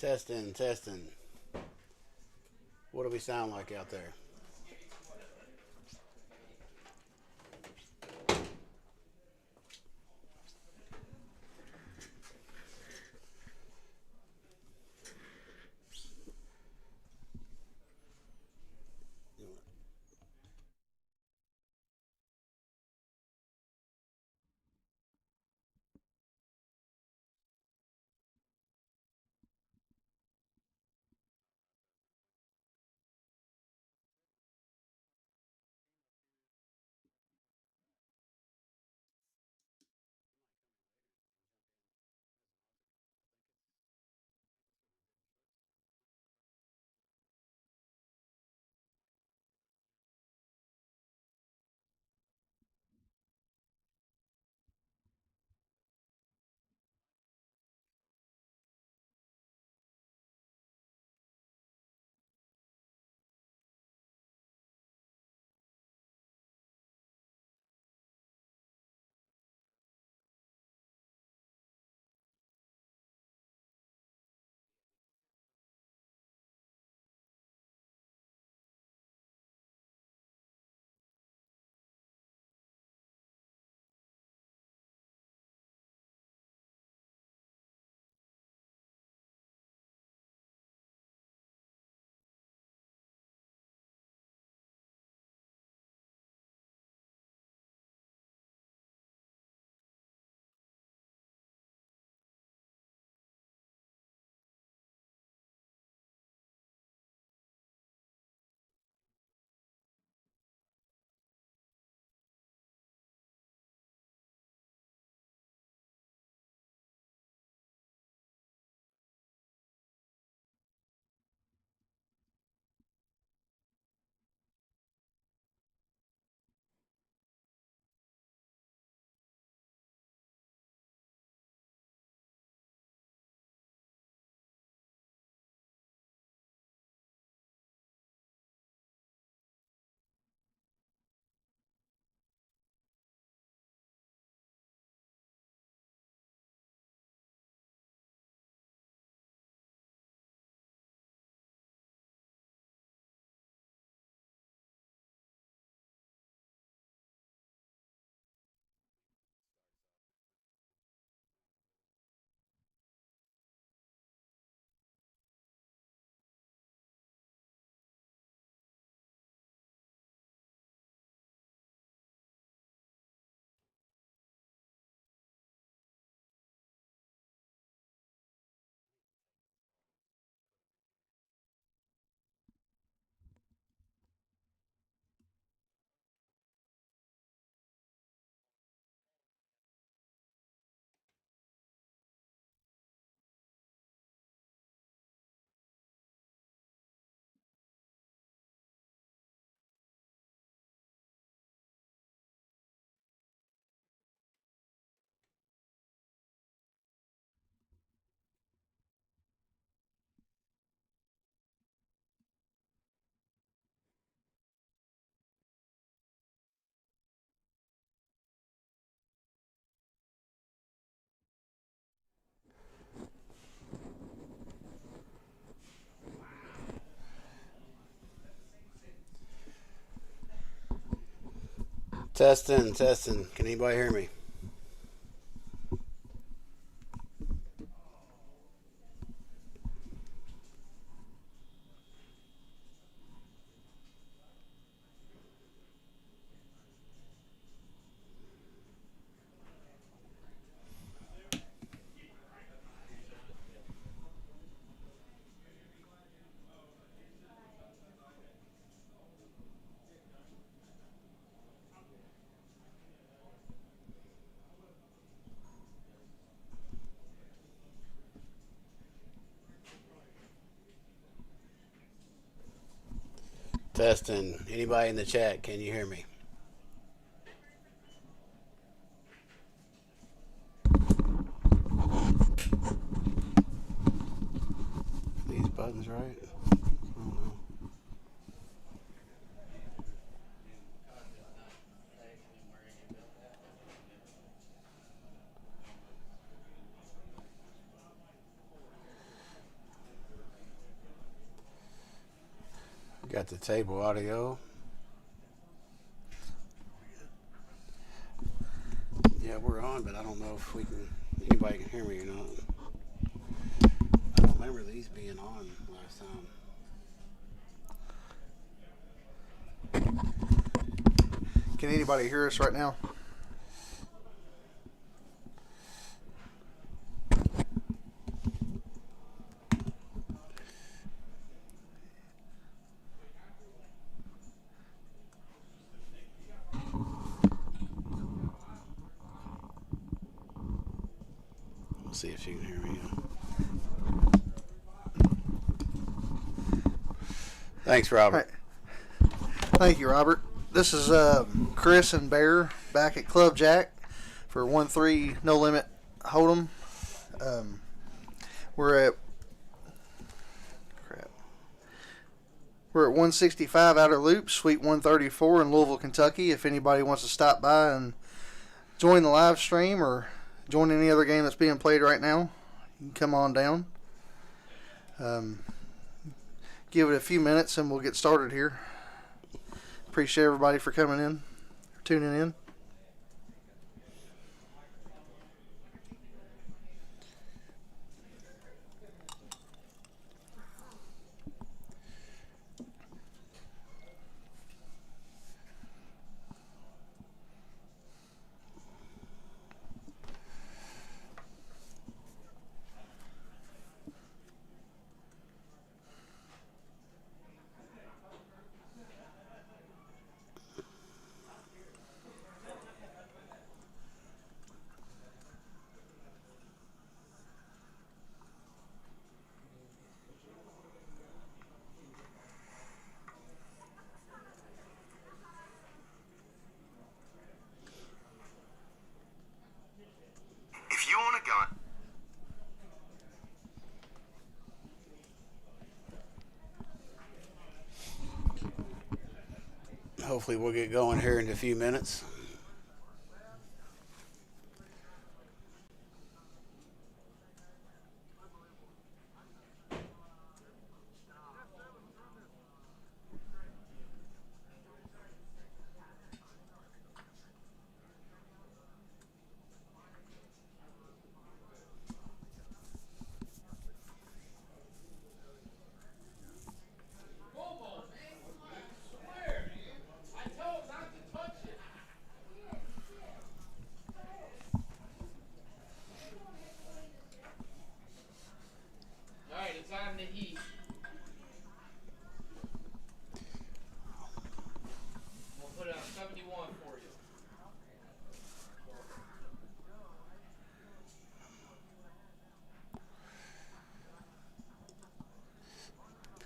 Testing, testing. What do we sound like out there? Testing, testing. Can anybody hear me? Testing. Anybody in the chat? Can you hear me? These buttons right? I don't know. Got the table audio. Yeah, we're on, but I don't know if anybody can hear me or not. I don't remember these being on last time. Can anybody hear us right now? We'll see if you can hear me. Thanks, Robert. Right. Thank you, Robert. This is Chris and Bear back at Club JAQK for 1-3 No Limit Hold'em. We're at 165 Outer Loop, Suite 134 in Louisville, Kentucky. If anybody wants to stop by and join the live stream or join any other game that's being played right now, you can come on down. Give it a few minutes and we'll get started here. Appreciate everybody for coming in, tuning in. If you own a gun, Hopefully we'll get going here in a few minutes.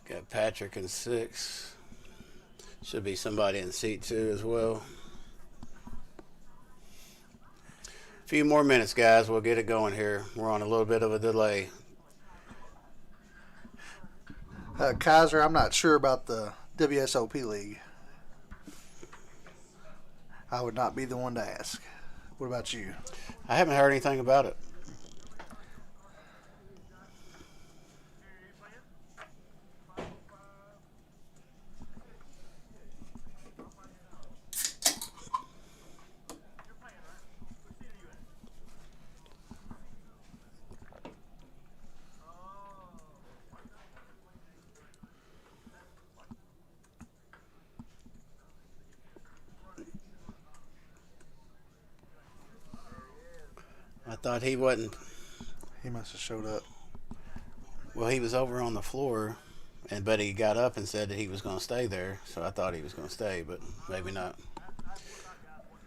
Got Patrick in 6. Should be somebody in seat 2 as well. A few more minutes, guys. We'll get it going here. We're on a little bit of a delay. Kaiser, I'm not sure about the WSOP League. I would not be the one to ask. What about you? I haven't heard anything about it. I thought he wasn't. He must have showed up. Well, he was over on the floor, but he got up and said that he was going to stay there. So I thought he was going to stay, but maybe not.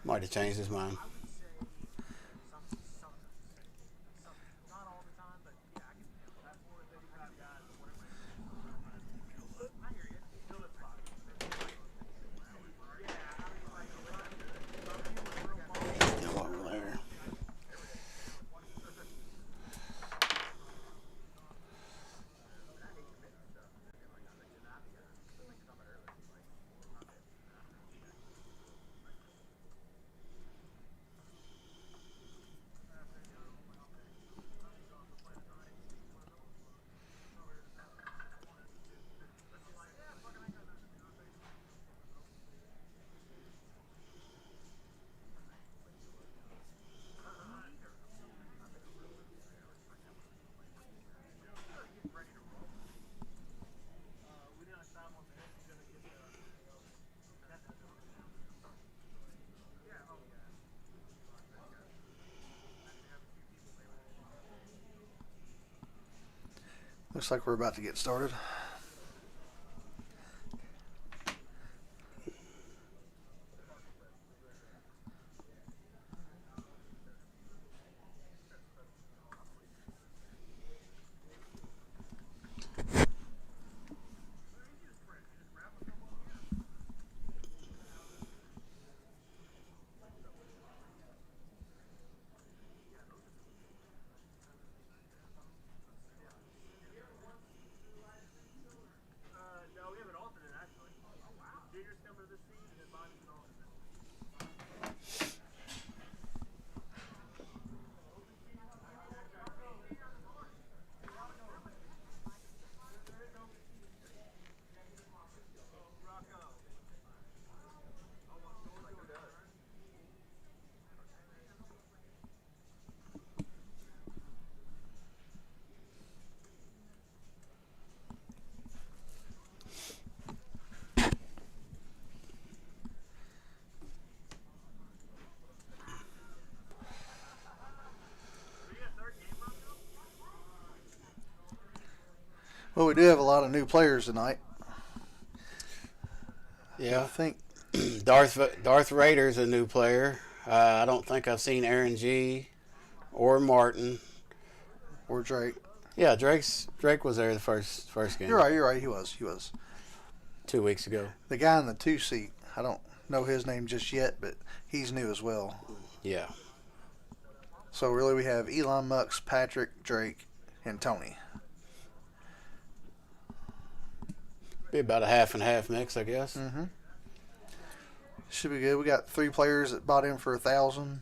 Might have changed his mind. Looks like we're about to get started. Well, we do have a lot of new players tonight. Yeah. I think Darth Rader's a new player. I don't think I've seen Aaron G. or Martin. or Drake. Yeah, Drake was there the first game. You're right. He was. 2 weeks ago. The guy in the 2 seat, I don't know his name just yet, but he's new as well. Yeah. So really we have Elon Musk, Patrick, Drake, and Tony. Be about a half and half mix, I guess. Mm-hmm. Should be good. We got 3 players that bought in for $1,000.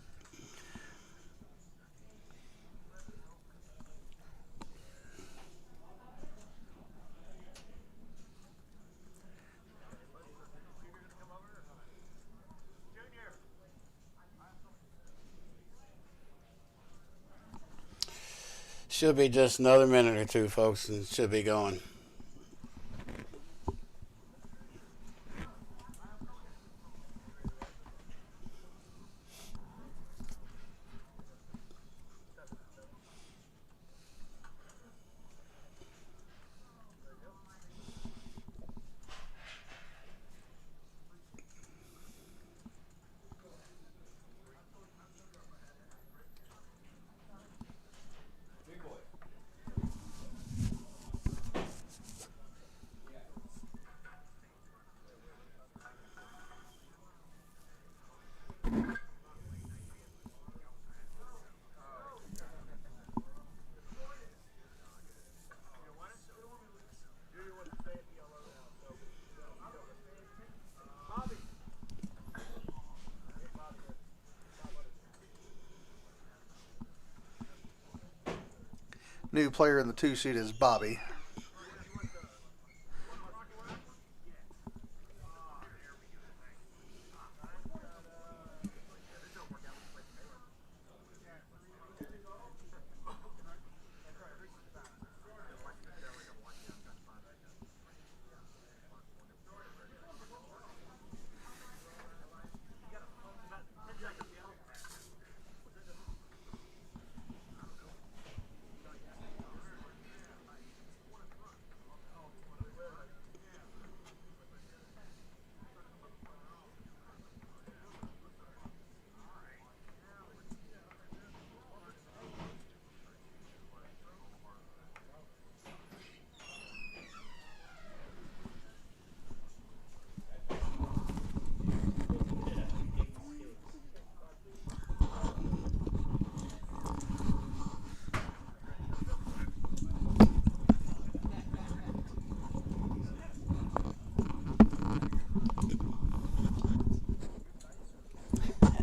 Should be just another minute or two, folks, and should be going. New player in the 2 seat is Bobby.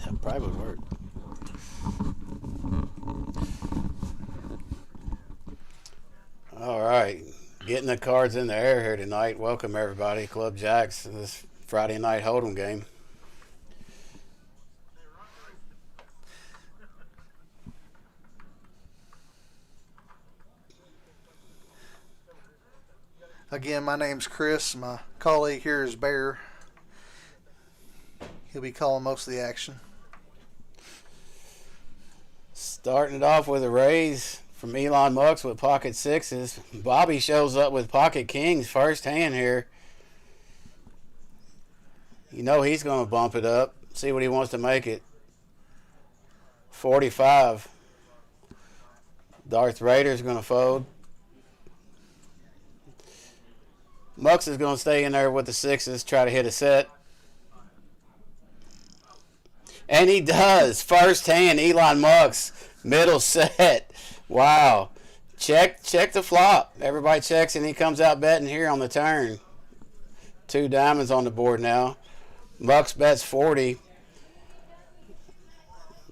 That probably would work. All right. Getting the cards in the air here tonight. Welcome, everybody. Club JAQK to this Friday night Hold'em game. Again, my name's Chris. My colleague here is Bear. He'll be calling most of the action. Starting it off with the Rays, from Elon Musk with pocket sixes. Bobby shows up with pocket kings first hand here. You know he's going to bump it up. See what he wants to make it. 45. Darth Vader's going to fold. Mux is going to stay in there with the sixes, try to hit a set. And he does. First hand, Elon Musk. Middle set. Wow. Check the flop. Everybody checks, and he comes out betting here on the turn. 2 diamonds on the board now. Mux bets 40.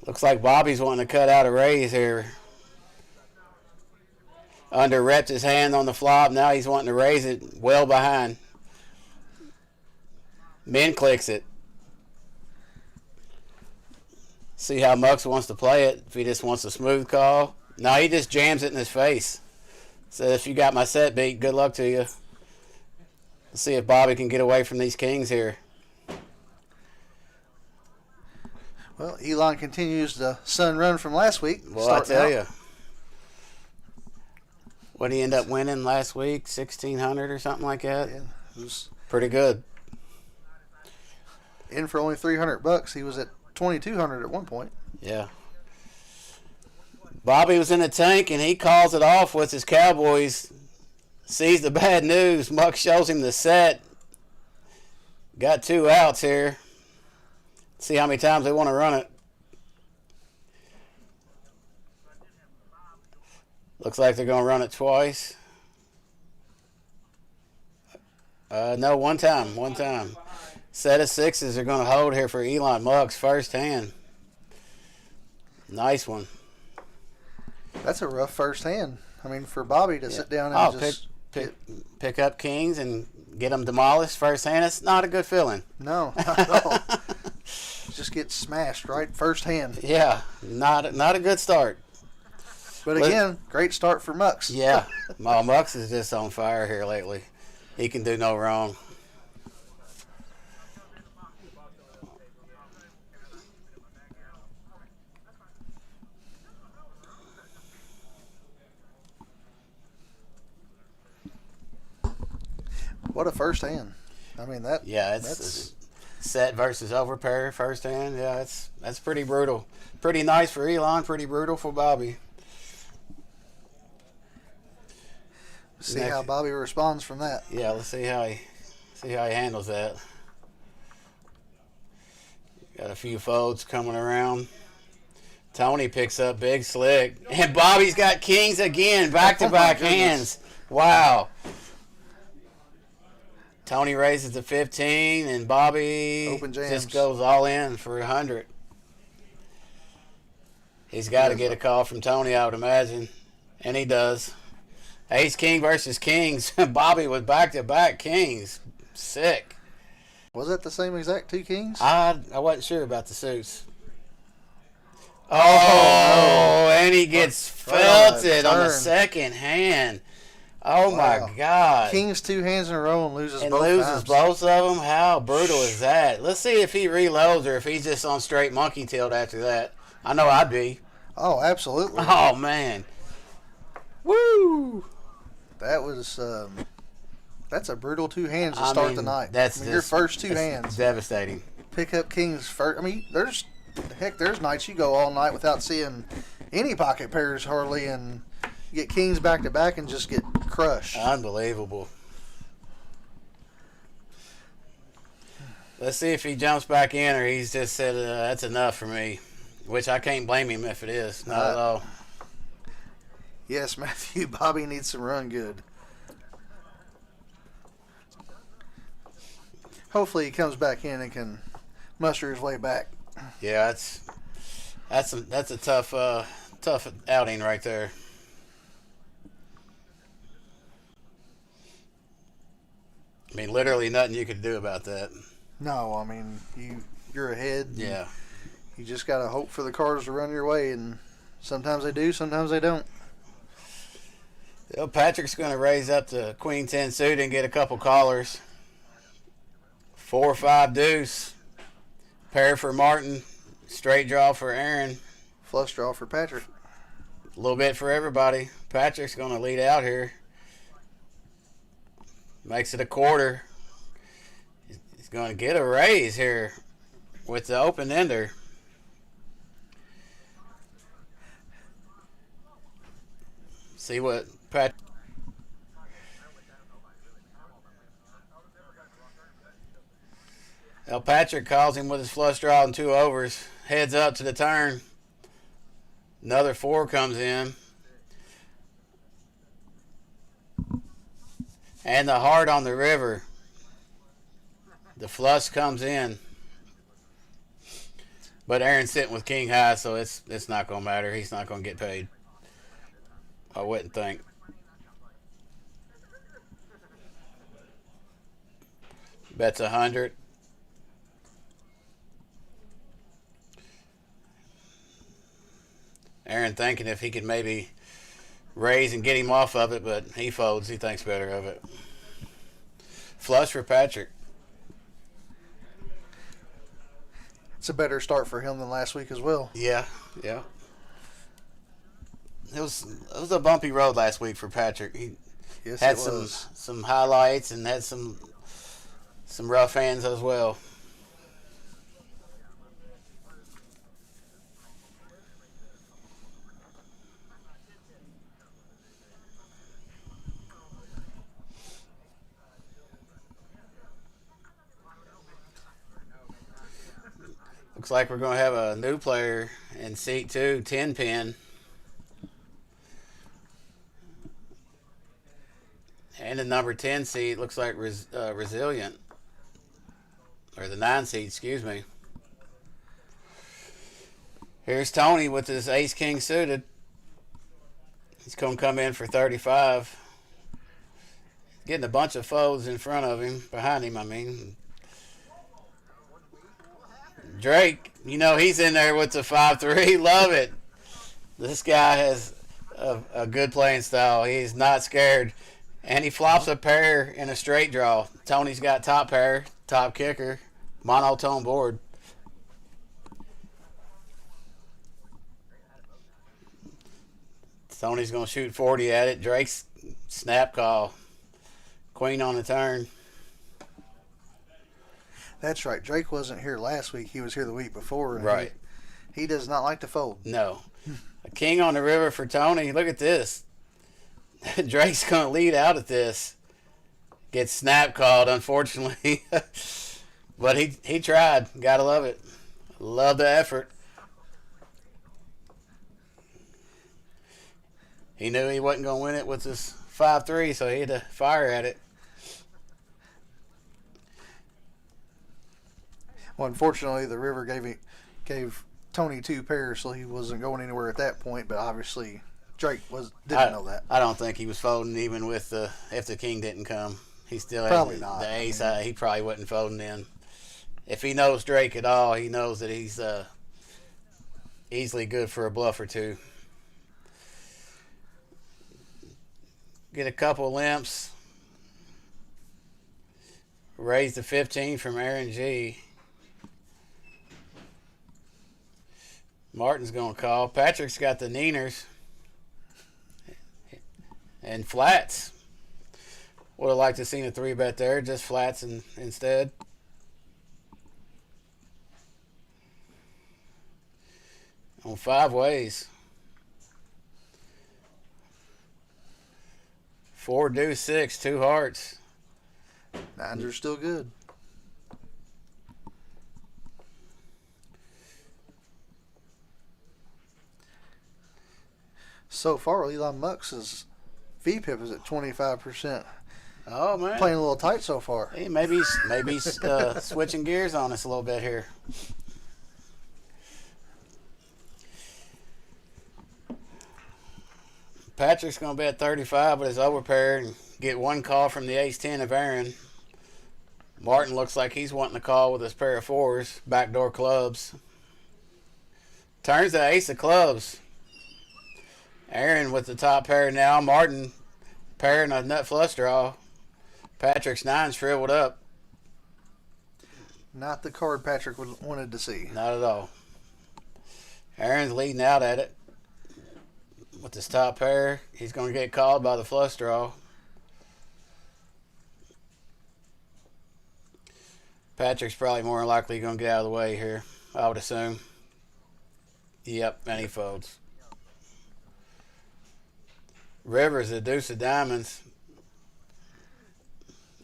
Looks like Bobby's wanting to cut out a raise here. Under repped his hand on the flop. Now he's wanting to raise it well behind. Min clicks it. See how Mux wants to play it. If he just wants a smooth call. No, he just jams it in his face. Says, if you got my set beat, good luck to you. Let's see if Bobby can get away from these kings here. Well, Elon continues the sun run from last week. Well, I tell you. What did he end up winning last week? 1,600 or something like that? Yeah, it was pretty good. In for only $300. He was at 2,200 at one point. Yeah. Bobby was in the tank, and he calls it off with his Cowboys. Sees the bad news. Muck shows him the set. Got 2 outs here. See how many times they want to run it. Looks like they're going to run it twice. No, one time. One time. Set of sixes are going to hold here for Elon Musk first hand. Nice one. That's a rough first hand. I mean, for Bobby to sit down and just pick up kings and get them demolished first hand, it's not a good feeling. No, not at all. Just get smashed right first hand. Yeah, not a good start. But again, great start for Mux. Yeah, Mux is just on fire here lately. He can do no wrong. What a first hand. I mean, that. Yeah, it's set versus overpair first hand. Yeah, that's pretty brutal. Pretty nice for Elon, pretty brutal for Bobby. See how Bobby responds from that. Yeah, let's see how he handles that. Got a few folds coming around. Tony picks up big slick. And Bobby's got kings again, back-to-back hands. Wow. Tony raises to 15, and Bobby just goes all in for 100. He's got to get a call from Tony, I would imagine. And he does. Ace king versus kings. Bobby with back-to-back kings. Sick. Was that the same exact 2 kings? I wasn't sure about the suits. Oh, and he gets felted on the second hand. Oh, wow. My God. Kings 2 hands in a row and loses both times. Both of them? How brutal is that? Let's see if he reloads or if he's just on straight monkey tilt after that. I know I'd be. Oh, absolutely. Oh, man. Woo! That was that's a brutal 2 hands to start the night. That's your first 2 hands. Devastating. Pick up kings first. I mean, there's nights you go all night without seeing any pocket pairs hardly, and you get kings back to back and just get crushed. Unbelievable. Let's see if he jumps back in or he's just said that's enough for me, which I can't blame him if it is. Not at all. Yes, Matthew. Bobby needs some run good. Hopefully he comes back in and can muster his way back. Yeah, that's a tough outing right there. I mean, literally nothing you could do about that. No, I mean you're ahead. Yeah. You just gotta hope for the cards to run your way, and sometimes they do, sometimes they don't. Well, Patrick's going to raise up to Queen 10 suit and get a couple callers. 4-5 deuce. Pair for Martin. Straight draw for Aaron. Flush draw for Patrick. A little bit for everybody. Patrick's going to lead out here. Makes it a quarter. He's going to get a raise here with the open ender. See what Patrick. Well, Patrick calls him with his flush draw and 2 overs. Heads up to the turn. Another 4 comes in. And the heart on the river. The flush comes in. But Aaron's sitting with king high, so it's not going to matter. He's not going to get paid. I wouldn't think. Bets 100. Aaron thinking if he could maybe raise and get him off of it, but he folds. He thinks better of it. Flush for Patrick. It's a better start for him than last week as well. Yeah. It was a bumpy road last week for Patrick. He had some highlights and had some rough hands as well. Looks like we're going to have a new player in seat 2, 10 pin. And the number 10 seat looks like Resilient. Or the 9 seat, excuse me. Here's Tony with his ace-king suited. He's going to come in for 35. Getting a bunch of folds in front of him, behind him, I mean. Drake, he's in there with the 5-3. Love it. This guy has a good playing style. He's not scared. And he flops a pair in a straight draw. Tony's got top pair, top kicker, monotone board. Tony's going to shoot 40 at it. Drake's snap call. Queen on the turn. That's right. Drake wasn't here last week. He was here the week before. Right. He does not like to fold. No. A king on the river for Tony. Look at this. Drake's going to lead out at this. Gets snap called, unfortunately. But he tried. Got to love it. Love the effort. He knew he wasn't going to win it with his 5-3, so he had to fire at it. Well, unfortunately, the river gave Tony 2 pairs, so he wasn't going anywhere at that point. But obviously, Drake didn't know that. I don't think he was folding even with if the king didn't come. He still probably had not. The ace. He probably wasn't folding in. If he knows Drake at all, he knows that he's easily good for a bluff or two. Get a couple limps. Raise the 15 from Aaron G. Martin's going to call. Patrick's got the Nieners. And flats. Would have liked to have seen a 3-bet there. Just flats instead. On 5 ways. 4 deuce 6, 2 hearts. 9s are still good. So far, Elon Mux's VPIP is at 25%. Oh man, playing a little tight so far. Hey, maybe switching gears on us a little bit here. Patrick's going to bet 35 with his overpair and get 1 call from the ace-10 of Aaron. Martin looks like he's wanting to call with his pair of 4s, backdoor clubs. Turns the ace of clubs. Aaron with the top pair now. Martin pairing a nut flush draw. Patrick's 9 shriveled up. Not the card Patrick wanted to see. Not at all. Aaron's leading out at it with his top pair. He's going to get called by the flush draw. Patrick's probably more likely going to get out of the way here, I would assume. Yep, and he folds. River's a deuce of diamonds.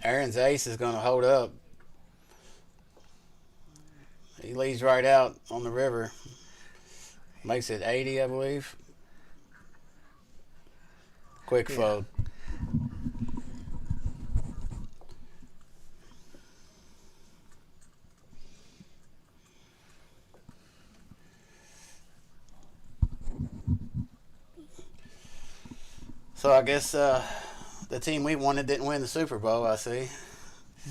Aaron's ace is going to hold up. He leads right out on the river. Makes it 80, I believe. Quick fold. So I guess the team we wanted didn't win the Super Bowl, I see.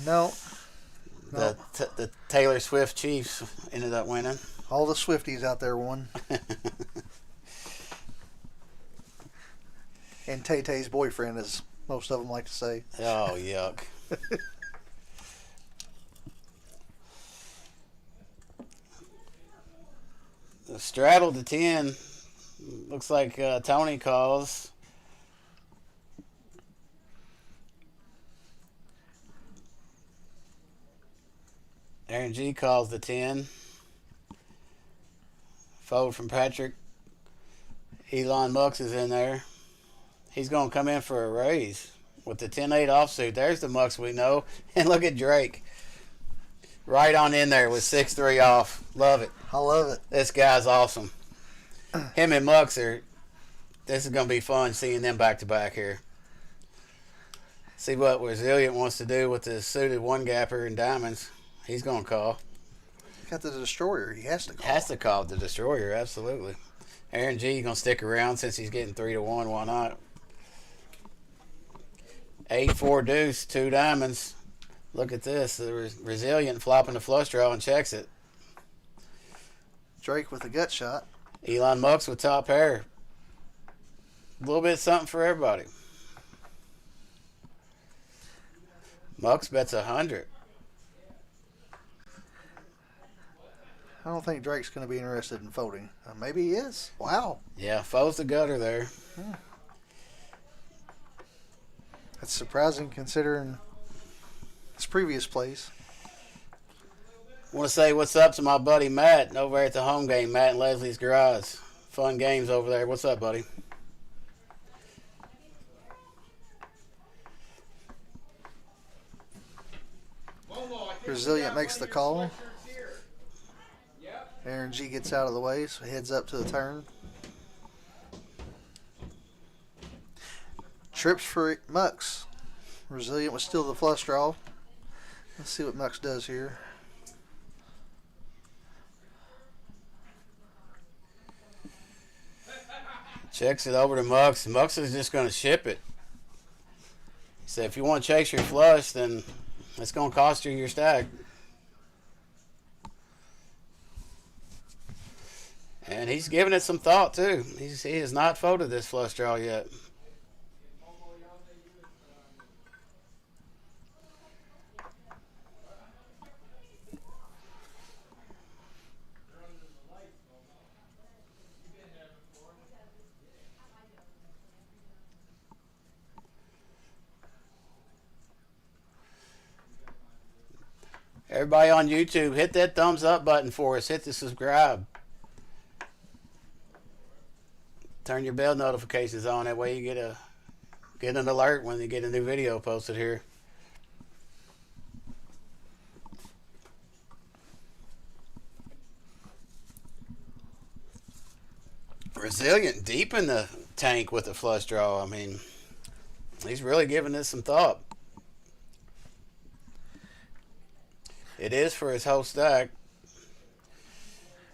No. The Taylor Swift Chiefs ended up winning. All the Swifties out there won. And Tay-Tay's boyfriend, as most of them like to say. Oh, yuck. Straddled to 10. Looks like Tony calls. Aaron G calls the 10. Fold from Patrick. Elon Mux is in there. He's going to come in for a raise with the 10-8 offsuit. There's the Mux we know. And look at Drake. Right on in there with 6-3 off. Love it. I love it. This guy's awesome. Him and Mux are... This is going to be fun seeing them back-to-back here. See what Resilient wants to do with the suited one-gapper and diamonds. He's going to call. Got the Destroyer. He has to call. Has to call the Destroyer, absolutely. Aaron G going to stick around since he's getting 3-1. Why not? 8-4 deuce, 2 diamonds. Look at this. The Resilient flopping the flush draw and checks it. Drake with a gut shot. Elon Mux with top pair. A little bit something for everybody. Mux bets 100. I don't think Drake's going to be interested in folding. Maybe he is. Wow. Yeah, folds the gutter there. That's surprising considering his previous plays. I want to say what's up to my buddy Matt over at the home game, Matt and Leslie's Garage. Fun games over there. What's up, buddy? Resilient makes the call. Aaron G gets out of the way, so he heads up to the turn. Trips for Mux. Resilient was still the flush draw. Let's see what Mux does here. Checks it over to Mux. Mux is just going to ship it. He said, if you want to chase your flush, then it's going to cost you your stack. And he's giving it some thought, too. He has not folded this flush draw yet. Everybody on YouTube, hit that thumbs up button for us. Hit the subscribe. Turn your bell notifications on. That way you get an alert when you get a new video posted here. Resilient deep in the tank with the flush draw. I mean, he's really giving this some thought. It is for his whole stack.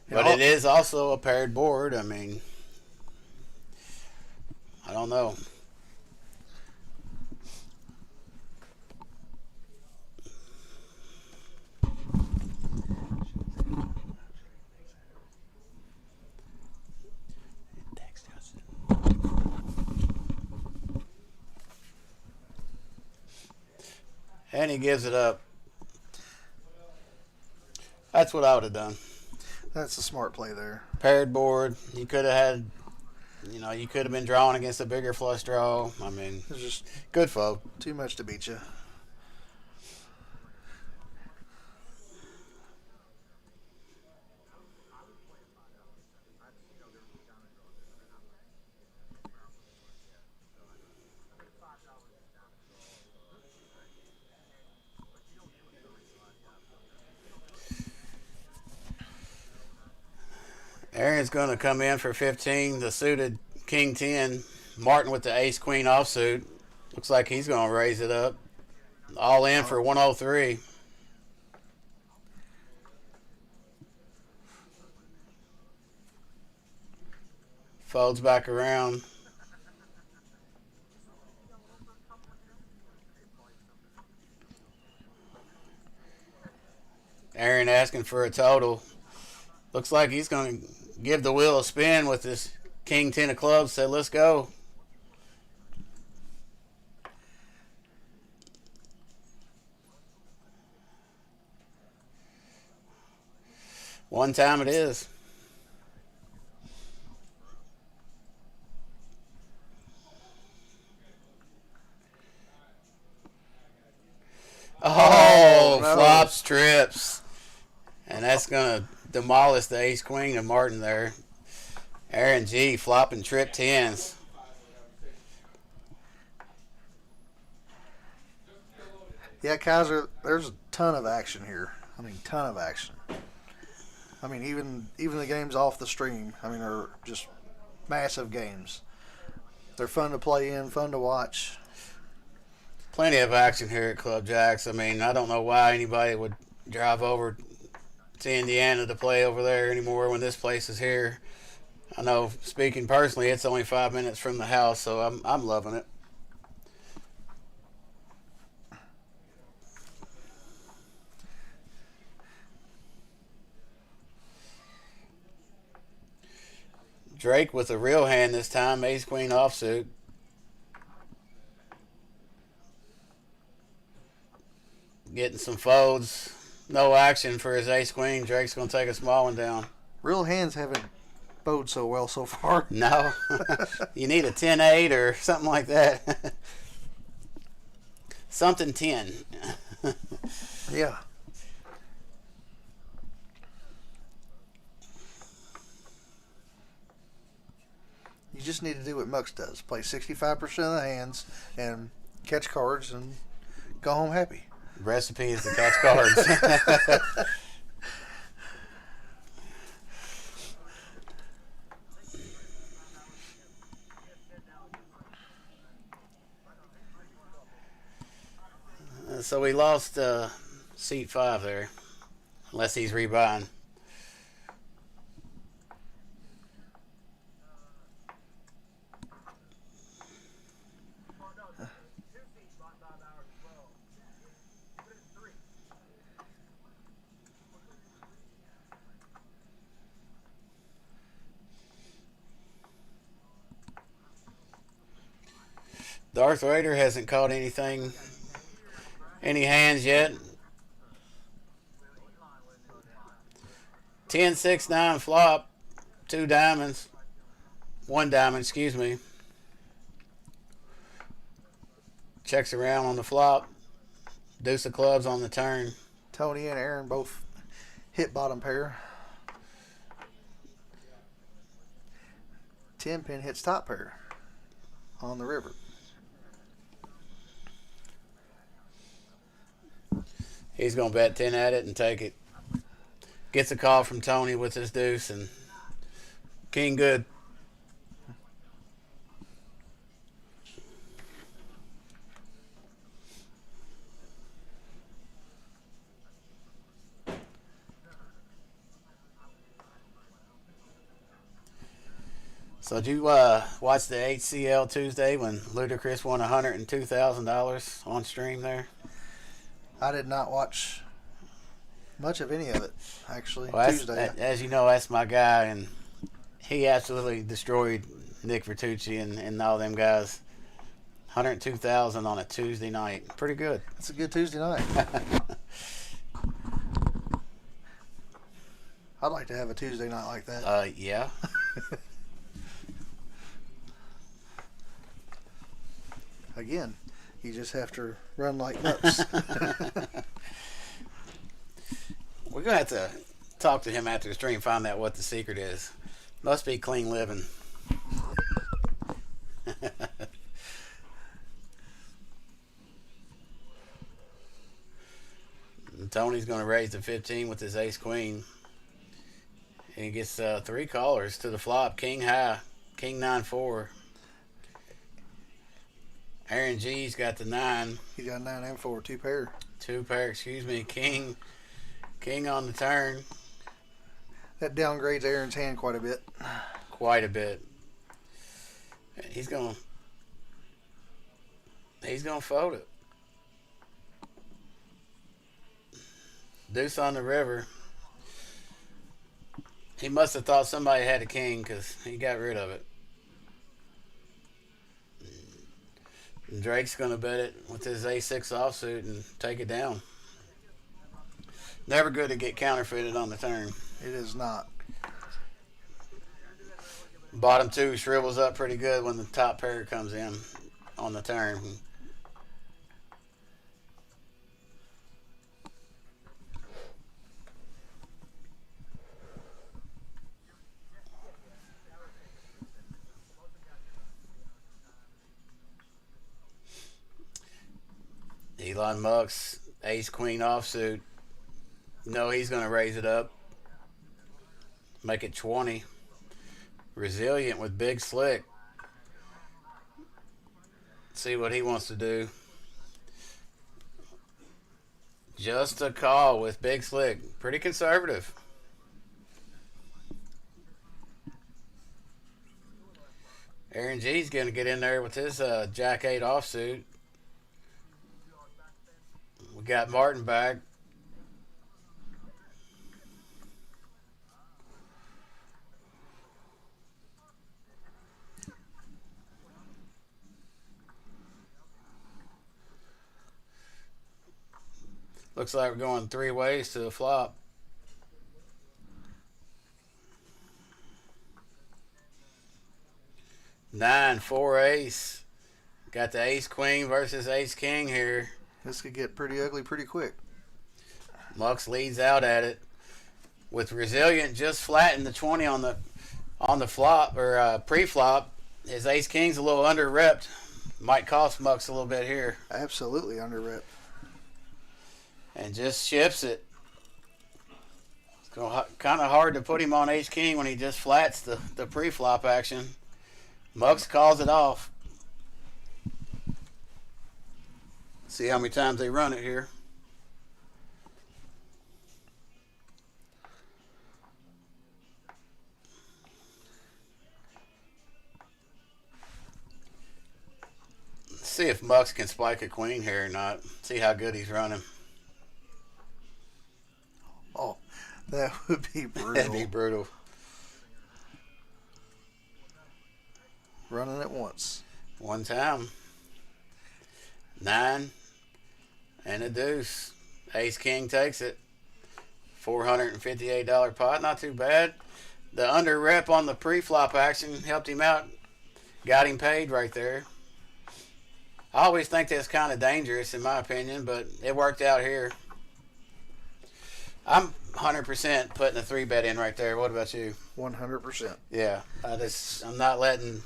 But it is also a paired board. I mean, I don't know. And he gives it up. That's what I would have done. That's a smart play there. Paired board. You could have had You know, you could have been drawing against a bigger flush draw. I mean, It's just good fold. too much to beat you. Aaron's going to come in for 15. The suited King 10. Martin with the ace queen offsuit. Looks like he's going to raise it up. All in for 103. Folds back around. Aaron asking for a total. Looks like he's going to give the wheel a spin with this King 10 of clubs. Said, let's go. One time it is. Oh, no. flops, trips. And that's going to demolish the ace queen of Martin there. Aaron G flopping trip 10s. Yeah, Kaiser, there's a ton of action here. I mean, ton of action. I mean, even the games off the stream, I mean, are just massive games. They're fun to play in, fun to watch. Plenty of action here at Club Jacks. I mean, I don't know why anybody would drive over to Indiana to play over there anymore when this place is here. I know, speaking personally, it's only 5 minutes from the house, so I'm loving it. Drake with a real hand this time, ace queen offsuit. Getting some folds. No action for his ace queen. Drake's going to take a small one down. Real hands haven't bowed so well so far. No. You need a 10-8 or something like that. Something 10. Yeah. You just need to do what Mux does. Play 65% of the hands and catch cards and go home happy. Recipe is to catch cards. So we lost seat 5 there. Unless he's rebuying. Darth Vader hasn't caught anything, any hands yet. 10, 6, 9 flop, 2 diamonds, 1 diamond, excuse me. Checks around on the flop, deuce of clubs on the turn. Tony and Aaron both hit bottom pair. 10 pin hits top pair on the river. He's going to bet 10 at it and take it. Gets a call from Tony with his deuce and king good. So did you watch the HCL Tuesday when Ludacris won $102,000 on stream there? I did not watch much of any of it, actually. Well, Tuesday. As you know, that's my guy, and he absolutely destroyed Nick Vertucci and all them guys. $102,000 on a Tuesday night. Pretty good. It's a good Tuesday night. I'd like to have a Tuesday night like that. Yeah. again, you just have to run like nuts. We're going to have to talk to him after the stream, find out what the secret is. Must be clean living. And Tony's going to raise to 15 with his ace queen. And he gets 3 callers to the flop. King high, king 9-4. Aaron G's got the 9. He got 9 and 4, 2 pair. 2 pair, excuse me. King on the turn. That downgrades Aaron's hand quite a bit. Quite a bit. He's gonna fold it. Deuce on the river. He must have thought somebody had a king because he got rid of it. And Drake's going to bet it with his A6 offsuit and take it down. Never good to get counterfeited on the turn. It is not. Bottom 2 shrivels up pretty good when the top pair comes in on the turn. Elon Musk's ace queen offsuit. No, he's going to raise it up. Make it 20. Resilient with Big Slick. See what he wants to do. Just a call with Big Slick. Pretty conservative. Aaron G's going to get in there with his JAQK offsuit. We got Martin back. Looks like we're going 3 ways to the flop. Nine, 4 ace. Got the ace queen versus ace king here. This could get pretty ugly pretty quick. Mux leads out at it with Resilient just flattened the 20 on the flop or pre-flop. His ace king's a little under repped. Might cost Mux a little bit here. Absolutely under rep. And just ships it. It's kind of hard to put him on ace king when he just flats the pre-flop action. Mux calls it off. See how many times they run it here. See if Mux can spike a queen here or not. See how good he's running. Oh, that would be brutal. That'd be brutal. Running it once. One time. 9 and a deuce. Ace king takes it. $458 pot. Not too bad. The under rep on the pre-flop action helped him out. Got him paid right there. I always think that's kind of dangerous in my opinion, but it worked out here. I'm 100% putting a 3-bet in right there. What about you? 100%. Yeah. I'm not letting...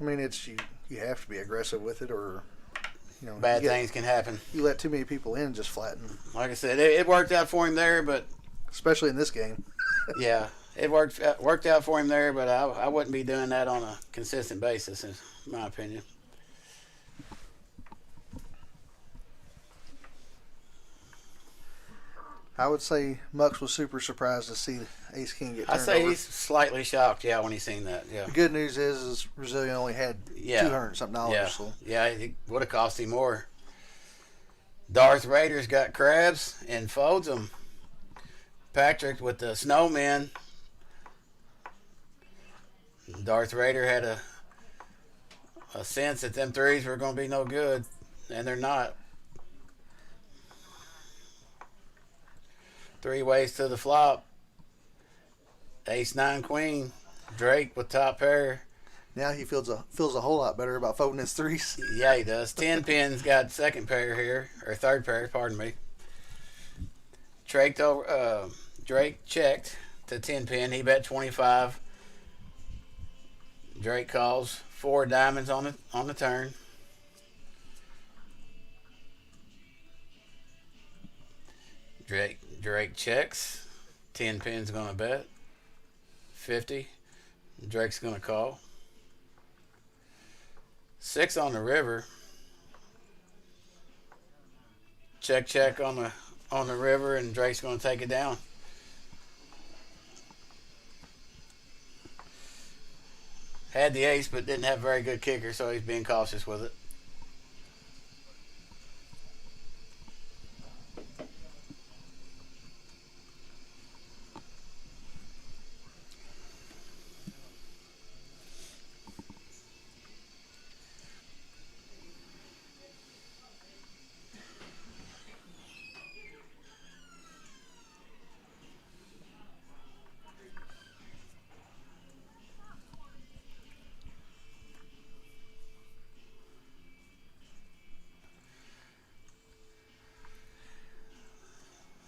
I mean, it's you have to be aggressive with it, or bad things can happen. You let too many people in, just flatten. Like I said, it worked out for him there, but especially in this game. Yeah, it worked out for him there, but I wouldn't be doing that on a consistent basis, in my opinion. I would say Mux was super surprised to see Ace King get turned I say over. he's slightly shocked, yeah, when he seen that. Yeah. The good news is Resilient only had $200 something. Yeah, so. yeah, it would have cost him more. Darth Vader's got crabs and folds them. Patrick with the snowman. Darth Vader had a sense that them threes were going to be no good, and they're not. 3 ways to the flop. Ace 9 queen. Drake with top pair. Now he feels a whole lot better about folding his threes. Yeah, he does. 10 pins got second pair here, or third pair, pardon me. Drake checked to 10 pin. He bet 25. Drake calls 4 diamonds on the turn. Drake checks. 10 pin's gonna bet. 50. Drake's gonna call. 6 on the river. Check on the river, and Drake's gonna take it down. Had the ace, but didn't have a very good kicker, so he's being cautious with it.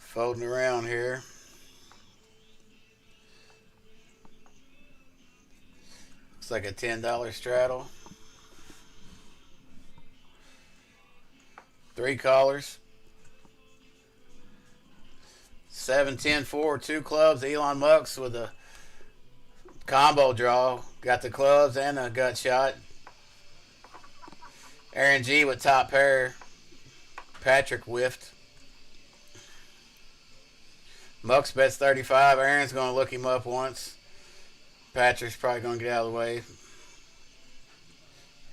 Folding around here. Looks like a $10 straddle. 3 callers. 7, 10, 4, 2 clubs. Elon Musk with a combo draw. Got the clubs and a gut shot. Aaron G with top pair. Patrick whiffed. Mucks bets 35. Aaron's going to look him up once. Patrick's probably going to get out of the way.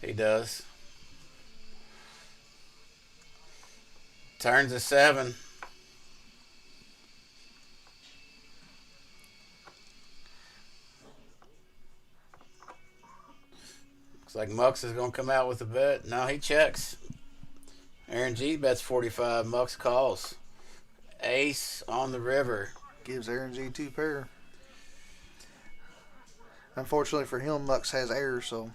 He does. Turns a 7. Looks like Mucks is going to come out with a bet. No, he checks. Aaron G bets 45. Mucks calls. Ace on the river. Gives Aaron G 2 pair. Unfortunately for him, Mucks has air, so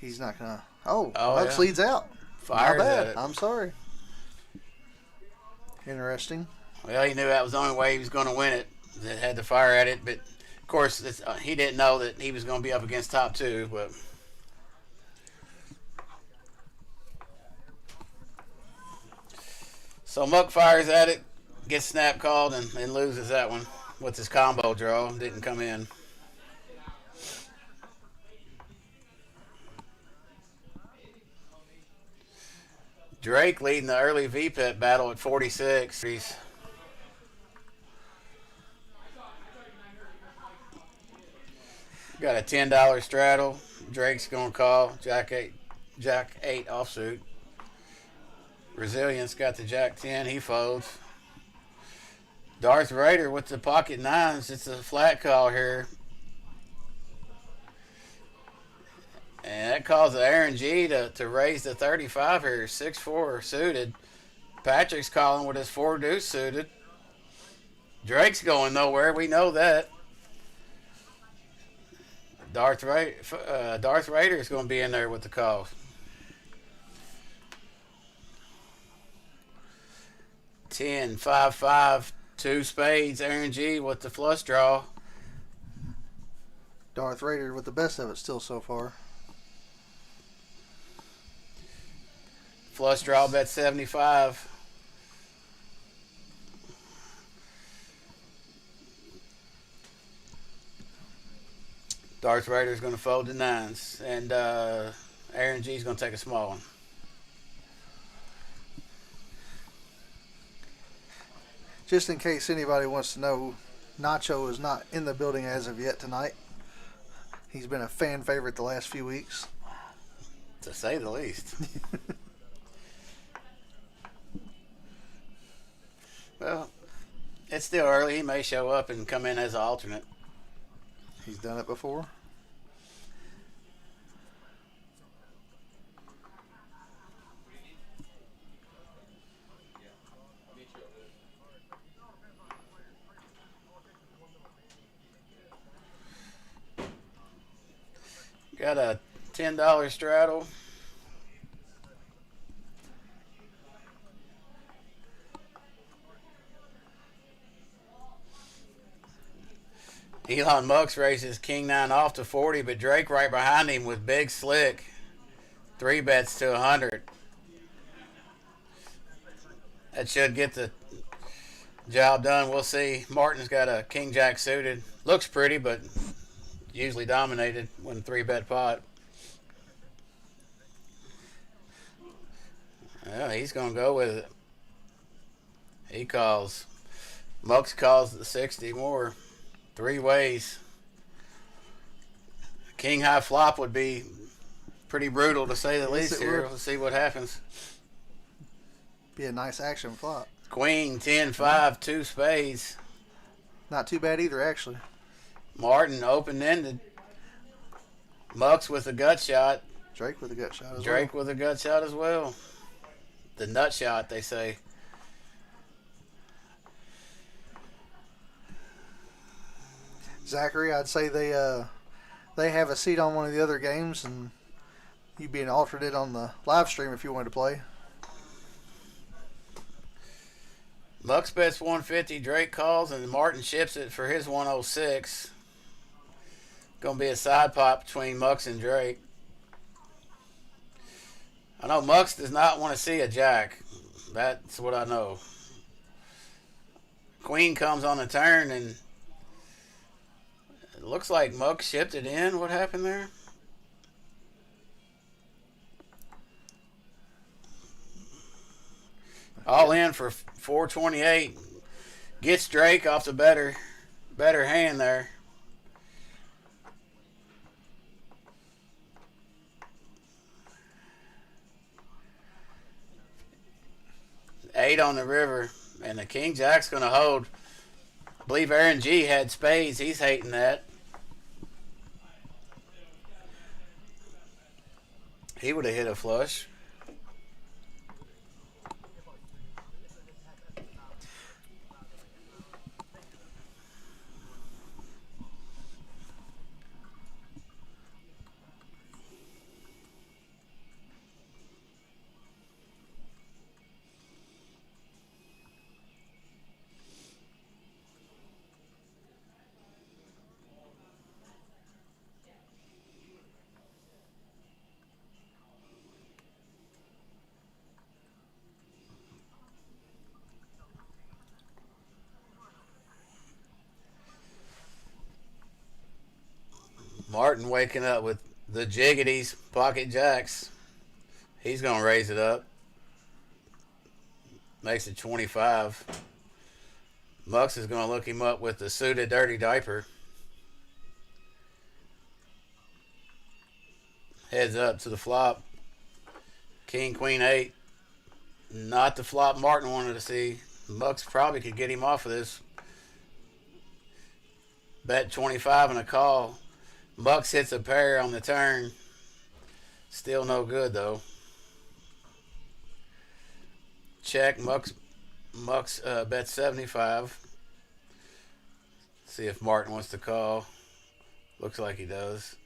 he's not gonna. Mucks leads out. Fires My bad. at it. I'm sorry. Interesting. Well, he knew that was the only way he was going to win it. That had to fire at it, but of course he didn't know that he was going to be up against top 2. But so Muck fires at it. Gets snap called and loses that one with his combo draw. Didn't come in. Drake leading the early VPET battle at 46. Got a $10 straddle. Drake's going to call. JAQK 8 offsuit. Resilience got the Jack 10. He folds. Darth Vader with the pocket 9s. It's a flat call here. And that calls Aaron G to raise the 35 here. 6-4 suited. Patrick's calling with his 4 deuce suited. Drake's going nowhere. We know that. Darth Vader is going to be in there with the call. $10, 5, 5. 2 spades, Aaron G with the flush draw. Darth Vader with the best of it still so far. Flush draw bet 75. Darth Vader's going to fold the 9s. And Aaron G's going to take a small one. Just in case anybody wants to know, Nacho is not in the building as of yet tonight. He's been a fan favorite the last few weeks. To say the least. Well, it's still early. He may show up and come in as an alternate. He's done it before. Got a $10 straddle. Elon Musk raises King 9 off to 40, but Drake right behind him with Big Slick. 3 bets to 100. That should get the job done. We'll see. Martin's got a King Jack suited. Looks pretty, but usually dominated when 3-bet pot. Well, he's going to go with it. He calls. Mux calls the 60 more. 3 ways. King high flop would be pretty brutal to say the least here. We'll see what happens. Be a nice action flop. Queen 10-5, 2 spades. Not too bad either, actually. Martin open-ended. Mux with a gut shot. Drake with a gut shot as well. Drake with a gut shot as well. The nut shot, they say. Zachary, I'd say they have a seat on one of the other games, and you'd be an alternate on the live stream if you wanted to play. Mux bets 150, Drake calls, and Martin ships it for his 106. Gonna be a side pot between Mux and Drake. I know Mux does not want to see a jack. That's what I know. Queen comes on the turn, and it looks like Mux shipped it in. What happened there? All in for 428. Gets Drake off the better hand there. Eight on the river, and the King Jack's going to hold. I believe Aaron G had spades. He's hating that. He would have hit a flush. Martin waking up with the jiggities, pocket jacks. He's going to raise it up. Makes it 25. Mux is going to look him up with the suited dirty diaper. Heads up to the flop. King, Queen, 8. Not the flop Martin wanted to see. Mux probably could get him off of this. Bet 25 and a call. Mux hits a pair on the turn. Still no good, though. Check. Mux bets 75. See if Martin wants to call. Looks like he does.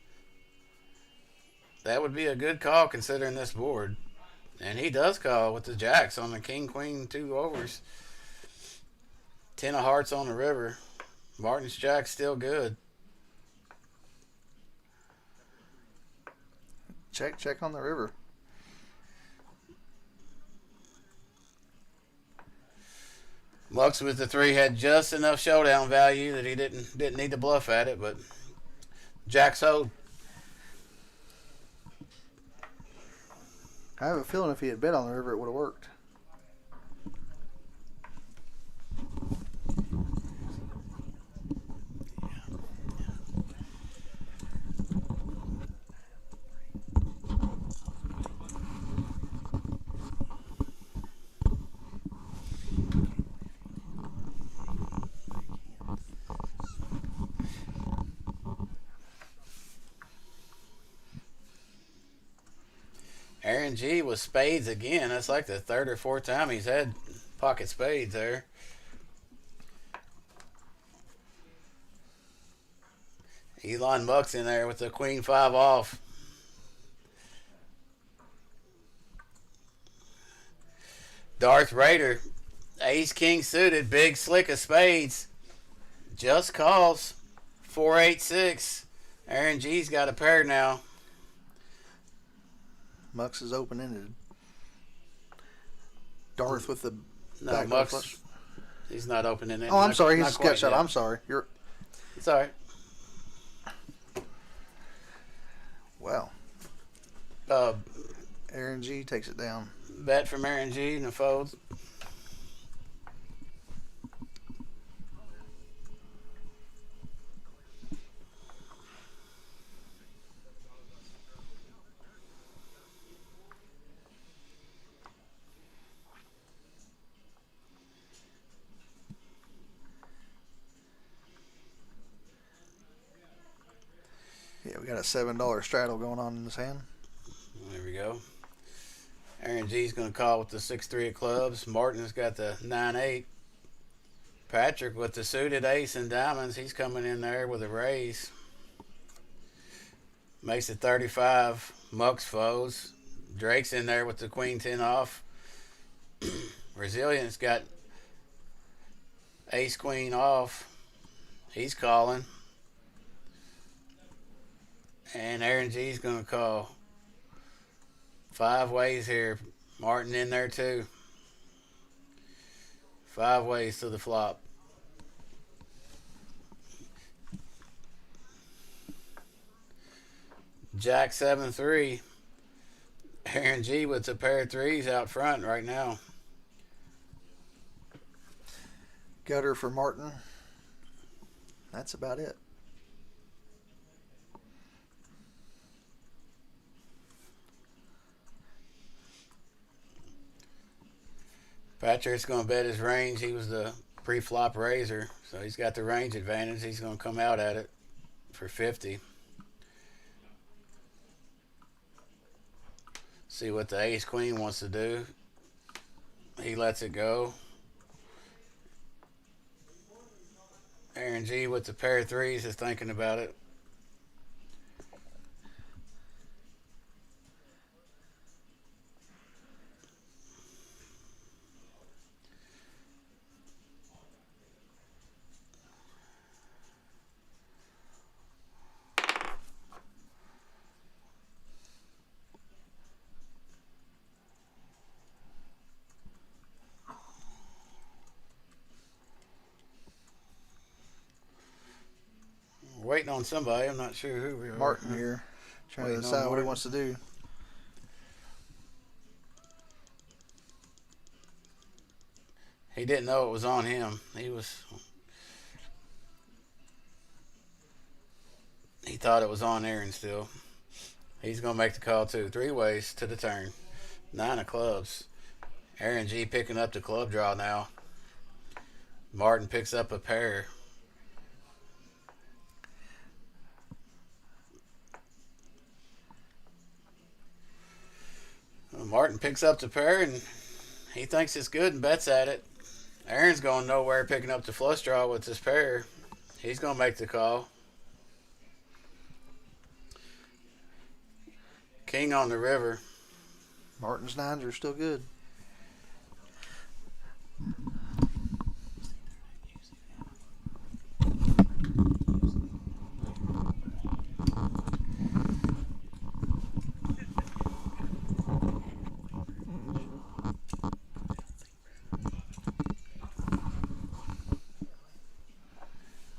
That would be a good call considering this board. And he does call with the jacks on the King, Queen, 2 overs. 10 of hearts on the river. Martin's jack's still good. Check on the river. Mux with the 3 had just enough showdown value that he didn't need to bluff at it, but jacks hold. I have a feeling if he had bet on the river, it would have worked. Aaron G with spades again. That's like the 3rd or 4th time he's had pocket spades there. Elon Musk's in there with the Queen 5 off. Darth Raider, ace king suited, big slick of spades. Just calls. 486. Aaron G's got a pair now. Mux is open ended. Darth with the No, backdoor Mux. flush. He's not opening it. Oh, I'm sorry. He's Not a quite sketch shot. yet. I'm sorry. It's all right. Wow. Uh, Aaron G takes it down. bet from Aaron G and the folds. Yeah, we got a $7 straddle going on in this hand. There we go. Aaron G's going to call with the 6-3 of clubs. Martin's got the 9-8. Patrick with the suited ace and diamonds. He's coming in there with a raise. Makes it 35. Muck's foes. Drake's in there with the queen 10 off. Resilient's got ace queen off. He's calling. And Aaron G's going to call. 5 ways here. Martin in there too. 5 ways to the flop. Jack 7-3. Aaron G with a pair of threes out front right now. Gutter for Martin. That's about it. Patrick's going to bet his range. He was the pre-flop raiser, so he's got the range advantage. He's going to come out at it for 50. See what the ace queen wants to do. He lets it go. Aaron G with the pair of threes is thinking about it. Waiting on somebody. I'm not sure who we are. Martin here. Trying to Waiting on decide what he Martin. wants to do. He didn't know it was on him. He thought it was on Aaron still. He's going to make the call too. 3 ways to the turn. 9 of clubs. Aaron G picking up the club draw now. Martin picks up a pair. Martin picks up the pair and he thinks it's good and bets at it. Aaron's going nowhere picking up the flush draw with this pair. He's going to make the call. King on the river. Martin's 9s are still good.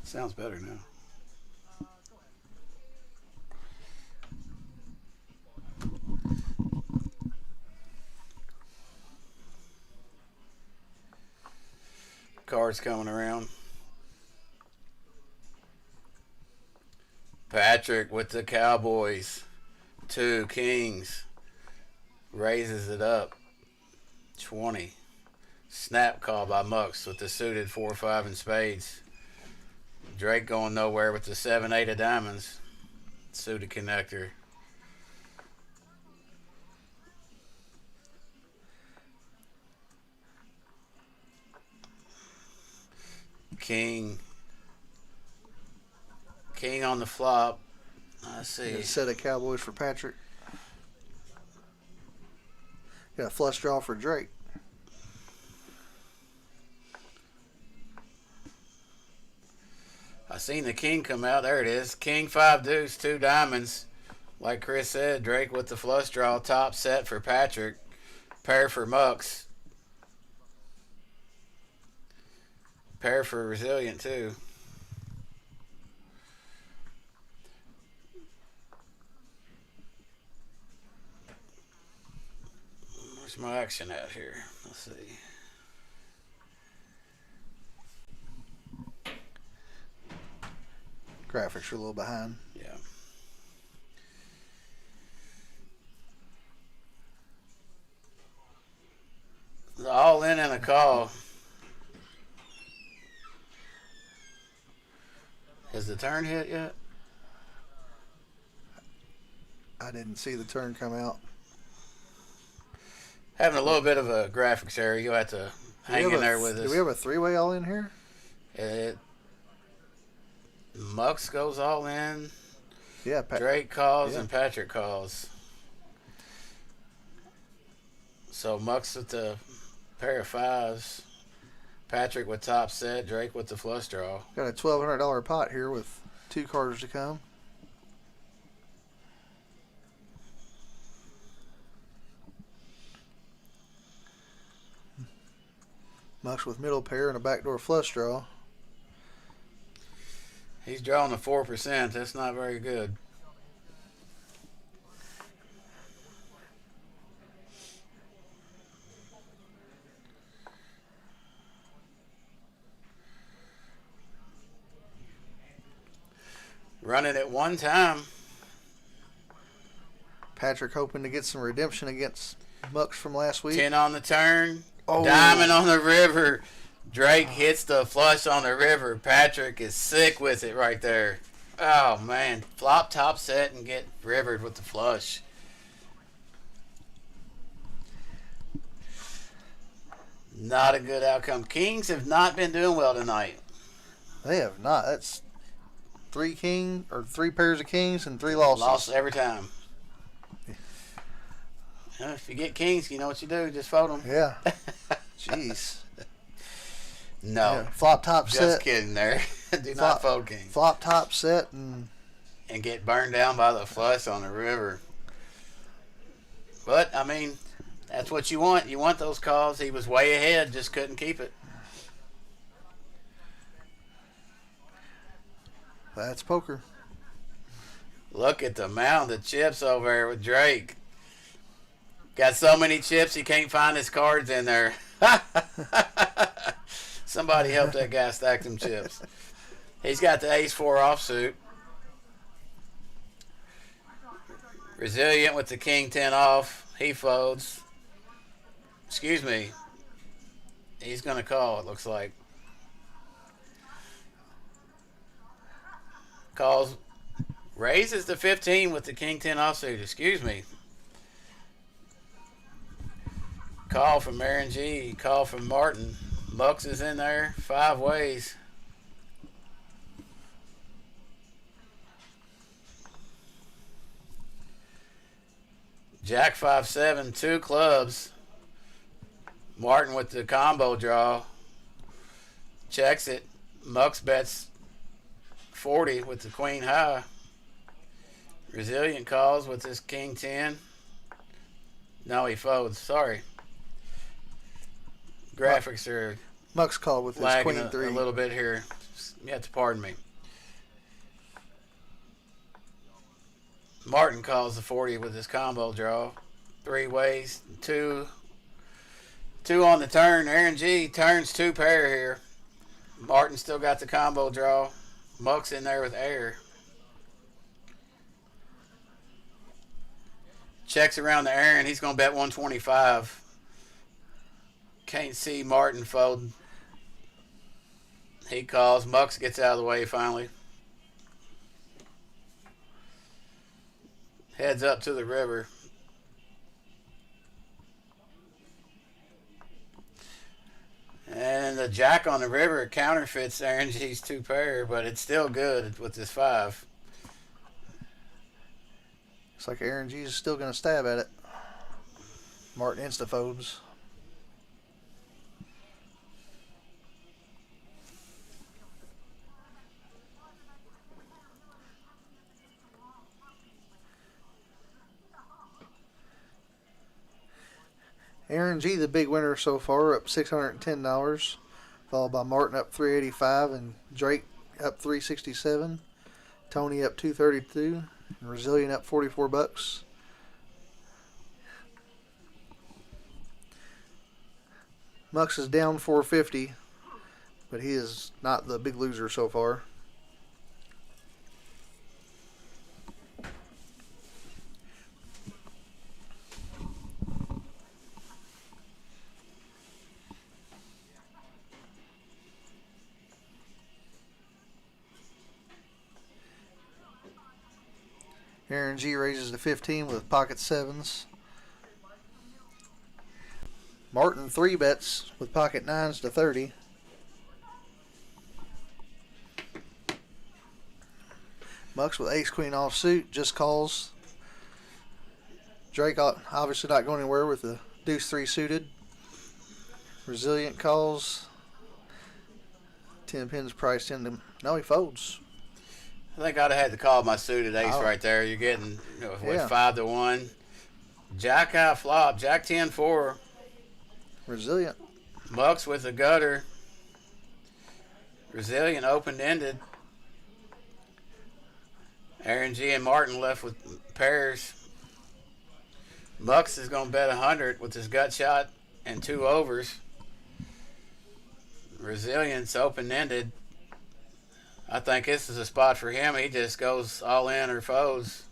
Sounds better now. Cards coming around. Patrick with the Cowboys. 2 kings. Raises it up. 20. Snap call by Mux with the suited 4-5 and spades. Drake going nowhere with the 7-8 of diamonds. Suited connector. King on the flop. Let's see. Got a set of Cowboys for Patrick. Got a flush draw for Drake. I seen the king come out. There it is. King 5 deuce, 2 diamonds. Like Chris said, Drake with the flush draw. Top set for Patrick. Pair for Mux. Pair for Resilient too. Where's my action at here? Let's see. Graphics are a little behind. Yeah. All in and a call. Has the turn hit yet? I didn't see the turn come out. Having a little bit of a graphics error. You'll have to hang in there with us. Do we have a 3-way all in here? Mux goes all in. Yeah. Drake calls and Patrick calls. So Mux with the pair of 5s. Patrick with top set. Drake with the flush draw. Got a $1,200 pot here with 2 quarters to come. Mux with middle pair and a backdoor flush draw. He's drawing a 4%. That's not very good. Running at one time. Patrick hoping to get some redemption against Mux from last week. 10 on the turn. Oh. Diamond on the river. Drake hits the flush on the river. Patrick is sick with it right there. Oh, man. Flop top set and get rivered with the flush. Not a good outcome. Kings have not been doing well tonight. They have not. That's 3 pairs of kings and 3 losses. Lost every time. If you get kings, you know what you do. Just fold them. Yeah. Jeez. No. Yeah. Flop top set. Just kidding there. Do not fold kings. Flop top set and get burned down by the flush on the river. But, I mean, that's what you want. You want those calls. He was way ahead, just couldn't keep it. That's poker. Look at the mound of chips over there with Drake. Got so many chips he can't find his cards in there. Somebody help that guy stack them chips. He's got the ace-4 offsuit. Resilient with the king-10 off. He folds. Excuse me. He's going to call, it looks like. Calls. Raises the 15 with the king-10 offsuit. Excuse me. Call from Aaron G. Call from Martin. Bucks is in there. 5 ways. Jack 5-7. 2 clubs. Martin with the combo draw. Checks it. Mux bets 40 with the queen high. Resilient calls with this king 10. No, he folds. Sorry. Graphics are Mux called with his lagging queen 3. a little bit here. You have to pardon me. Martin calls the 40 with his combo draw. 3 ways. 2 on the turn. Aaron G turns 2 pair here. Martin still got the combo draw. Mux in there with air. Checks around to Aaron. He's going to bet 125. Can't see Martin folding. He calls. Mux gets out of the way finally. Heads up to the river. And the jack on the river counterfeits Aaron G's 2 pair, but it's still good with this 5. Looks like Aaron G is still going to stab at it. Martin insta-folds. Aaron G, the big winner so far, up $610, followed by Martin up $385 and Drake up $367. Tony up $232 and Resilient up $44. Mux is down $450, but he is not the big loser so far. Aaron G raises to 15 with pocket sevens. Martin 3 bets with pocket nines to 30. Mux with ace queen offsuit just calls. Drake obviously not going anywhere with the deuce 3 suited. Resilient calls. 10 pins priced into. No, he folds. I think I'd have had to call my suited ace right there. You're getting 5-1. JAQK flop. Jack 10-4. Resilient. Mux with a gutter. Resilient open-ended. Aaron G and Martin left with pairs. Mux is going to bet 100 with his gut shot and 2 overs. Resilient's open-ended. I think this is a spot for him. He just goes all in or folds.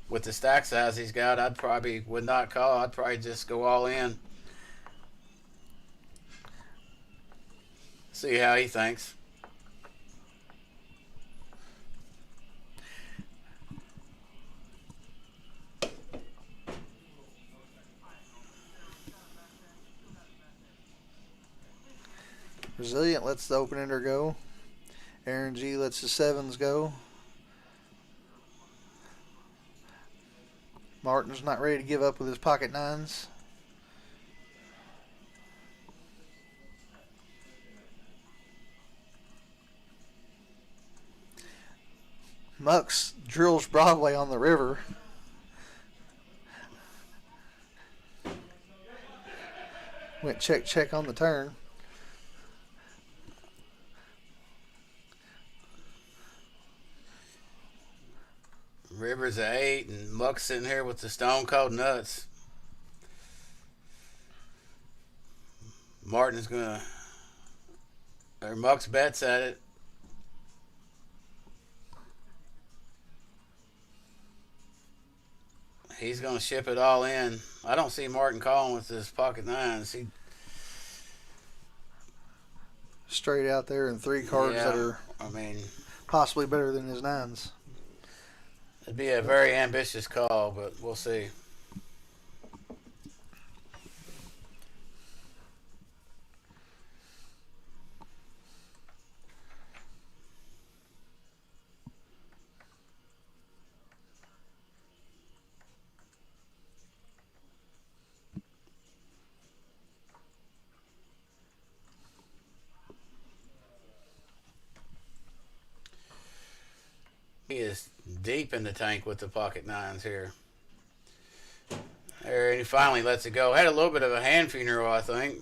With the stack size he's got, I'd probably would not call. I'd probably just go all in. See how he thinks. Resilient lets the open-ender go. Aaron G lets the sevens go. Martin's not ready to give up with his pocket nines. Mux drills Broadway on the river. Went check on the turn. River's at 8 and Muck's sitting here with the stone cold nuts. Martin's gonna, or Muck's bets at it. He's gonna ship it all in. I don't see Martin calling with his pocket nines. He straight out there and 3 cards that are, possibly better than his nines. It'd be a very ambitious call, but we'll see. He is deep in the tank with the pocket nines here. There, and he finally lets it go. Had a little bit of a hand funeral, I think.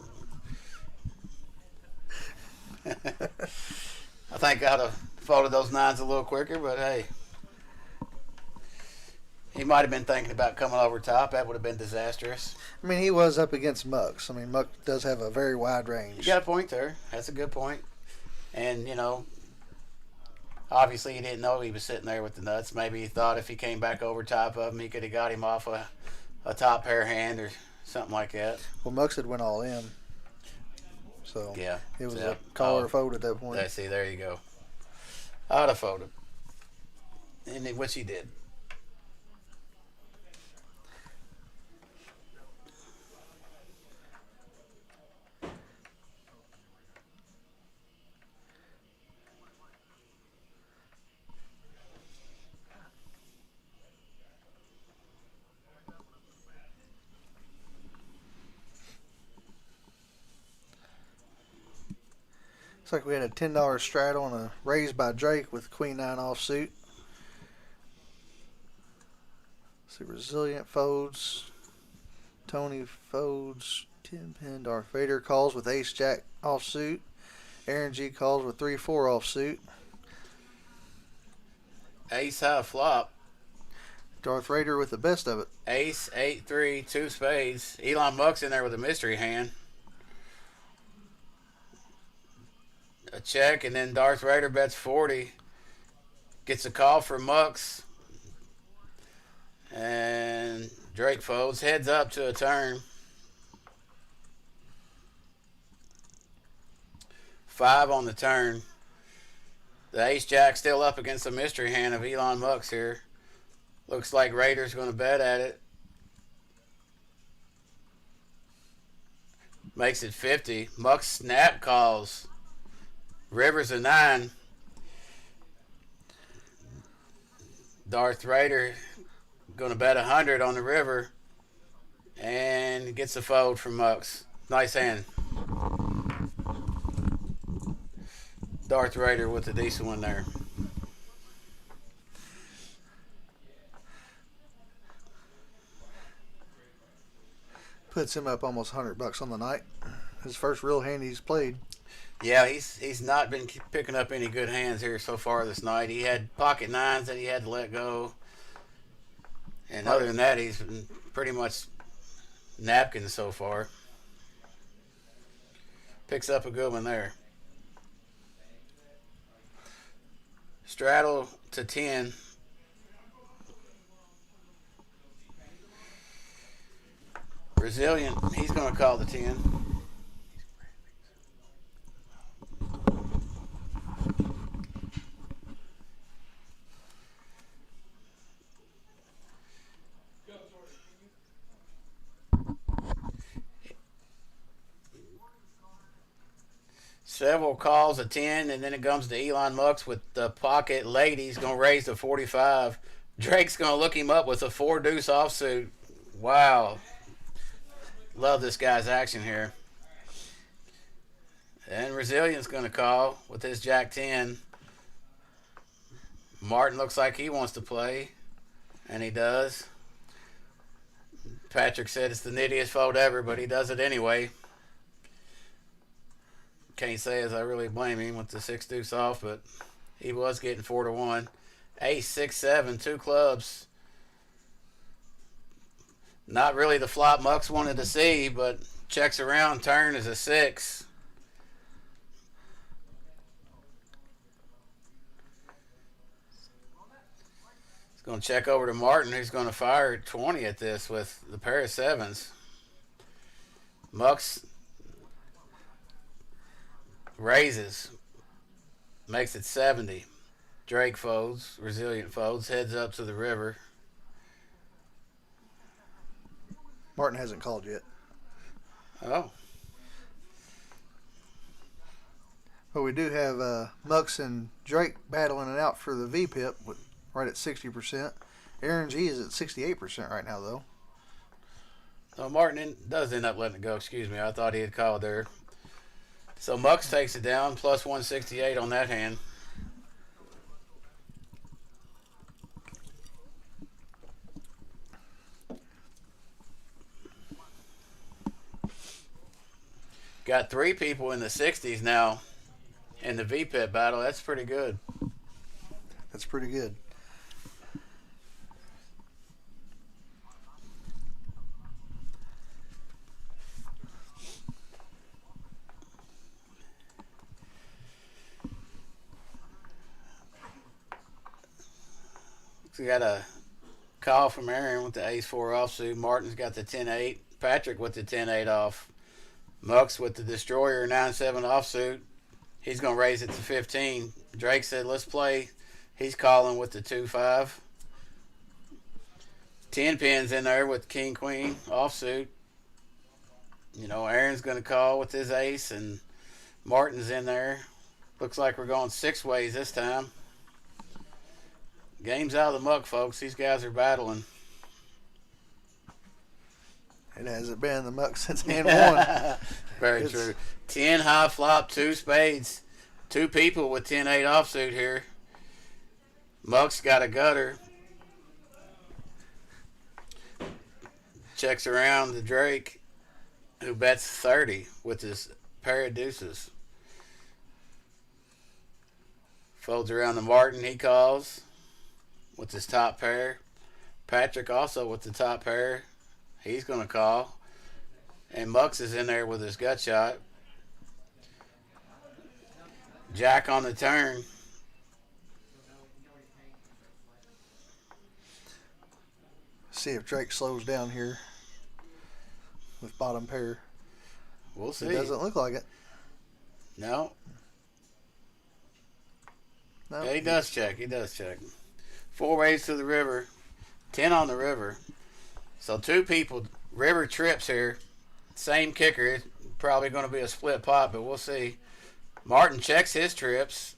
I think I'd have folded those nines a little quicker, but hey. He might have been thinking about coming over top. That would have been disastrous. I mean, he was up against Mux. I mean, Mux does have a very wide range. You got a point there. That's a good point. And, obviously, he didn't know he was sitting there with the nuts. Maybe he thought if he came back over top of him, he could have got him off a top pair hand or something like that. Well, Mux had went all in. So, yeah, it was a call or fold at that point. See, there you go. I'd have folded. Which he did. Looks like we had a $10 straddle and a raise by Drake with Queen 9 offsuit. See, Resilient folds. Tony folds 10-pin. Darth Vader calls with ace jack offsuit. Aaron G calls with 3-4 offsuit. Ace high flop. Darth Vader with the best of it. Ace, 8-3, 2 spades. Elon Musk's in there with a mystery hand. A check, and then Darth Vader bets 40. Gets a call from Mux. And Drake folds. Heads up to a turn. 5 on the turn. The ace jack still up against the mystery hand of Elon Musk here. Looks like Rader's going to bet at it. Makes it 50. Muck snap calls. River's a 9. Darth Raider going to bet 100 on the river. And gets a fold from Mucks. Nice hand. Darth Raider with a decent one there. Puts him up almost $100 on the night. His first real hand he's played. Yeah, he's not been picking up any good hands here so far this night. He had pocket nines that he had to let go. And other than that, he's been pretty much napkins so far. Picks up a good one there. Straddle to 10. Resilient, he's going to call the 10. Several calls a 10, and then it comes to Elon Musk with the pocket lady. He's going to raise to 45. Drake's going to look him up with a 4 deuce offsuit. Wow. Love this guy's action here. And Resilient's going to call with his Jack 10. Martin looks like he wants to play, and he does. Patrick said it's the nittiest fold ever, but he does it anyway. Can't say as I really blame him with the 6 deuce off, but he was getting 4-1. Ace, 6, 7, 2 clubs. Not really the flop Mucks wanted to see, but checks around. Turn is a 6. He's going to check over to Martin, who's going to fire 20 at this with the pair of 7s. Mucks raises, makes it 70. Drake folds, Resilient folds, heads up to the river. Martin hasn't called yet. Oh. But we do have Mux and Drake battling it out for the VPIP right at 60%. Aaron G is at 68% right now, though. Oh, Martin does end up letting it go. Excuse me. I thought he had called there. So Mux takes it down, plus 168 on that hand. Got 3 people in the 60s now in the VPIP battle. That's pretty good. That's pretty good. We got a call from Aaron with the ace-4 offsuit. Martin's got the 10-8. Patrick with the 10-8 off. Mux with the destroyer 9-7 offsuit. He's going to raise it to 15. Drake said, let's play. He's calling with the 2-5. 10 pins in there with king-queen offsuit. You know, Aaron's going to call with his ace, and Martin's in there. Looks like we're going 6 ways this time. Game's out of the muck, folks. These guys are battling. It hasn't been the muck since hand 1. Very true. 10 high flop, 2 spades. 2 people with 10-8 offsuit here. Muck's got a gutter. checks around to Drake, who bets 30 with his pair of deuces. Folds around to Martin, he calls with his top pair. Patrick also with the top pair. He's going to call. And Mux is in there with his gut shot. Jack on the turn. See if Drake slows down here with bottom pair. We'll see. It doesn't look like it. No. No. Yeah, he does check. He does check. 4 ways to the river. 10 on the river. So 2 people. River trips here. Same kicker. It's probably going to be a split pot, but we'll see. Martin checks his trips.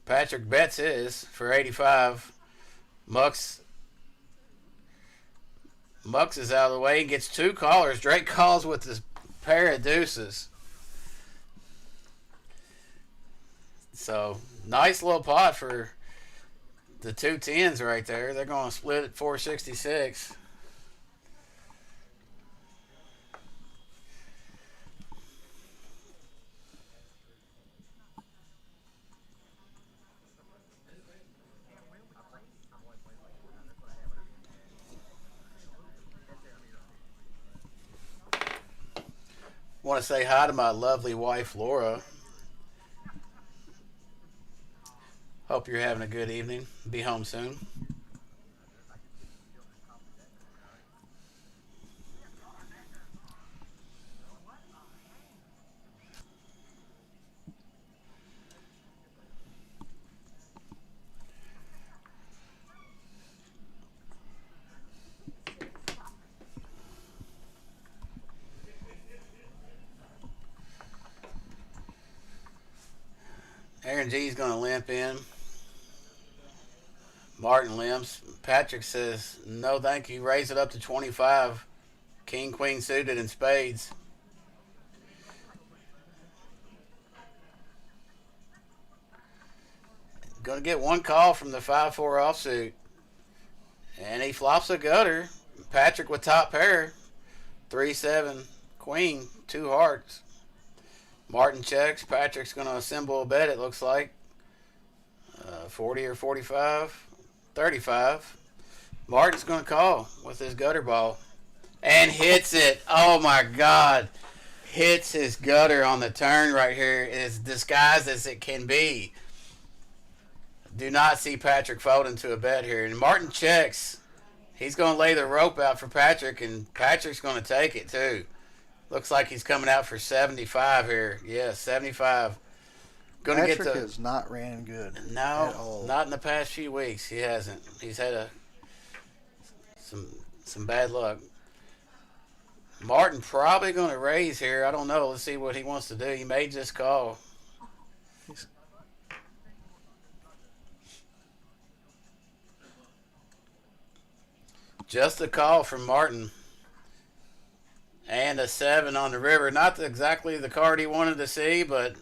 Patrick bets his for 85. Mux is out of the way and gets 2 callers. Drake calls with his pair of deuces. So, nice little pot for the 2 10s right there. They're going to split at 466. Want to say hi to my lovely wife, Laura. Hope you're having a good evening. Be home soon. Aaron G's going to limp in. Martin limps. Patrick says, no thank you. Raise it up to 25. King, queen suited and spades. Going to get 1 call from the 5-4 offsuit. And he flops a gutter. Patrick with top pair. 3-7. Queen. 2 hearts. Martin checks. Patrick's going to assemble a bet, it looks like. 40 or 45. 35. Martin's going to call with his gutter ball. And hits it. Oh, my God. Hits his gutter on the turn right here. As disguised as it can be. Do not see Patrick fold into a bet here. And Martin checks. He's going to lay the rope out for Patrick, and Patrick's going to take it, too. Looks like he's coming out for 75 here. Yeah, 75. Patrick has not ran good. No, at all. Not in the past few weeks. He hasn't. He's had some bad luck. Martin probably going to raise here. I don't know. Let's see what he wants to do. He made this call. Just a call from Martin. And a 7 on the river. Not exactly the card he wanted to see, but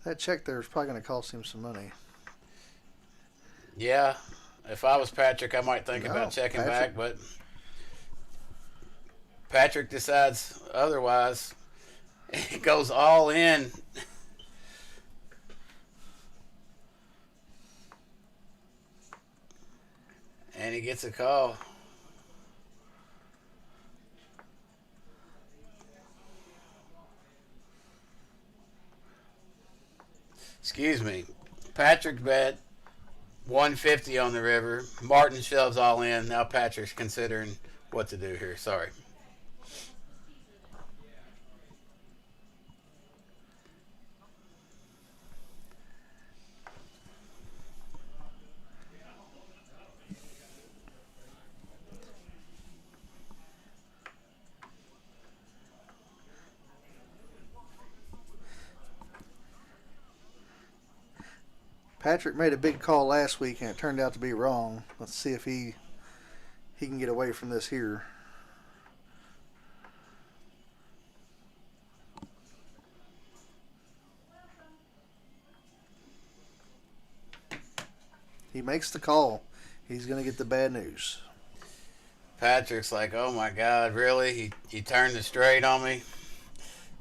that check there is probably going to cost him some money. Yeah. If I was Patrick, I might think about checking back, but Patrick decides otherwise. It goes all in. And he gets a call. Excuse me. Patrick bet 150 on the river. Martin shoves all in. Now Patrick's considering what to do here. Sorry. Patrick made a big call last week and it turned out to be wrong. Let's see if he can get away from this here. He makes the call. He's going to get the bad news. Patrick's like, oh my God, really? He turned the straight on me?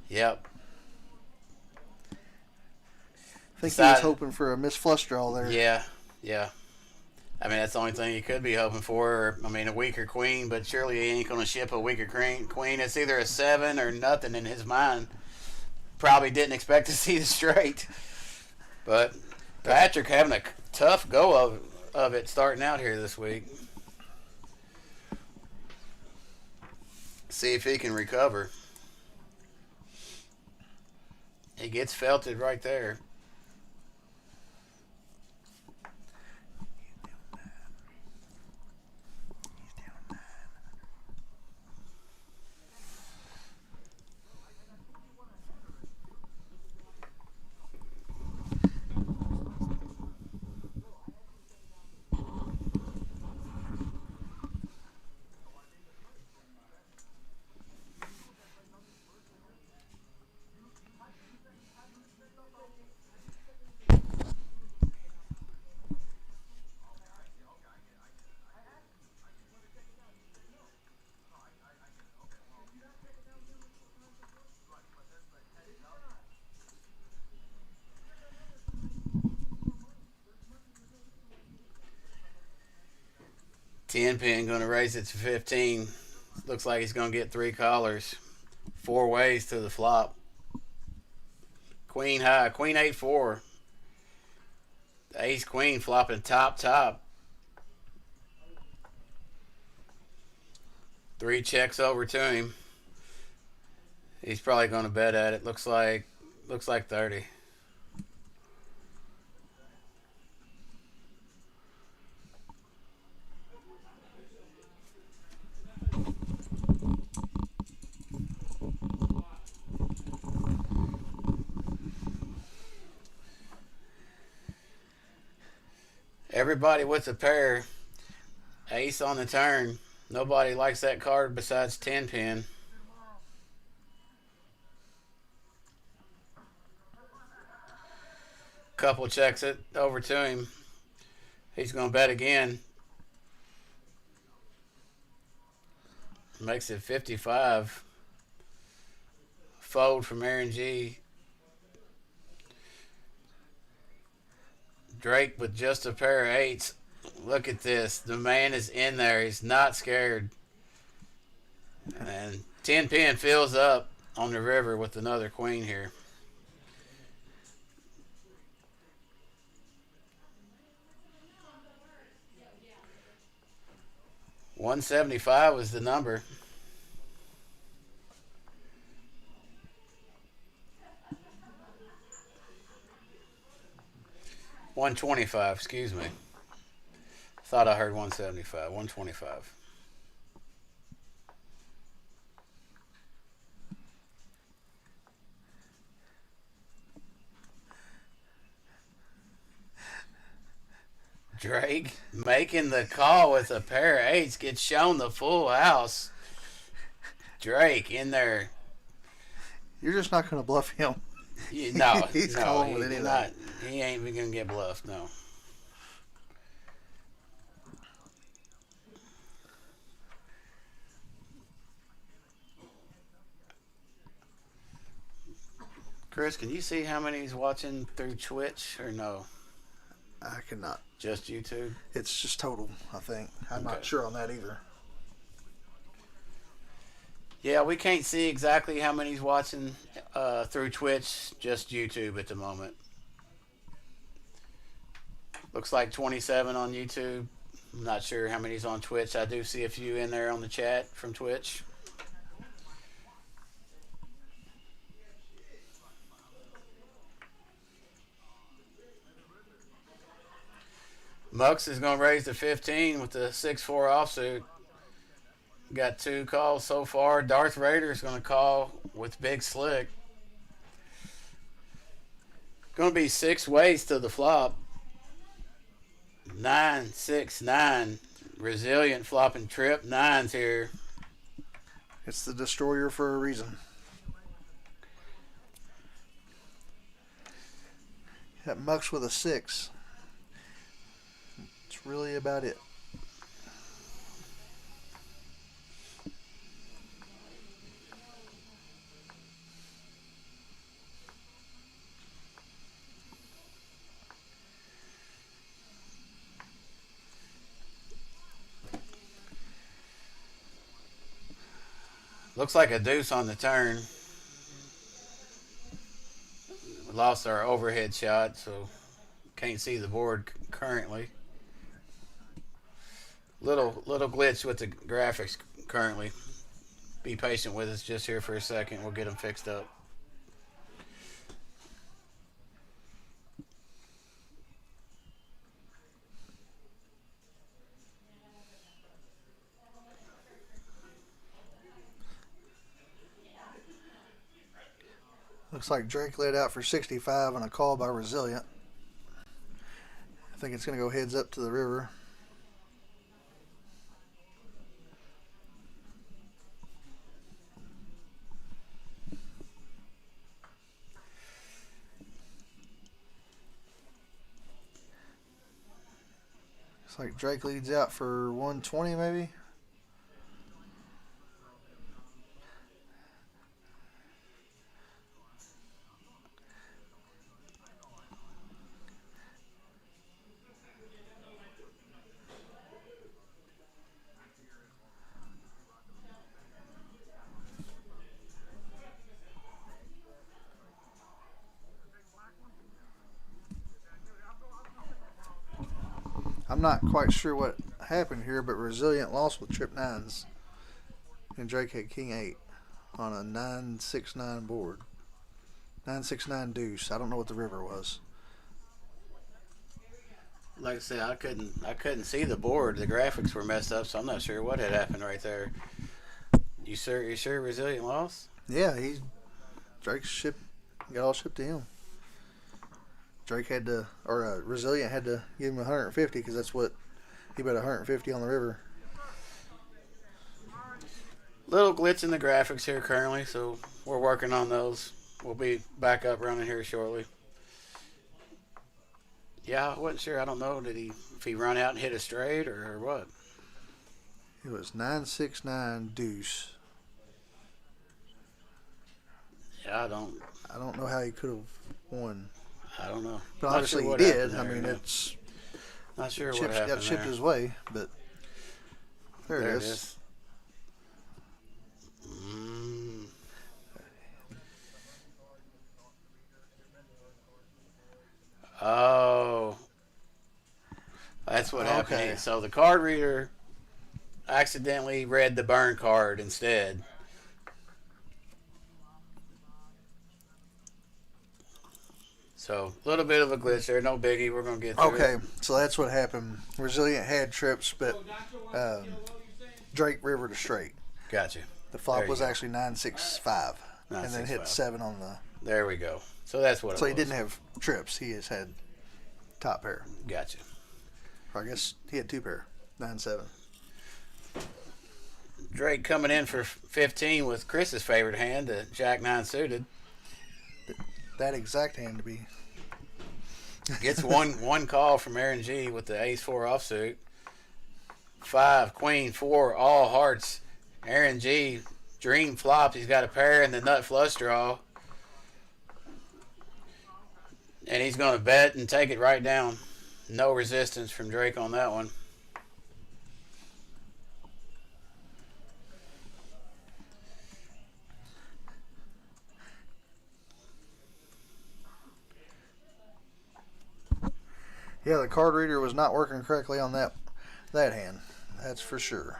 Yep. I think he was Decided, hoping for a miss flush draw there. yeah, yeah. I mean, that's the only thing you could be hoping for. Or, I mean, a weaker queen, but surely he ain't going to ship a weaker queen. It's either a 7 or nothing in his mind. Probably didn't expect to see the straight. But Patrick having a tough go of it starting out here this week. See if he can recover. He gets felted right there. Ten pin going to raise it to 15. Looks like he's going to get 3 callers. 4 ways to the flop. Queen high. Queen 8-4. The ace queen flopping top. 3 checks over to him. He's probably going to bet at it. Looks like 30. Everybody with a pair. Ace on the turn. Nobody likes that card besides 10 pin. Couple checks it over to him. He's going to bet again. Makes it 55. Fold from Aaron G. Drake with just a pair of 8s. Look at this. The man is in there. He's not scared. And 10 pin fills up on the river with another queen here. $175 was the number. $125, excuse me. Thought I heard 175. $125. Drake making the call with a pair of 8s, gets shown the full house. Drake in there. You're just not going to bluff him. No, He's calling with anything. He ain't even going to get bluffed, no. Chris, can you see how many he's watching through Twitch or no? I cannot. Just YouTube? It's just total, I think. I'm Okay. not sure on that either. Yeah, we can't see exactly how many he's watching through Twitch, just YouTube at the moment. Looks like 27 on YouTube. I'm not sure how many's on Twitch. I do see a few in there on the chat from Twitch. Mux is going to raise to 15 with the 6-4 offsuit. Got 2 calls so far. Darth Vader is going to call with Big Slick. Going to be 6 ways to the flop. 9, 6, 9. Resilient flopping trip. 9's here. It's the destroyer for a reason. That Mux with a 6. It's really about it. Looks like a deuce on the turn. We lost our overhead shot, so can't see the board currently. Little glitch with the graphics currently. Be patient with us just here for a second. We'll get them fixed up. Looks like Drake laid out for 65 on a call by Resilient. I think it's going to go heads up to the river. Looks like Drake leads out for 120 maybe. I'm not quite sure what happened here, but Resilient lost with trip nines. And Drake had king 8 on a 9-6-9 board. 9-6-9 deuce. I don't know what the river was. Like I said, I couldn't see the board. The graphics were messed up, so I'm not sure what had happened right there. You sure Resilient lost? Yeah, Drake's ship got all shipped to him. Drake had to, or Resilient had to give him 150 because that's what he bet 150 on the river. Little glitch in the graphics here currently, so we're working on those. We'll be back up running here shortly. Yeah, I wasn't sure. I don't know. If he run out and hit a straight or what? It was 9-6-9 deuce. Yeah, I don't know how he could have won. I don't know. But Not obviously sure he what did. happened I there, mean, no. it's Not sure what chips happened got shipped there. his way, but there There it is. Oh, that's what happened. Okay. So the card reader accidentally read the burn card instead. So a little bit of a glitch there. No biggie. We're gonna get through Okay, it. so that's what happened. Resilient had trips, but Drake river to straight. Gotcha. The flop There you was go. actually 9-6-5, and then hit 9-6-5. 7 on the. There we go. So that's what it So was. he didn't have trips. He just had top pair. Gotcha. Or I guess he had 2 pair. 9-7. Drake coming in for 15 with Chris's favorite hand, the Jack 9 suited. That exact hand to be. Gets one call from Aaron G with the ace 4 offsuit. 5, queen, 4, all hearts. Aaron G, dream flops. He's got a pair in the nut flush draw. And he's going to bet and take it right down. No resistance from Drake on that one. Yeah, the card reader was not working correctly on that hand. That's for sure.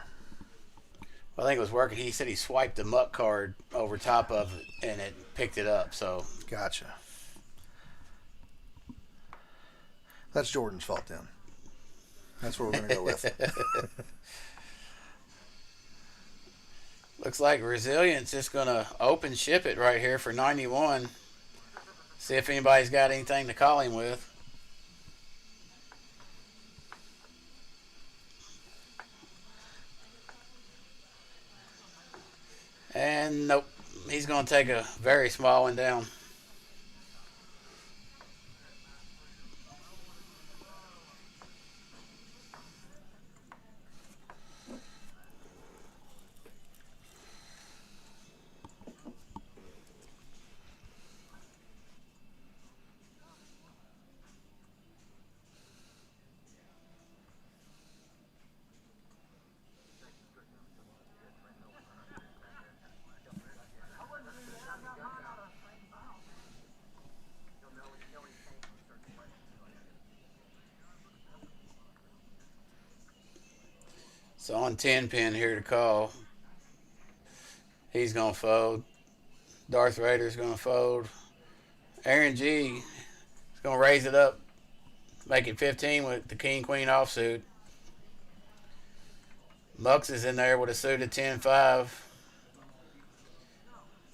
I think it was working. He said he swiped the muck card over top of it, and it picked it up. So Gotcha. That's Jordan's fault then. That's what we're going to go with. looks like Resilient's just going to open ship it right here for 91. See if anybody's got anything to call him with. And nope, he's going to take a very small one down. It's on 10 pin here to call. He's going to fold. Darth Vader's going to fold. Aaron G is going to raise it up. Make it 15 with the king queen offsuit. Mux is in there with a suited 10-5.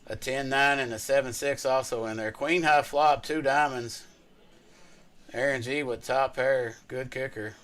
A 10-9 and a 7-6 also in there. Queen high flop, 2 diamonds. Aaron G with top pair. Good kicker.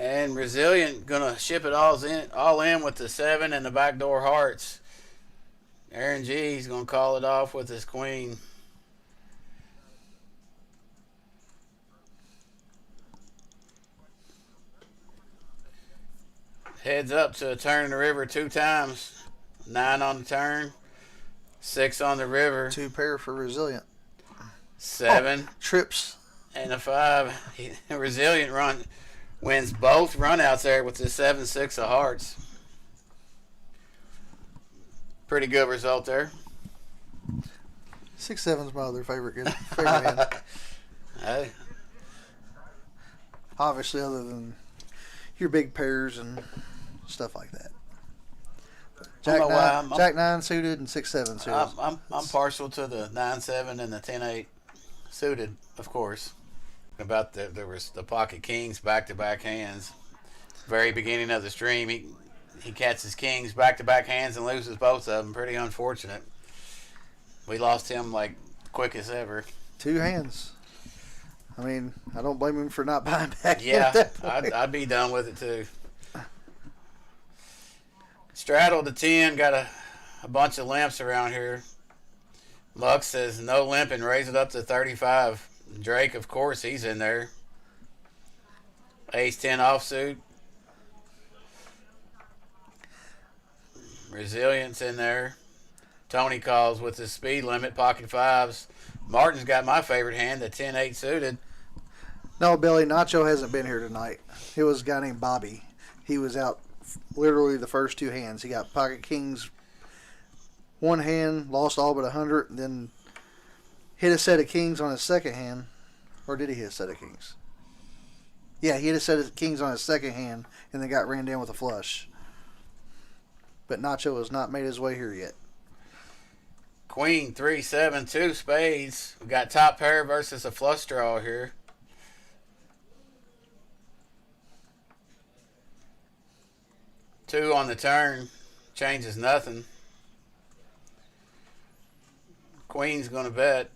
And Resilient gonna ship it all in with the 7 and the backdoor hearts. Aaron G's gonna call it off with his queen. Heads up to a turn in the river 2 times. 9 on the turn, 6 on the river. 2 pair for Resilient. 7 trips and a 5. Resilient wins both runouts there with the 7-6 of hearts. Pretty good result there. 6-7's my other favorite hand. Hey. Obviously, other than your big pairs and stuff like that. Jack 9 suited and 6-7 suited. I'm partial to the 9-7 and the 10-8 suited, of course. About there was the pocket kings back-to-back hands. Very beginning of the stream, he catches kings back-to-back hands and loses both of them. Pretty unfortunate. We lost him like quick as ever. 2 hands. I mean, I don't blame him for not buying back. Yeah, I'd be done with it too. Straddle the 10, got a bunch of limps around here. Luck says no limping, raise it up to 35. Drake, of course, he's in there. Ace 10 offsuit. Resilience in there. Tony calls with his speed limit, pocket 5s. Martin's got my favorite hand, the 10-8 suited. No, Billy, Nacho hasn't been here tonight. It was a guy named Bobby. He was out literally the first 2 hands. He got pocket kings, 1 hand, lost all but 100, and then hit a set of kings on his second hand. Or did he hit a set of kings? Yeah, he hit a set of kings on his second hand and then got ran down with a flush. But Nacho has not made his way here yet. Queen 3-7, 2 spades. We got top pair versus a flush draw here. Two on the turn. Changes nothing. Queen's going to bet.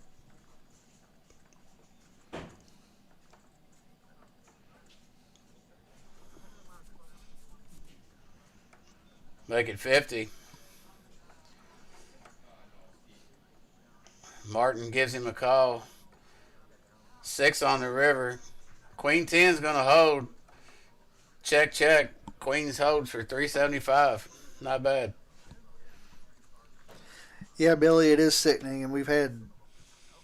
Make it 50. Martin gives him a call. 6 on the river. Queen 10's going to hold. Check, check. Queen's holds for 375. Not bad. Yeah, Billy, it is sickening, and we've had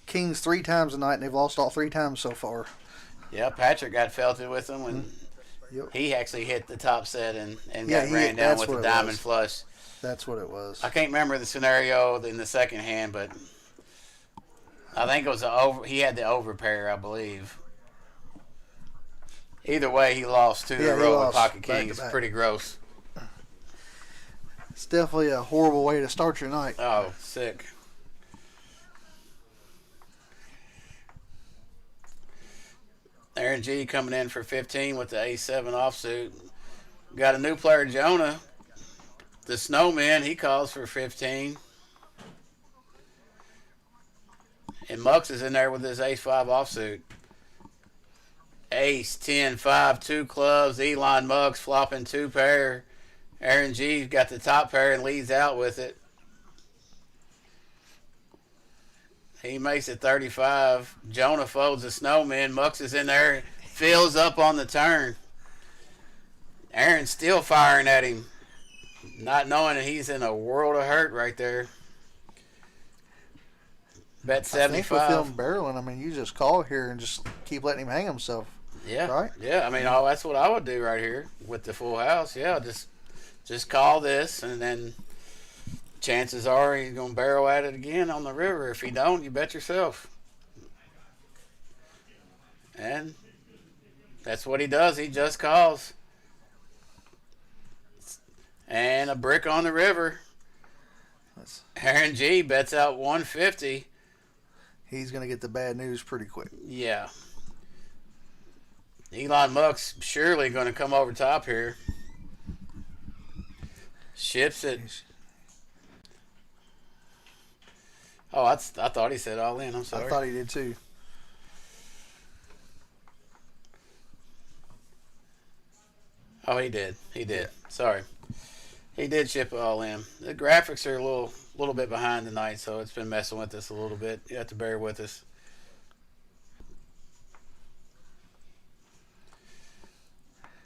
kings 3 times tonight, and they've lost all 3 times so far. Yeah, Patrick got felted with them when he actually hit the top set and got ran down with a diamond flush. That's what it was. I can't remember the scenario in the second hand, but I think it was he had the overpair, I believe. Either way, he lost 2 in a row with pocket king. It's pretty gross. It's definitely a horrible way to start your night. Oh, sick. Aaron G coming in for 15 with the A7 offsuit. Got a new player, Jonah. The Snowman, he calls for 15. And Mux is in there with his Ace-5 offsuit. Ace, 10, 5, 2 clubs. Elon Muggs flopping 2 pair. Aaron G's got the top pair and leads out with it. He makes it 35. Jonah folds the Snowman. Mux is in there. Fills up on the turn. Aaron's still firing at him. Not knowing that he's in a world of hurt right there. Bet 75. I think with him barreling, I mean, you just call here and just keep letting him hang himself. Yeah. Right? Yeah, I mean, that's what I would do right here with the full house. Yeah, just call this, and then chances are he's going to barrel at it again on the river. If he don't, you bet yourself. And that's what he does. He just calls. And a brick on the river. Aaron G bets out 150. He's going to get the bad news pretty quick. Yeah. Elon Musk's surely going to come over top here. Ships it. Oh, I thought he said all in. I'm sorry. I thought he did too. Oh, he did. He did. Yeah. Sorry. He did ship it all in. The graphics are a little bit behind tonight, so it's been messing with us a little bit. You have to bear with us.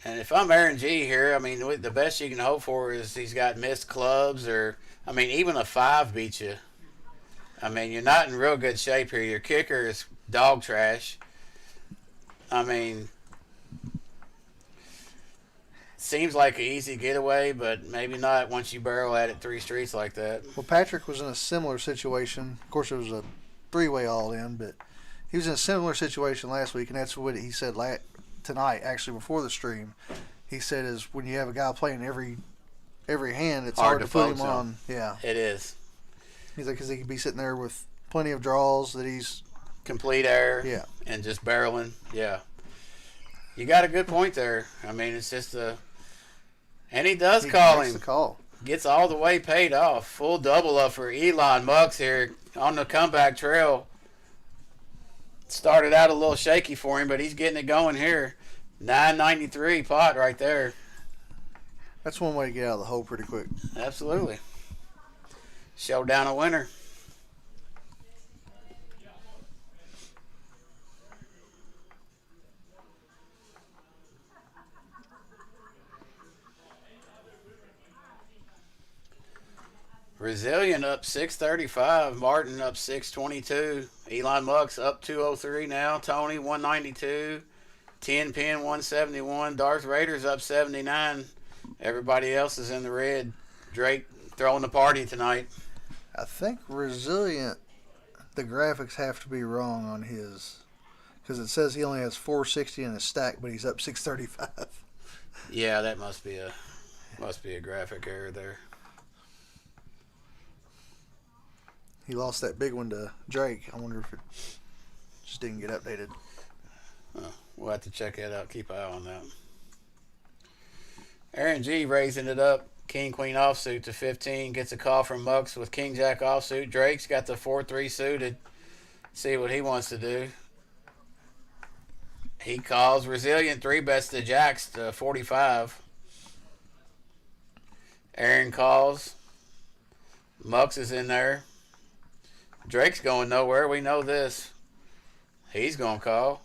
And if I'm Aaron G here, I mean, the best you can hope for is he's got missed clubs, or, I mean, even a 5 beats you. I mean, you're not in real good shape here. Your kicker is dog trash. I mean, seems like an easy getaway, but maybe not once you barrel at it 3 streets like that. Well, Patrick was in a similar situation. Of course, it was a 3-way all-in, but he was in a similar situation last week, and that's what he said tonight, actually, before the stream. He said is when you have a guy playing every hand, it's hard to put him on. Yeah. It is. He's like, because he could be sitting there with plenty of draws that he's... Complete error. Yeah. And just barreling. Yeah. You got a good point there. I mean, it's just a... And he does call him. The call. Gets all the way paid off. Full double up for Elon Musk here on the comeback trail. Started out a little shaky for him, but he's getting it going here. 993 pot right there. That's one way to get out of the hole pretty quick. Absolutely. Showdown a winner. Resilient up 635. Martin up 622. Elon Musk up 203 now. Tony 192. 10 Pin 171. Darth Raiders up 79. Everybody else is in the red. Drake throwing the party tonight. I think Resilient, the graphics have to be wrong on his, because it says he only has 460 in his stack, but he's up 635. Yeah, that must be a graphic error there. He lost that big one to Drake. I wonder if it just didn't get updated. We'll have to check that out. Keep an eye on that. Aaron G raising it up. King Queen offsuit to 15. Gets a call from Mux with King Jack offsuit. Drake's got the 4-3 suited. See what he wants to do. He calls. Resilient 3 bets to Jacks to 45. Aaron calls. Mux is in there. Drake's going nowhere. We know this. He's going to call.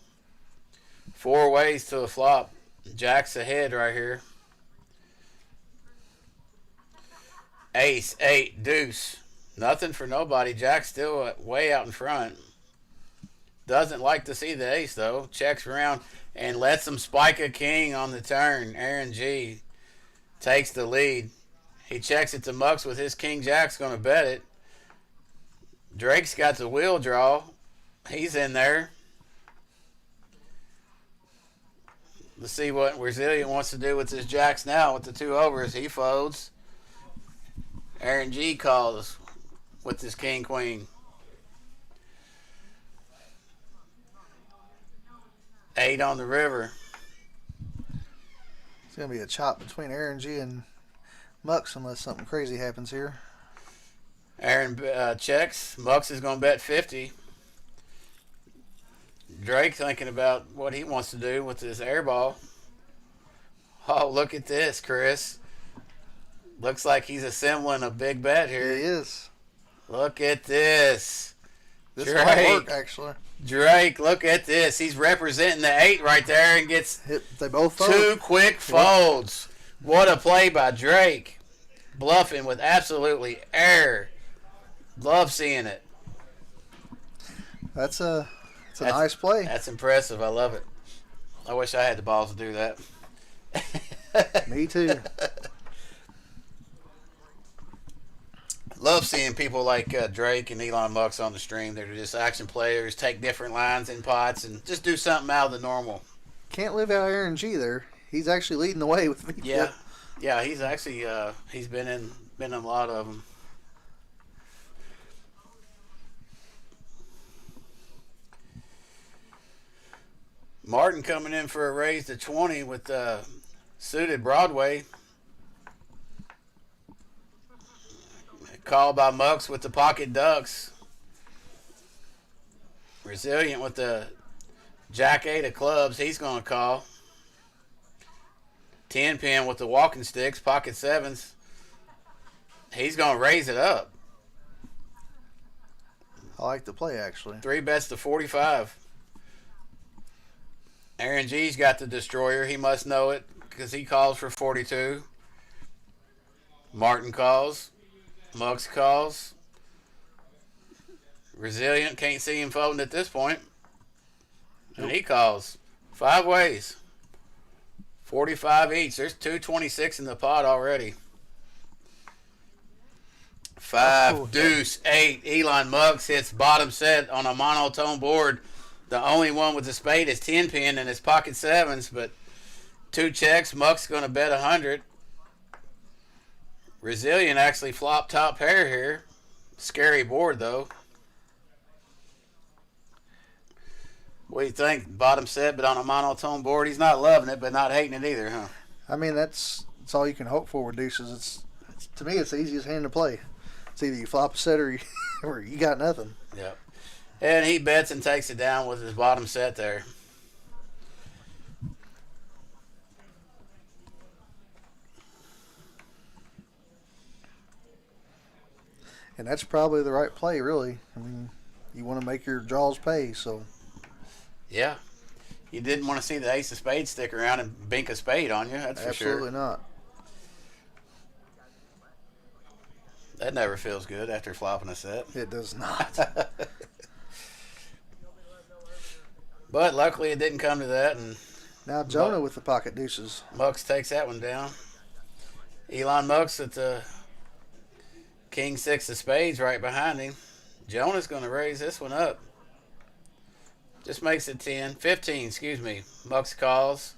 4 ways to a flop. Jack's ahead right here. Ace, 8, deuce. Nothing for nobody. Jack's still way out in front. Doesn't like to see the ace, though. Checks around and lets him spike a king on the turn. Aaron G takes the lead. He checks it to Mux with his king. Jack's going to bet it. Drake's got the wheel draw. He's in there. Let's see what Resilient wants to do with his jacks now with the 2 overs. He folds. Aaron G calls with his king queen. 8 on the river. It's going to be a chop between Aaron G and Mux unless something crazy happens here. Aaron checks. Mux is going to bet 50. Drake thinking about what he wants to do with this air ball. Oh, look at this, Chris. Looks like he's assembling a big bet here. He is. Look at this. This might work, actually. Drake, look at this. He's representing the 8 right there and gets They both fold. 2 quick folds. What a play by Drake. bluffing with absolutely air. Love seeing it. That's a nice play. That's impressive. I love it. I wish I had the balls to do that. Me too. Love seeing people like Drake and Elon Musk on the stream. They're just action players, take different lines in pots, and just do something out of the normal. Can't live out Aaron G there. He's actually leading the way with me. Yeah. He's actually he's been in a lot of them. Martin coming in for a raise to 20 with suited Broadway. Called by Mucks with the pocket ducks. Resilient with the JAQK of clubs. He's going to call. 10 pin with the walking sticks, pocket sevens. He's going to raise it up. I like the play, actually. 3 bets to 45. Aaron G's got the destroyer. He must know it because he calls for 42. Martin calls. Muggs calls. Resilient can't see him folding at this point. And he calls. 5 ways. 45 each. There's 226 in the pot already. 5, deuce, 8. Elon Muggs hits bottom set on a monotone board. The only one with the spade is 10 pin and his pocket sevens, but 2 checks. Muck's going to bet 100. Resilient actually flopped top pair here. Scary board, though. What do you think? Bottom set, but on a monotone board. He's not loving it, but not hating it either, huh? I mean, that's all you can hope for with deuces. It's to me, it's the easiest hand to play. It's either you flop a set or you got nothing. Yep. And he bets and takes it down with his bottom set there. And that's probably the right play, really. I mean, you want to make your draws pay, so. Yeah. You didn't want to see the ace of spades stick around and bink a spade on you, that's for sure. Absolutely not. That never feels good after flopping a set. It does not. But luckily it didn't come to that. And now Jonah with the pocket deuces. Mux takes that one down. Elon Mux at the king 6 of spades right behind him. Jonah's going to raise this one up. Just makes it 15, excuse me. Mux calls.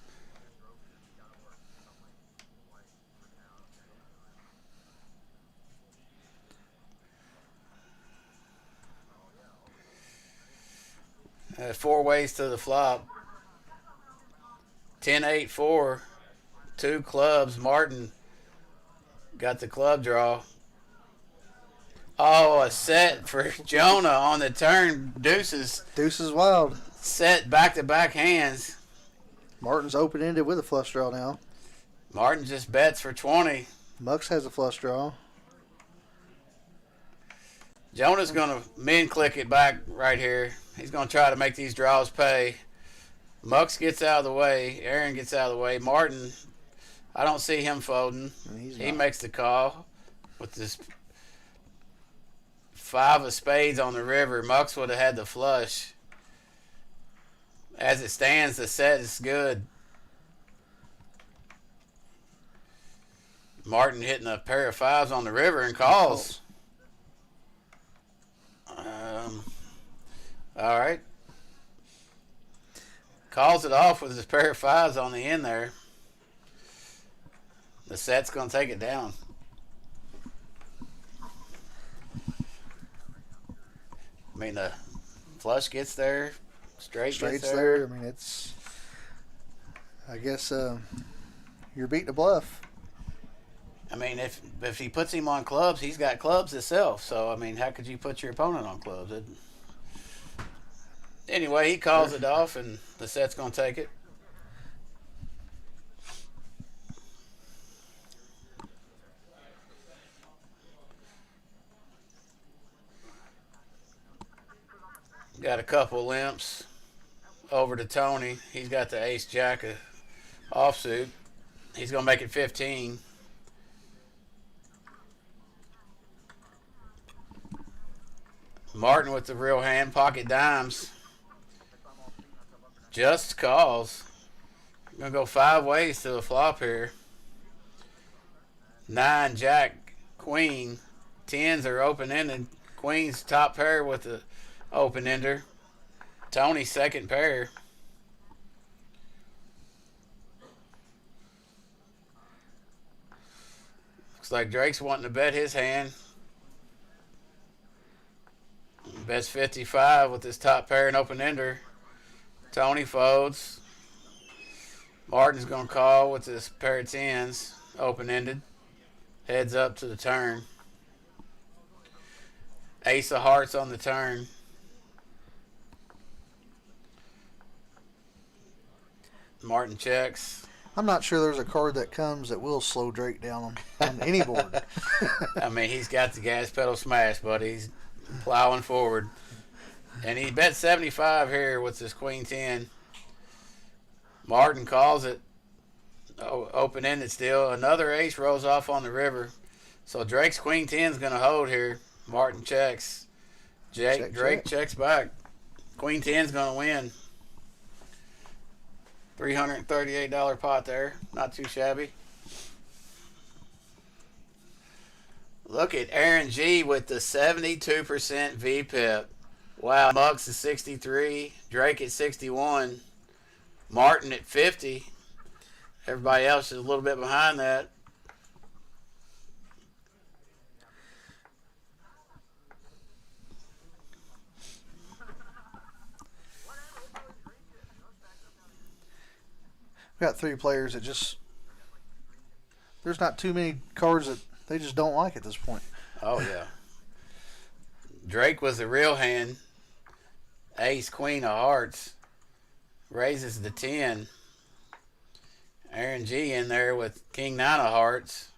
Four ways to the flop. 10-8-4. 2 clubs. Martin got the club draw. Oh, a set for Jonah on the turn. Deuces. Deuces wild. Set back-to-back hands. Martin's open-ended with a flush draw now. Martin just bets for 20. Mux has a flush draw. Jonah's going to min-click it back right here. He's going to try to make these draws pay. Mux gets out of the way. Aaron gets out of the way. Martin, I don't see him folding. He makes the call with this 5 of spades on the river. Mux would have had the flush. As it stands, the set is good. Martin hitting a pair of 5s on the river and calls. All right. Calls it off with his pair of 5s on the end there. The set's going to take it down. I mean, the flush gets there. Straight's gets there. there. I mean, it's... I guess you're beating a bluff. I mean, if he puts him on clubs, he's got clubs himself. So, I mean, how could you put your opponent on clubs? Anyway, he calls it off, and the set's going to take it. Got a couple limps over to Tony. He's got the ace jack offsuit. He's going to make it 15. Martin with the real hand, pocket dimes. Just calls. Gonna go 5 ways to the flop here. 9, Jack, Queen. 10s are open-ended. Queen's top pair with the open-ender. Tony's second pair. Looks like Drake's wanting to bet his hand. Bets 55 with his top pair and open-ender. Tony folds. Martin's going to call with his pair of 10s, open-ended. Heads up to the turn. Ace of hearts on the turn. Martin checks. I'm not sure there's a card that comes that will slow Drake down on any board. I mean, he's got the gas pedal smash, but he's plowing forward. And he bet 75 here with his queen 10. Martin calls it open-ended still. Another ace rolls off on the river. So Drake's queen 10 is going to hold here. Martin checks. Drake checks back. Queen 10 is going to win. $338 pot there. Not too shabby. Look at Aaron G with the 72% VPIP. Wow. Muggs is 63. Drake at 61. Martin at 50. Everybody else is a little bit behind that. We got 3 players that just, there's not too many cards that they just don't like at this point. Oh, yeah. Drake was the real hand. Ace, queen of hearts. Raises the 10. Aaron G in there with king 9 of hearts.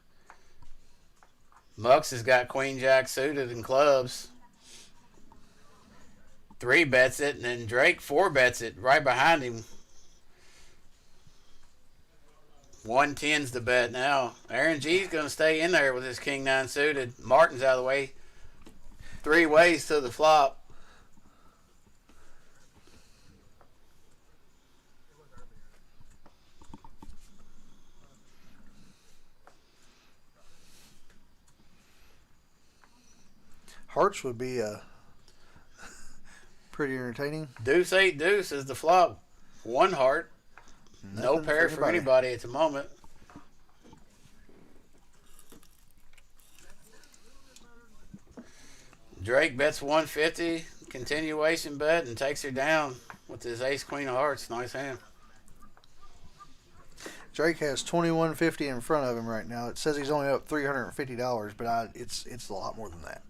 Mux has got queen jack suited in clubs. 3 bets it, and then Drake 4 bets it right behind him. 110's the bet now. Aaron G's going to stay in there with his king 9 suited. Martin's out of the way. 3 ways to the flop. Hearts would be pretty entertaining. Deuce 8 deuce is the flop. 1 heart. No pair for anybody at the moment. Drake bets 150. Continuation bet and takes her down with his ace queen of hearts. Nice hand. Drake has $21.50 in front of him right now. It says he's only up $350, but it's a lot more than that.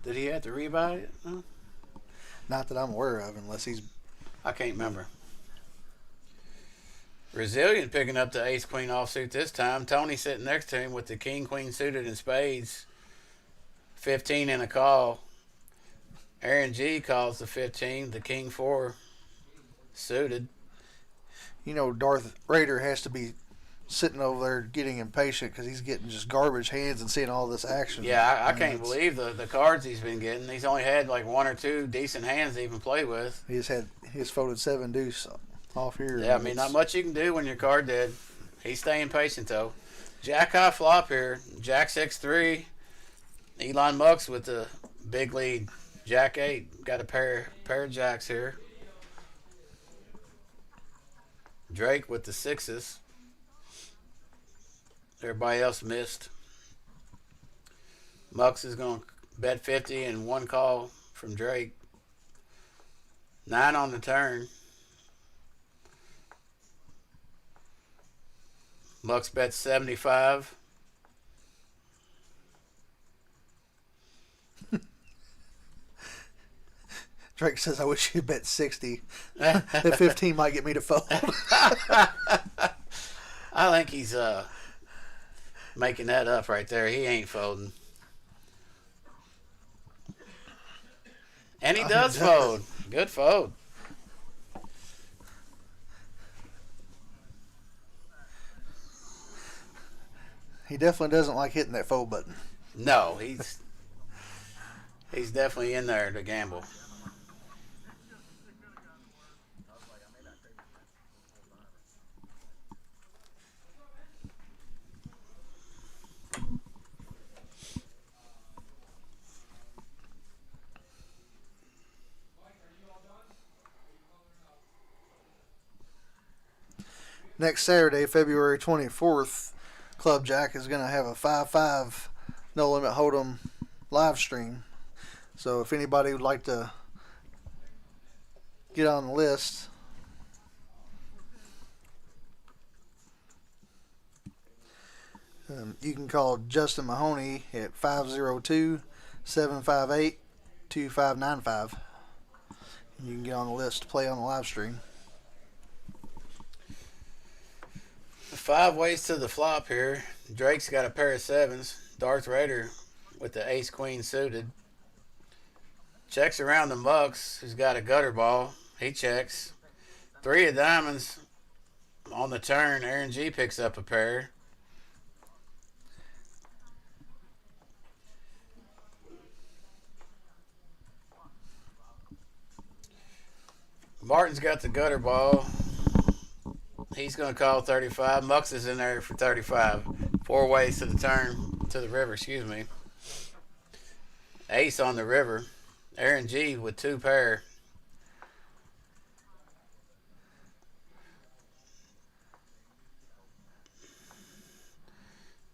Did he have to rebuy it? No? Not that I'm aware of, unless he's... I can't remember. Resilient picking up the ace-queen offsuit this time. Tony sitting next to him with the king-queen suited in spades. 15 in a call. Aaron G calls the 15, the king-4 suited. You know, Darth Raider has to be sitting over there getting impatient because he's getting just garbage hands and seeing all this action. Yeah, I can't believe the cards he's been getting. He's only had like 1 or 2 decent hands to even play with. He's folded 7 deuce off here. Yeah, I mean, not much you can do when you're card dead. He's staying patient though. JAQK flop here. Jack 6-3. Elon Musk with the big lead. Jack 8. Got a pair of jacks here. Drake with the 6s. Everybody else missed. Mux is going to bet 50 and 1 call from Drake. 9 on the turn. Mux bets 75. Drake says, I wish you'd bet 60. That 15 might get me to fold. I think he's making that up right there. He ain't folding. And he does fold. Good fold. He definitely doesn't like hitting that fold button. No, he's definitely in there to gamble. Next Saturday, February 24th, Club Jack is going to have a 5-5 no limit hold'em live stream. So if anybody would like to get on the list, you can call Justin Mahoney at 502-758-2595. You can get on the list to play on the live stream. 5 ways to the flop here. Drake's got a pair of 7s. Darth Raider with the ace-queen suited. Checks around the mucks, who's got a gutter ball. He checks. 3 of diamonds on the turn. Aaron G picks up a pair. Martin's got the gutter ball. He's going to call 35. Mux is in there for 35. 4 ways to the turn, to the river, excuse me. Ace on the river. Aaron G with 2 pair.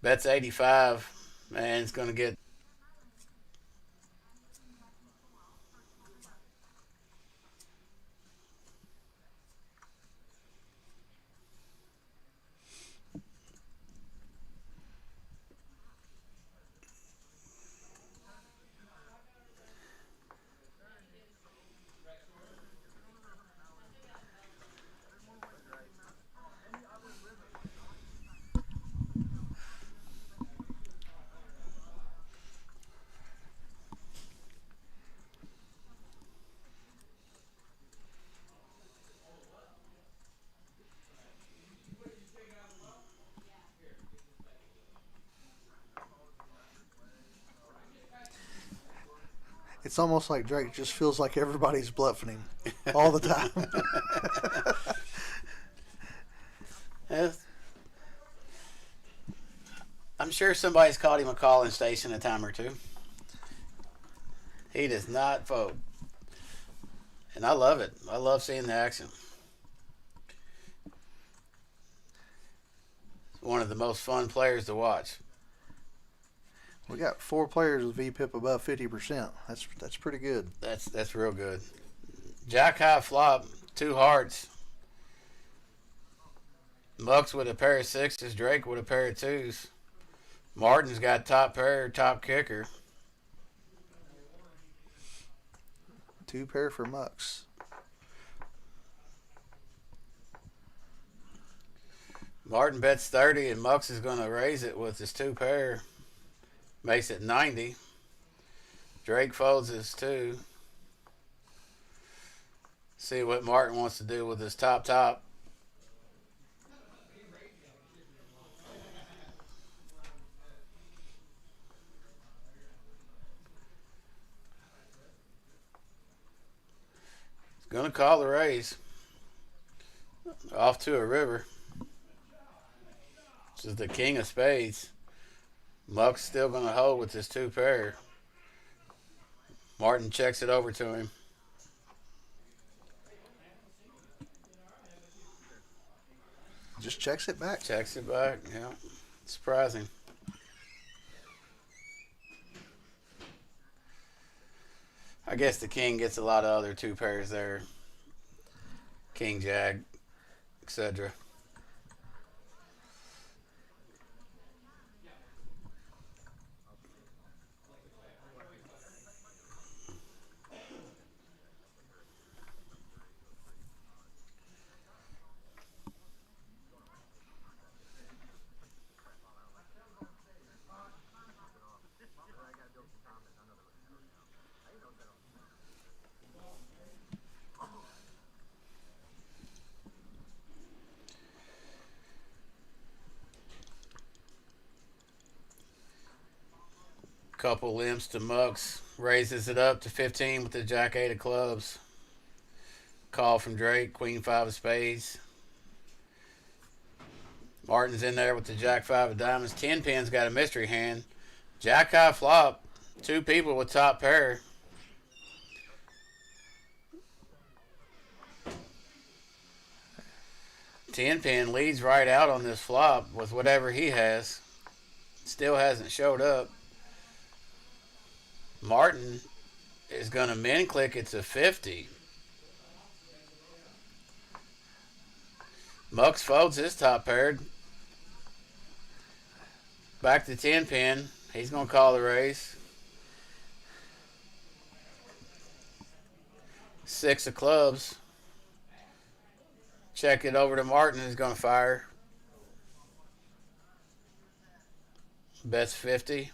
Bets 85. Man, it's going to get. It's almost like Drake just feels like everybody's bluffing him all the time. I'm sure somebody's caught him a calling station a time or two. He does not fold. And I love it. I love seeing the action. It's one of the most fun players to watch. We got 4 players with VPIP above 50%. That's pretty good. That's real good. JAQK flop, 2 hearts. Mux with a pair of 6s. Drake with a pair of 2s. Martin's got top pair, top kicker. 2 pair for Mux. Martin bets 30, and Mux is going to raise it with his 2 pair. Makes it 90. Drake folds his 2. See what Martin wants to do with his top. He's going to call the raise. Off to a river. This is the king of spades. Muck's still going to hold with his 2 pair. Martin checks it over to him. Just checks it back. Checks it back, yeah. Surprising. I guess the king gets a lot of other 2 pairs there. King, Jack, etc. Couple limps to Mucks. Raises it up to 15 with the Jack 8 of clubs. Call from Drake. Queen 5 of spades. Martin's in there with the Jack 5 of diamonds. 10 pin's got a mystery hand. Jack high flop. Two people with top pair. Ten pin leads right out on this flop with whatever he has. Still hasn't showed up. Martin is going to min click it to 50. Mucks folds his top paired. Back to 10 pin. He's going to call the raise. 6 of clubs. Check it over to Martin. He's going to fire. Bets 50.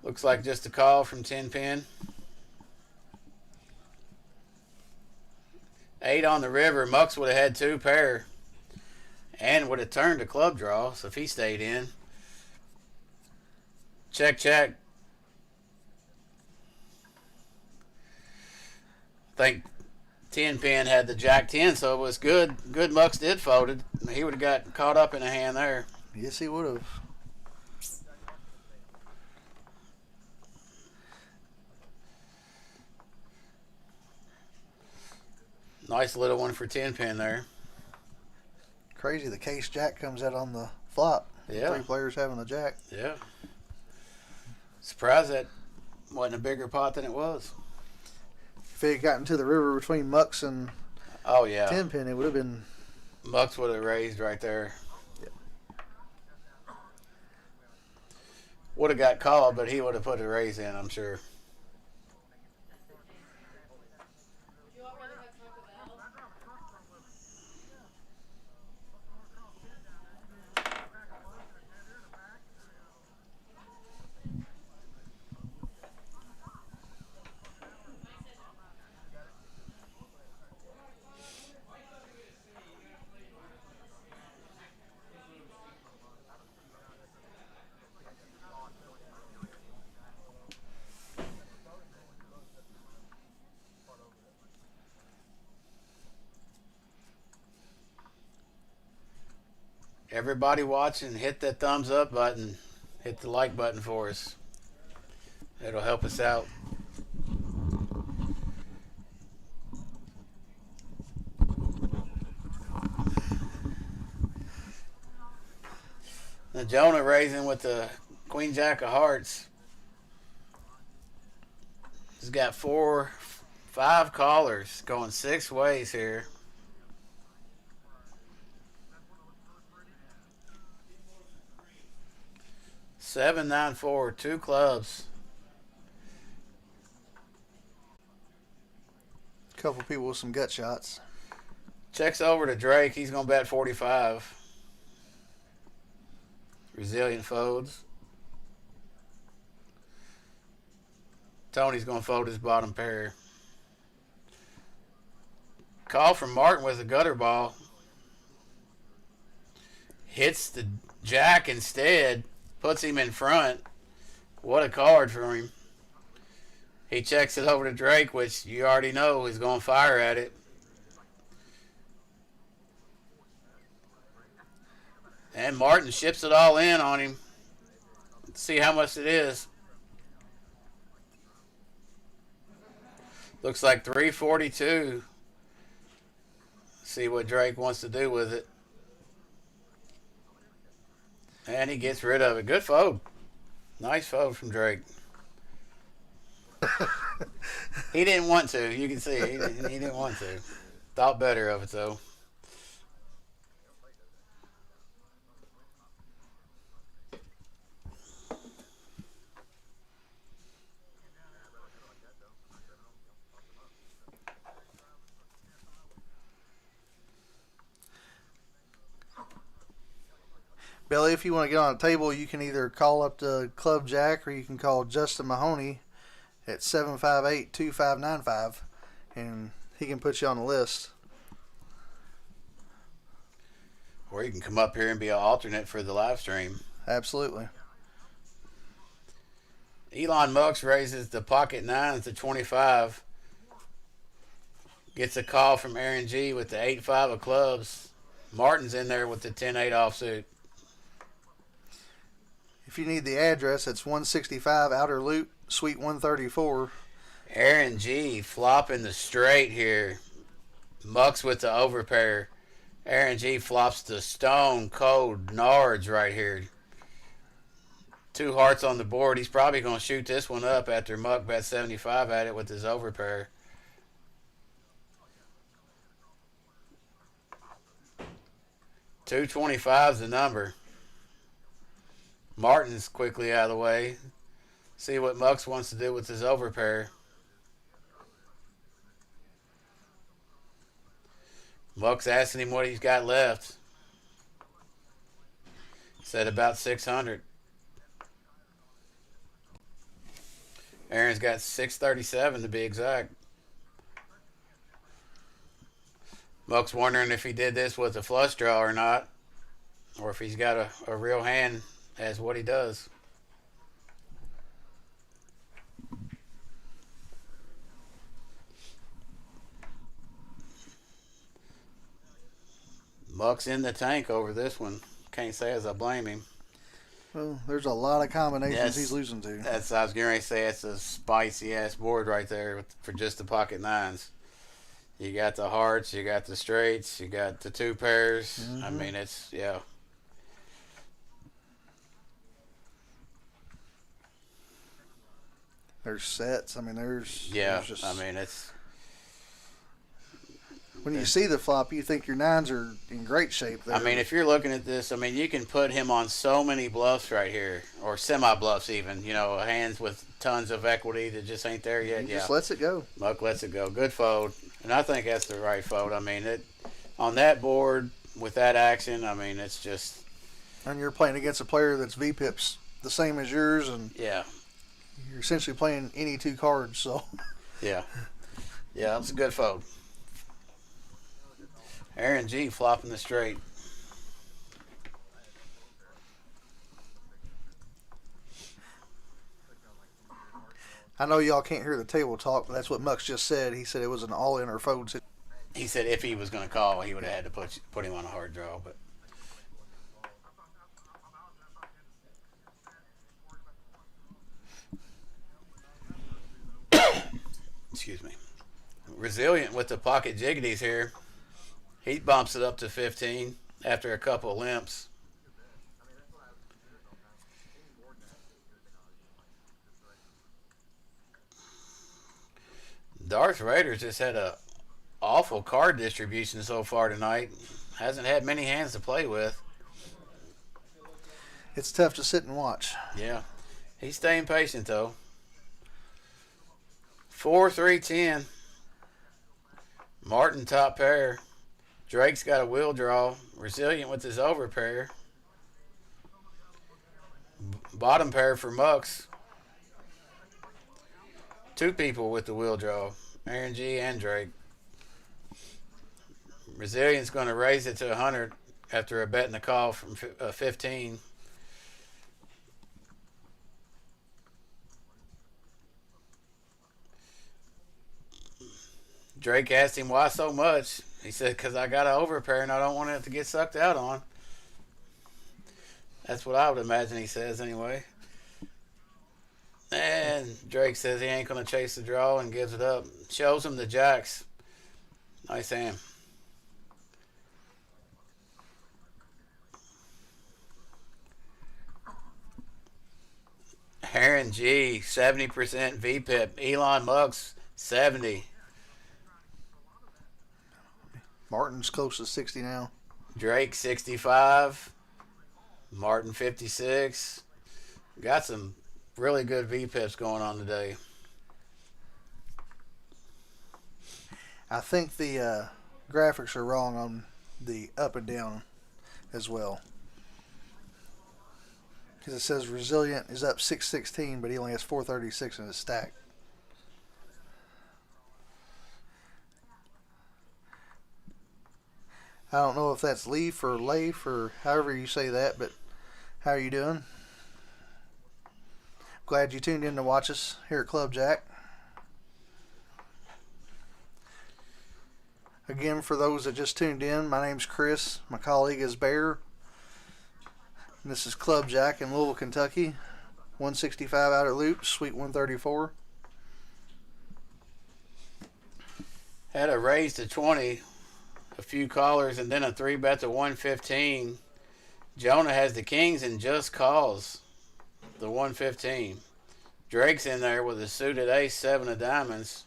Looks like just a call from 10 pin. 8 on the river. Mucks would have had 2 pair. And would have turned a club draw. So if he stayed in. Check, check. I think 10 pin had the Jack 10, so it was good. Good Mucks did folded. He would have got caught up in a hand there. Yes, he would have. Nice little one for 10 pin there. Crazy, the case Jack comes out on the flop. Yeah. 3 players having the Jack. Yeah. Surprised that wasn't a bigger pot than it was. If it had gotten to the river between Mucks and Oh, yeah. 10 pin, it would have been. Mucks would have raised right there. Yep. Would have got called, but he would have put a raise in, I'm sure. Everybody watching, hit that thumbs up button. Hit the like button for us. It'll help us out. Now Jonah raising with the Queen Jack of hearts. He's got 5 callers going 6 ways here. 7, 9, 4, 2 clubs. Couple people with some gut shots. Checks over to Drake. He's going to bet 45. Resilient folds. Tony's going to fold his bottom pair. Call from Martin with a gutter ball. Hits the Jack instead. Puts him in front. What a card for him. He checks it over to Drake, which you already know he's going to fire at it. And Martin ships it all in on him. Let's see how much it is. Looks like 342. See what Drake wants to do with it. And he gets rid of it. Good fold. Nice fold from Drake. He didn't want to. You can see he didn't want to. Thought better of it, though. Billy, if you want to get on a table, you can either call up the Club Jack or you can call Justin Mahoney at 758-2595, and he can put you on the list. Or you can come up here and be an alternate for the live stream. Absolutely. Elon Musk raises the pocket nines to 25. Gets a call from Aaron G with the 8-5 of clubs. Martin's in there with the 10-8 offsuit. If you need the address, it's 165 Outer Loop, Suite 134. Aaron G flopping the straight here. Mucks with the overpair. Aaron G flops the stone cold Nards right here. 2 hearts on the board. He's probably going to shoot this one up after Muck bet 75 at it with his overpair. $225's the number. Martin's quickly out of the way. See what Mucks wants to do with his overpair. Muck's asking him what he's got left. Said about 600. Aaron's got 637 to be exact. Muck's wondering if he did this with a flush draw or not, or if he's got a real hand as what he does. Muck's in the tank over this one. Can't say as I blame him. Well, there's a lot of combinations he's losing to. That's I was getting ready to say. It's a spicy ass board right there for just the pocket nines. You got the hearts, you got the straights, you got the 2 pairs. Mm-hmm. I mean, it's yeah. There's sets. I mean, there's just, I mean, it's when you see the flop, you think your nines are in great shape there. I mean, if you're looking at this, I mean, you can put him on so many bluffs right here, or semi-bluffs even, you know, hands with tons of equity that just ain't there yet. He just lets it go. Muck lets it go. Good fold. And I think that's the right fold. I mean, on that board with that action, I mean, it's just... And you're playing against a player that's VPIPs the same as yours, and yeah, you're essentially playing any 2 cards, so... Yeah. Yeah, that's a good fold. Aaron G flopping the straight. I know y'all can't hear the table talk, but that's what Mucks just said. He said it was an all-in or fold. He said if he was going to call, he would have had to put him on a hard draw. But excuse me. Resilient with the pocket jiggities here. He bumps it up to 15 after a couple of limps. Darth Raiders just had a awful card distribution so far tonight. Hasn't had many hands to play with. It's tough to sit and watch. Yeah. He's staying patient, though. 4-3-10. Martin top pair. Drake's got a wheel draw. Resilient with his overpair. Bottom pair for Mucks. 2 people with the wheel draw. Aaron G and Drake. Resilient's going to raise it to 100 after a bet in the call from 15. Drake asked him why so much. He said, because I got an overpair and I don't want it to get sucked out on. That's what I would imagine he says anyway. And Drake says he ain't going to chase the draw and gives it up. Shows him the jacks. Nice hand. Aaron G, 70% VPIP. Elon Mucks, 70. Martin's close to 60 now. Drake 65. Martin 56. Got some really good VPIPs going on today. I think the graphics are wrong on the up and down as well. Because it says Resilient is up 616, but he only has 436 in his stack. I don't know if that's Leaf or Leif or however you say that, but how are you doing? Glad you tuned in to watch us here at Club Jack. Again, for those that just tuned in, my name's Chris. My colleague is Bear. And this is Club Jack in Louisville, Kentucky. 165 Outer Loop, Suite 134. Had a raise to 20, a few callers, and then a 3-bet to 115. Jonah has the Kings and just calls the 115. Drake's in there with a suited ace, 7 of diamonds.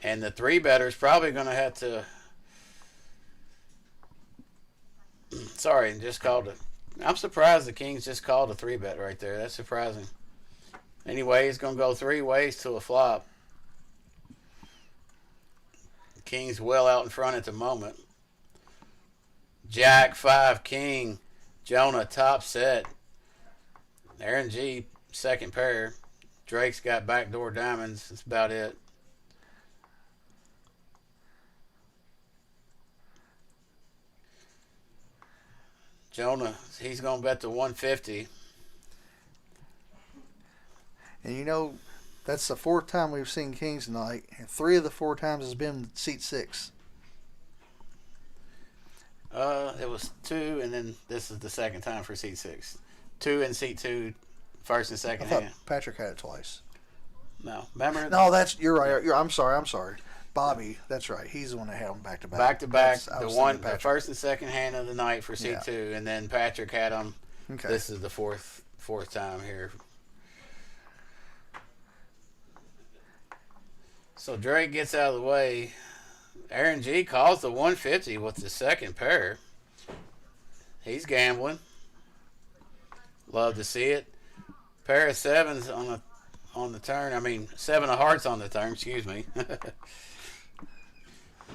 And the 3-better's probably going to have to... Sorry, just called it. I'm surprised the Kings just called a 3-bet right there. That's surprising. Anyway, it's going to go 3 ways to a flop. Kings well out in front at the moment. Jack, 5, King. Jonah, top set. Aaron G, second pair. Drake's got backdoor diamonds. That's about it. Jonah, he's going to bet the 150. And you know, that's the 4th time we've seen Kings tonight. And 3 of the 4 times has been seat 6. It was 2, and then this is the 2nd time for seat 6. 2 in seat 2, first and second I thought hand. Patrick had it twice. No, remember? No, you're right. I'm sorry. Bobby, that's right. He's the one that had them back to back. Back to back, The the first and second hand of the night for seat 2, and then Patrick had them. Okay. This is the fourth time here. So Drake gets out of the way. Aaron G calls the 150 with the second pair. He's gambling. Love to see it. Pair of 7s on the turn. I mean, 7 of hearts on the turn. Excuse me.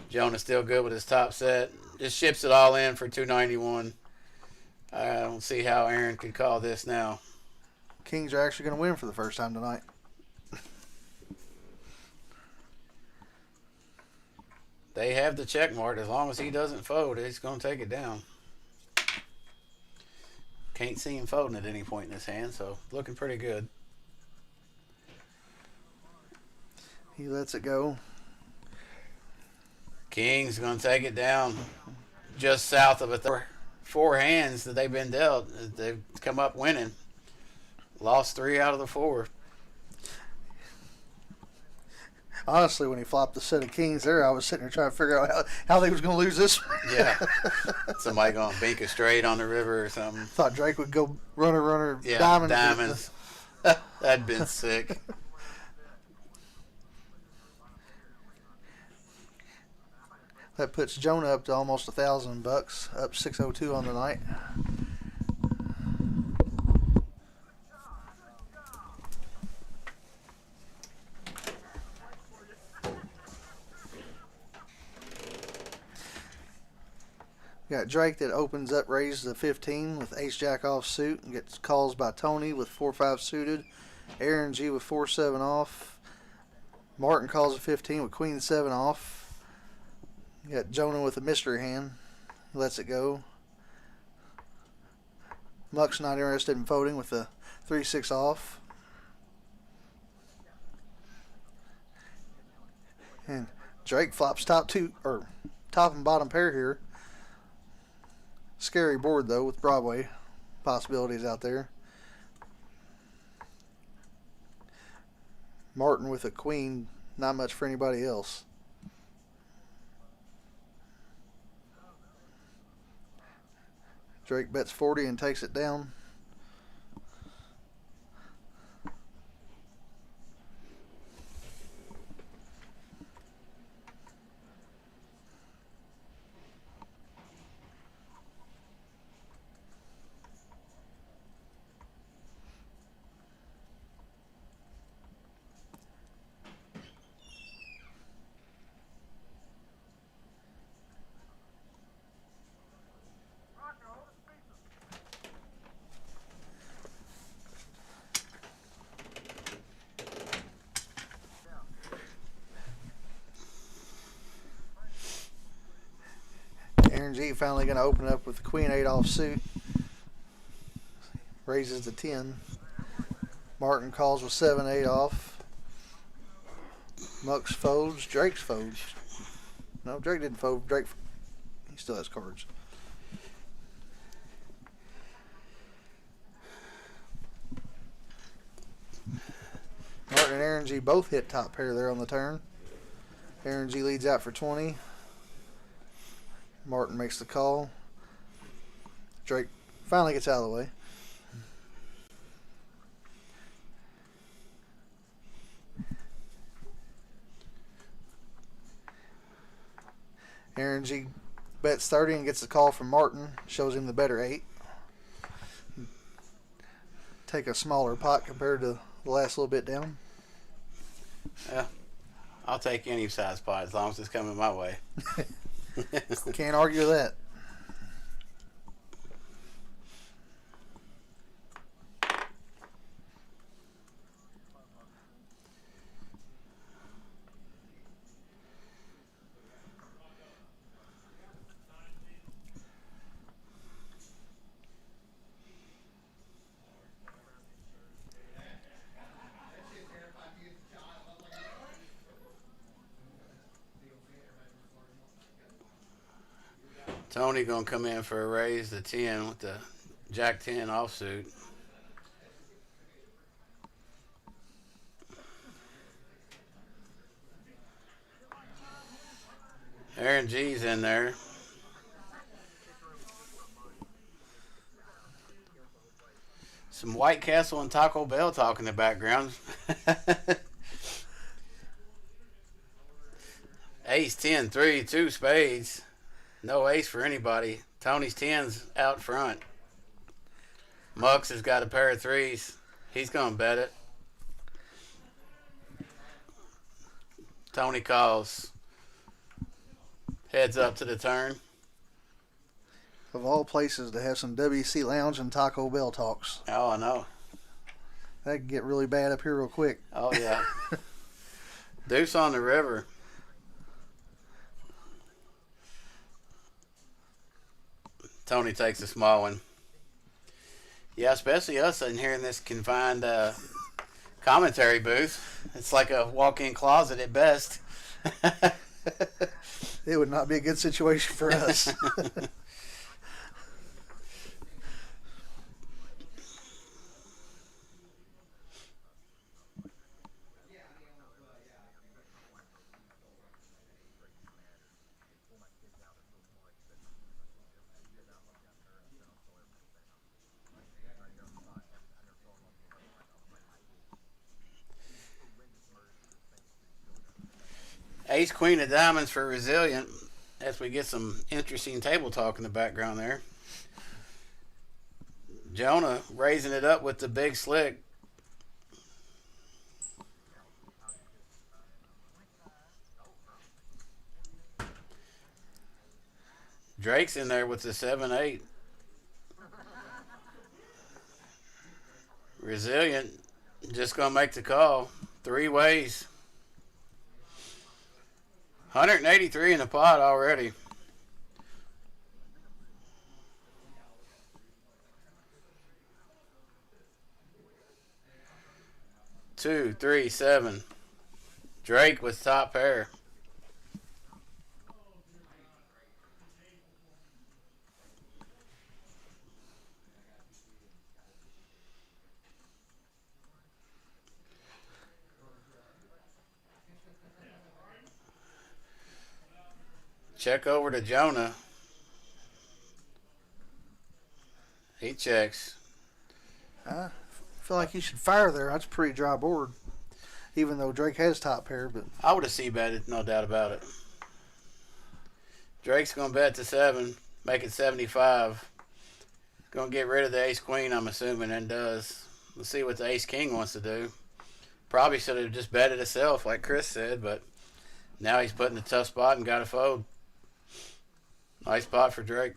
Jonah's still good with his top set. Just ships it all in for 291. I don't see how Aaron could call this now. Kings are actually going to win for the first time tonight. They have the check mark. As long as he doesn't fold, he's going to take it down. Can't see him folding at any point in his hand, so looking pretty good. He lets it go. King's going to take it down just south of a 4 hands that they've been dealt. They've come up winning. Lost 3 out of the 4. Honestly, when he flopped the set of Kings there, I was sitting there trying to figure out how they was going to lose this one. Yeah. Somebody going to bink a straight on the river or something. Thought Drake would go runner, yeah, diamonds. That'd been sick. That puts Jonah up to almost $1,000, up 602 on the night. Got Drake that opens up, raises the 15 with ace jack off suit and gets calls by Tony with 4-5 suited. Aaron G with 4-7 off. Martin calls a 15 with queen 7 off. You got Jonah with a mystery hand. He lets it go. Muck's not interested in folding with the 3-6 off. And Drake flops top and bottom pair here. Scary board though with Broadway possibilities out there. Martin with a queen, not much for anybody else. Drake bets 40 and takes it down. Aaron G finally going to open up with the queen 8 off suit. raises to 10. Martin calls with 7-8 off. Mucks folds. Drake's folds. No, Drake didn't fold. Drake, he still has cards. Martin and Aaron G both hit top pair there on the turn. Aaron G leads out for 20. Martin makes the call. Drake finally gets out of the way. Aaron G bets 30 and gets the call from Martin. Shows him the better 8. Take a smaller pot compared to the last little bit down. Yeah, I'll take any size pot as long as it's coming my way. Can't argue that. Tony gonna come in for a raise to 10 with the Jack 10 offsuit. Aaron G's in there. Some White Castle and Taco Bell talk in the background. Ace 10 3 2 spades. No ace for anybody. Tony's 10's out front. Mux has got a pair of 3s. He's going to bet it. Tony calls. Heads up to the turn. Of all places to have some WC Lounge and Taco Bell talks. Oh, I know. That could get really bad up here real quick. Oh, yeah. Deuce on the river. Tony takes a small one. Yeah, especially us sitting here in this confined commentary booth. It's like a walk-in closet at best. It would not be a good situation for us. Ace Queen of Diamonds for Resilient as we get some interesting table talk in the background there. Jonah raising it up with the big slick. Drake's in there with the 7-8. Resilient just going to make the call. 3 ways. 183 in the pot already. Two, three, 7. Drake with top pair. Check over to Jonah. He checks. I feel like you should fire there. That's a pretty dry board. Even though Drake has top pair, but I would have c-betted, no doubt about it. Drake's going to bet to 7, make it 75. Going to get rid of the ace-queen, I'm assuming, and does. Let's see what the ace-king wants to do. Probably should have just betted itself, like Chris said, but now he's put in a tough spot and got to fold. Nice pot for Drake.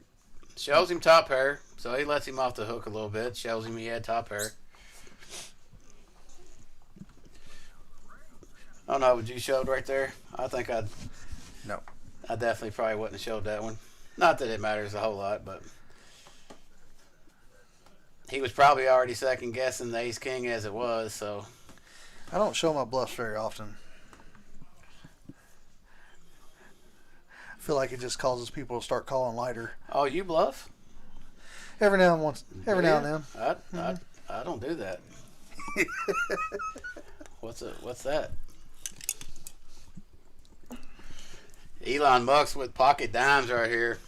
Shows him top pair, so he lets him off the hook a little bit. Shows him he had top pair. I don't know, would you showed right there? I think I'd... no. I definitely probably wouldn't have showed that one. Not that it matters a whole lot, but... He was probably already second guessing the ace king as it was. So I don't show my bluffs very often. I feel like it just causes people to start calling lighter. oh, you bluff? Every now and then. I don't do that. What's that? Elon Musk with pocket dimes right here.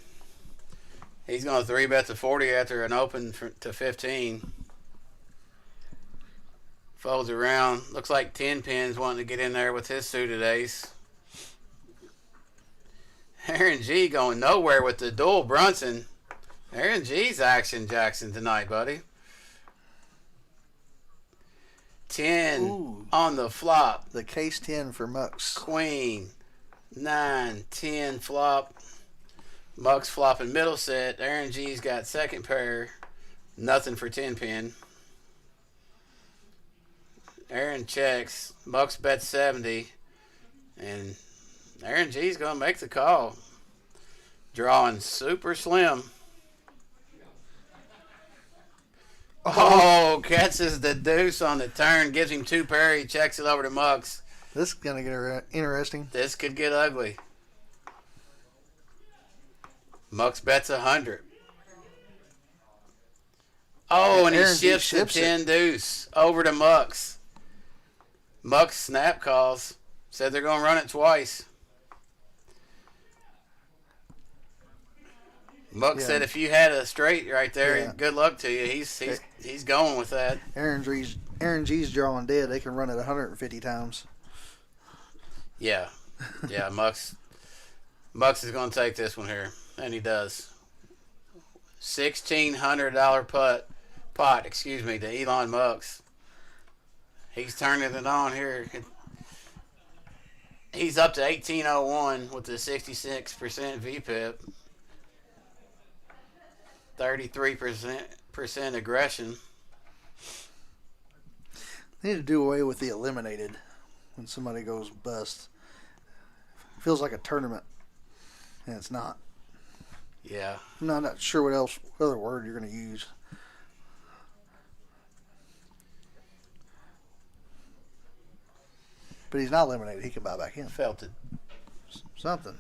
He's going to 3-bet to 40 after an open to 15. Folds around. Looks like 10 pins wanting to get in there with his suited ace. Aaron G going nowhere with the dual Brunson. Aaron G's action Jackson tonight, buddy. 10 Ooh. On the flop. The case 10 for Mux. Queen. 9, 10 flop. Mux flopping middle set. Aaron G's got second pair. Nothing for 10 pin. Aaron checks. Mux bets 70. And Aaron G's going to make the call. Drawing super slim. Oh, catches the deuce on the turn. Gives him 2 pair. He checks it over to Mux. This is going to get interesting. This could get ugly. Mux bets 100. Oh, and he shifts the 10 deuce over to Mux. Mux snap calls. Said they're going to run it twice. Mux said if you had a straight right there, good luck to you. He's going with that. Aaron G's drawing dead. They can run it 150 times. Yeah. Mux is going to take this one here, and he does. $1,600 pot. To Elon Mux. He's turning it on here. He's up to 1801 with the 66% VPIP. 33% aggression. They need to do away with the eliminated when somebody goes bust. It feels like a tournament, and it's not. Yeah. I'm not sure what other word you're going to use. But he's not eliminated. He can buy back in. Felt it. Something.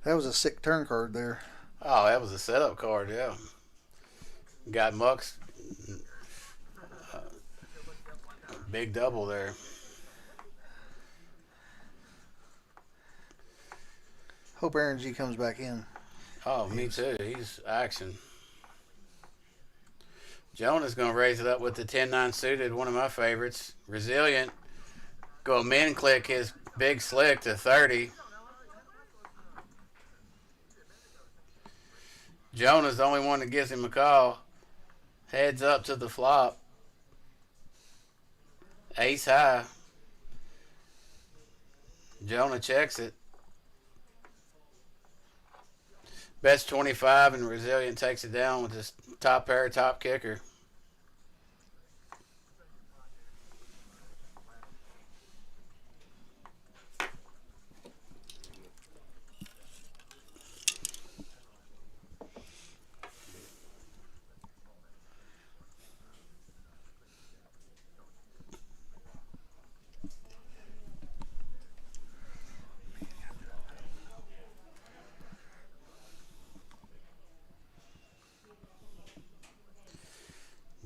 That was a sick turn card there. Oh, that was a setup card, yeah. Got Mux. Big double there. Hope Aaron G comes back in. Oh, me too. He's action. Jonah's going to raise it up with the 10-9 suited, one of my favorites. Resilient. Go min click his big slick to 30. Jonah's the only one that gives him a call. Heads up to the flop. Ace high. Jonah checks it. Bets 25 and Resilient takes it down with his top pair, top kicker.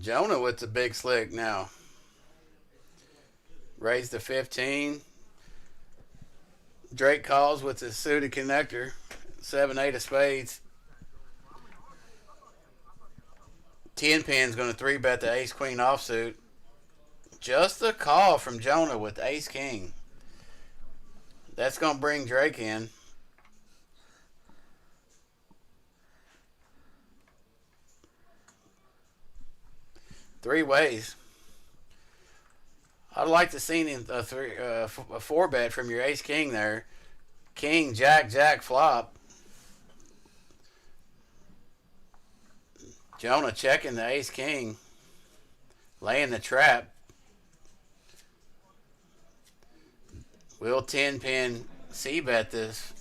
Jonah with the big slick now. Raised to 15. Drake calls with the suited connector. 7-8 of spades. 10 pin's going to 3-bet the ace queen offsuit. Just a call from Jonah with ace king. That's going to bring Drake in. Three ways. I'd like to see a 4-bet from your ace king there. King, jack, jack flop. Jonah checking the ace king. laying the trap. Will 10-pin C-bet this.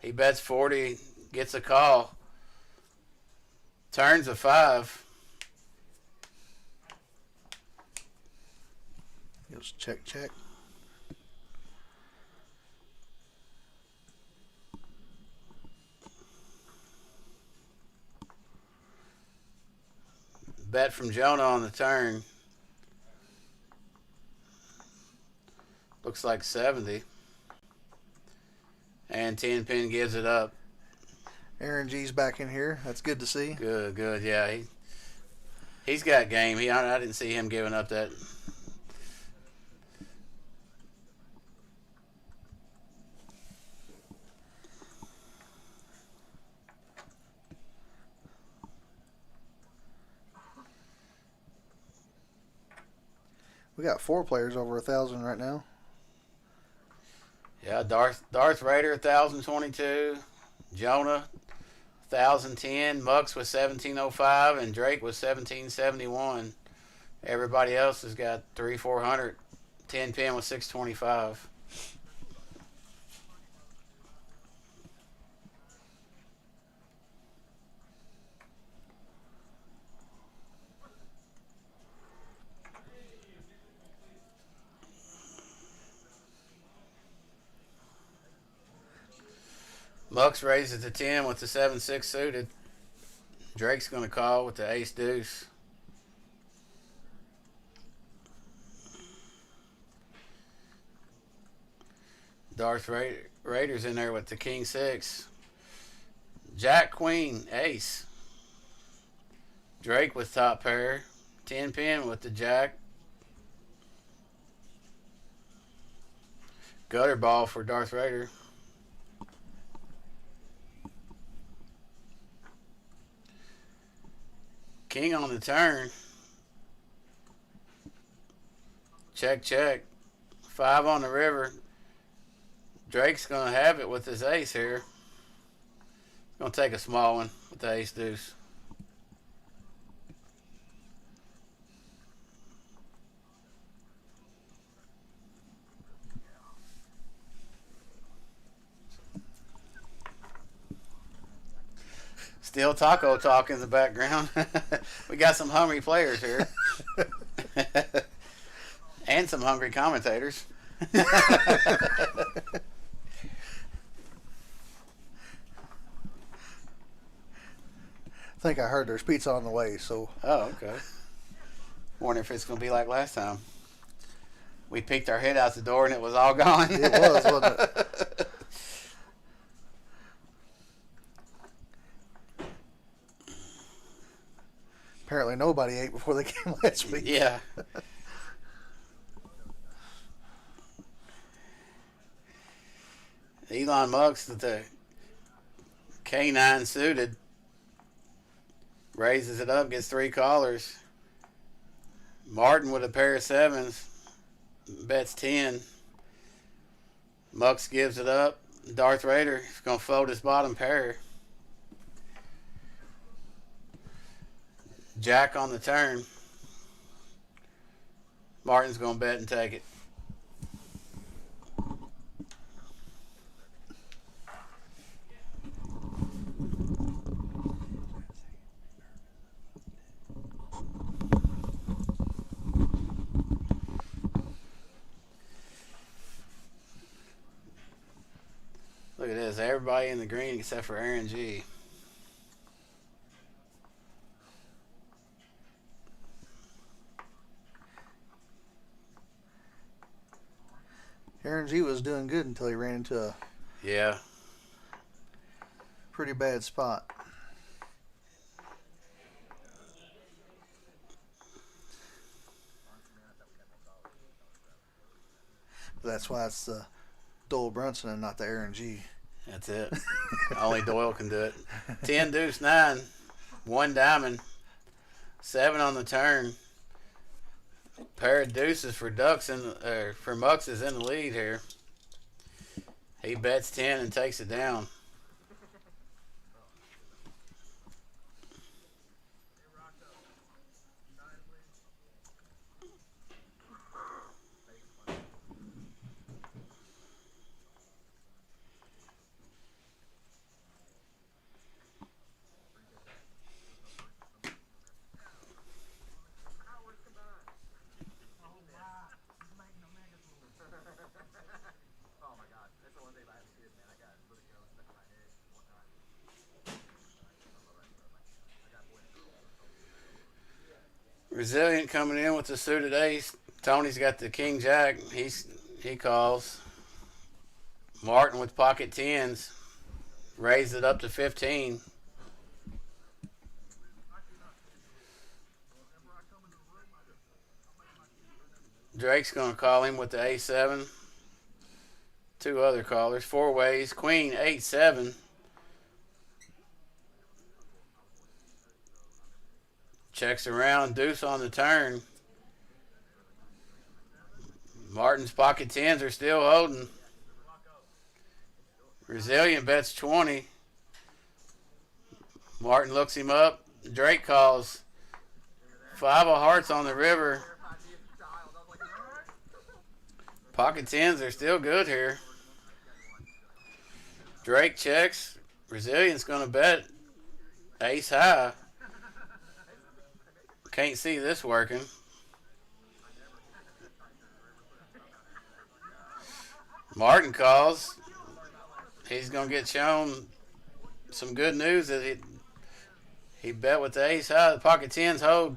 He bets 40, gets a call. Turns a 5. Goes check, check. Bet from Jonah on the turn. Looks like 70. And 10-pin gives it up. Aaron G's back in here. That's good to see. Good, good. Yeah, he's got game. I didn't see him giving up that. We got 4 players over 1,000 right now. Yeah, Darth Raider 1,022, Jonah 1,010, Mux was 1,705, and Drake was 1,771. Everybody else has got 300-400. 10-pin was 625. Mux raises to 10 with the 7-6 suited. Drake's going to call with the ace deuce. Darth Raiders in there with the king 6. Jack queen ace. Drake with top pair. 10-pin with the jack. Gutter ball for Darth Raider. King on the turn. Check, check. 5 on the river. Drake's going to have it with his ace here. He's going to take a small one with the ace deuce. Still taco talk in the background. We got some hungry players here. And some hungry commentators. I think I heard there's pizza on the way, so. Oh, okay. Wonder if it's going to be like last time. We peeked our head out the door and it was all gone. It was, wasn't it? Apparently nobody ate before they came last week. Yeah. Elon Musk with the K9 suited. Raises it up, gets 3 callers. Martin with a pair of 7s. Bets 10. Mux gives it up. Darth Raider is going to fold his bottom pair. Jack on the turn. Martin's going to bet and take it. Look at this. Everybody in the green except for Aaron G. Aaron G was doing good until he ran into a pretty bad spot. That's why it's the Doyle Brunson and not the Aaron G. That's it. Only Doyle can do it. 10 deuce 9. 1 diamond. 7 on the turn. Pair of deuces for Mux is in the lead here. He bets 10 and takes it down. Resilient coming in with the suited ace. Tony's got the king jack. He calls. Martin with pocket tens. Raised it up to 15. Drake's going to call him with the A7. Two other callers. Four ways. Queen, 8-7. Checks around. Deuce on the turn. Martin's pocket tens are still holding. Resilient bets 20. Martin looks him up. Drake calls. 5 of hearts on the river. Pocket tens are still good here. Drake checks. Resilient's going to bet ace high. Can't see this working. Martin calls. He's going to get shown some good news that he bet with the ace high. The pocket tens hold.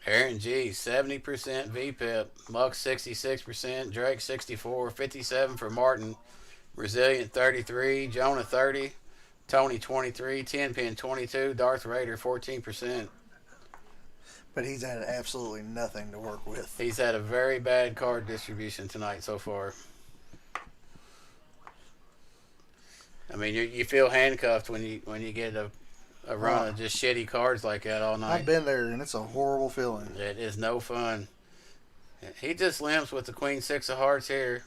Aaron G, 70% VPIP. Muck, 66%. Drake, 64. 57 for Martin. Resilient, 33. Jonah, 30. Tony, 23. 10-pin, 22. Darth Raider, 14%. But he's had absolutely nothing to work with. He's had a very bad card distribution tonight so far. I mean, you feel handcuffed when you get a run of just shitty cards like that all night. I've been there, and it's a horrible feeling. It is no fun. He just limps with the queen 6 of hearts here.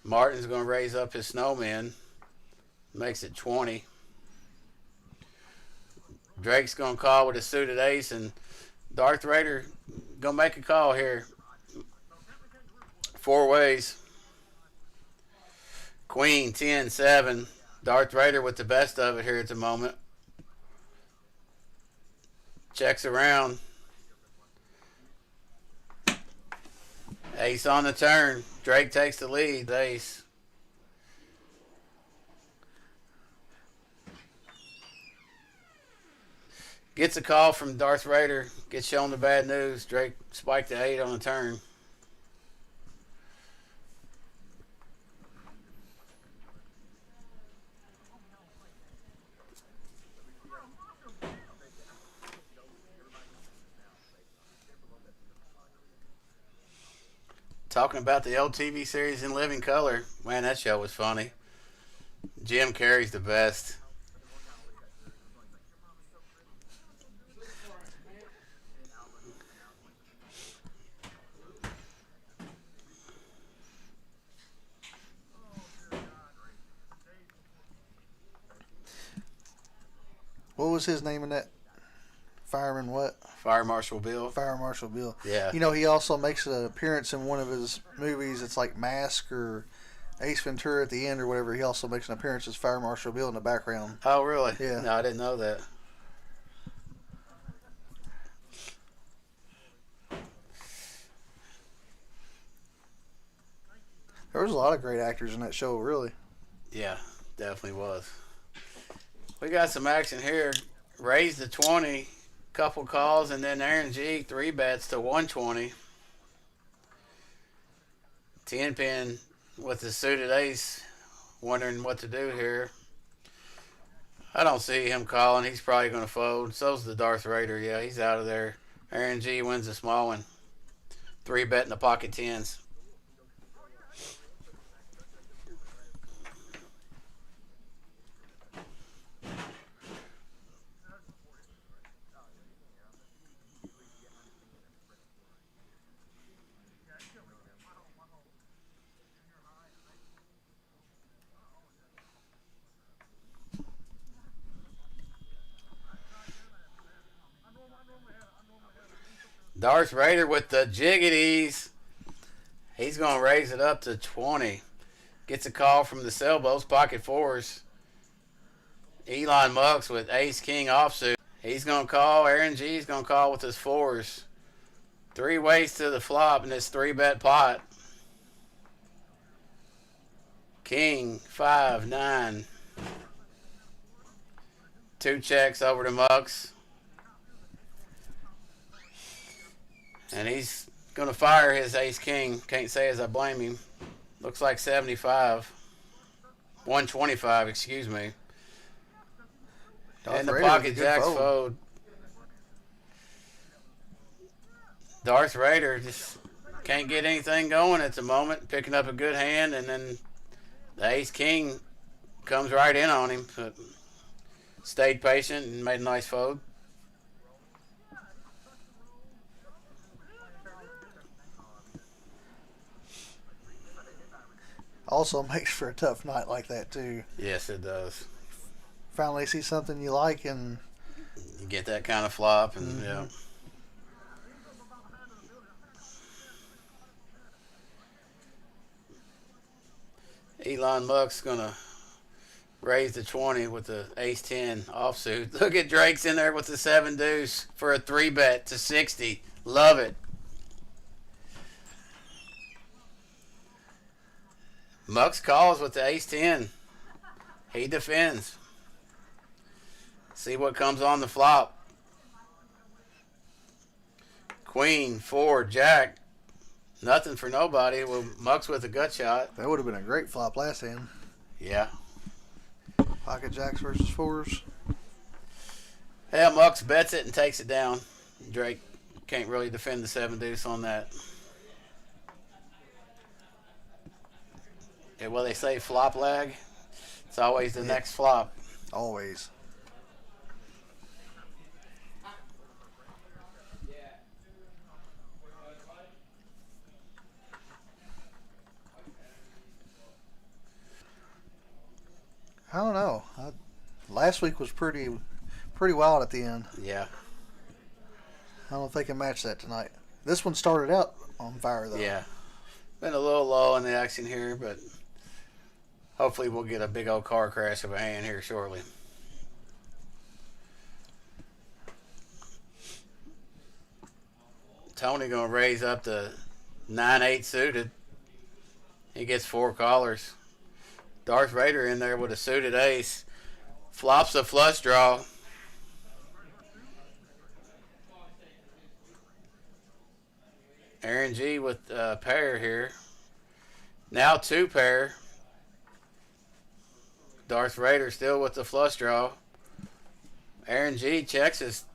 Martin's going to raise up his snowman. Makes it 20. Drake's going to call with a suited ace, and Darth Raider going to make a call here. 4 ways. Queen, 10-7. Darth Raider with the best of it here at the moment. Checks around. Ace on the turn. Drake takes the lead. Ace. Gets a call from Darth Raider. Gets shown the bad news. Drake spiked the 8 on the turn. Talking about the old TV series In Living Color. Man, that show was funny. Jim Carrey's the best. What was his name in that? Fireman what? Fire Marshal Bill. Fire Marshal Bill. Yeah. You know, he also makes an appearance in one of his movies. It's like Mask or Ace Ventura at the end or whatever. He also makes an appearance as Fire Marshal Bill in the background. Oh, really? Yeah. No, I didn't know that. There was a lot of great actors in that show, really. Yeah, definitely was. We got some action here. Raised to 20. Couple calls, and then Aaron G 3 bets to 120. 10-pin with the suited ace, wondering what to do here. I don't see him calling. He's probably going to fold. So's the Darth Raider. Yeah, he's out of there. Aaron G wins the small one. 3 bet in the pocket tens. Darth Raider with the jiggities. He's going to raise it up to 20. Gets a call from the Sailboats, pocket fours. Elon Musk with ace king offsuit. He's going to call. Aaron G's going to call with his fours. 3 ways to the flop in this 3-bet pot. King, 5, 9. 2 checks over to Mux. And he's going to fire his ace king. Can't say as I blame him. Looks like 75. 125, excuse me. And the pocket jacks fold. Darth Raider just can't get anything going at the moment. Picking up a good hand, and then the ace king comes right in on him. But stayed patient and made a nice fold. Also makes for a tough night like that too. Yes, it does. Finally see something you like and you get that kind of flop, and yeah. Elon Musk's gonna raise the 20 with the ace 10 offsuit. Look at Drake's in there with the 7 deuce for a 3-bet to 60. Love it. Mux calls with the ace 10. He defends. See what comes on the flop. Queen, 4, jack. Nothing for nobody. Well, Mux with a gut shot. That would have been a great flop last hand. Yeah. Pocket jacks versus fours. Yeah, Mux bets it and takes it down. Drake can't really defend the 7 deuce on that. Yeah, well, they say flop lag. It's always the next flop. Always. I don't know. Last week was pretty wild at the end. Yeah. I don't know if they can match that tonight. This one started out on fire, though. Yeah. Been a little low in the action here, but hopefully we'll get a big old car crash of a hand here shortly. Tony going to raise up the 9-8 suited. He gets 4 callers. Darth Raider in there with a suited ace. Flops a flush draw. Aaron G with a pair here. Now 2 pair. Darth Raider still with the flush draw. Aaron G checks his.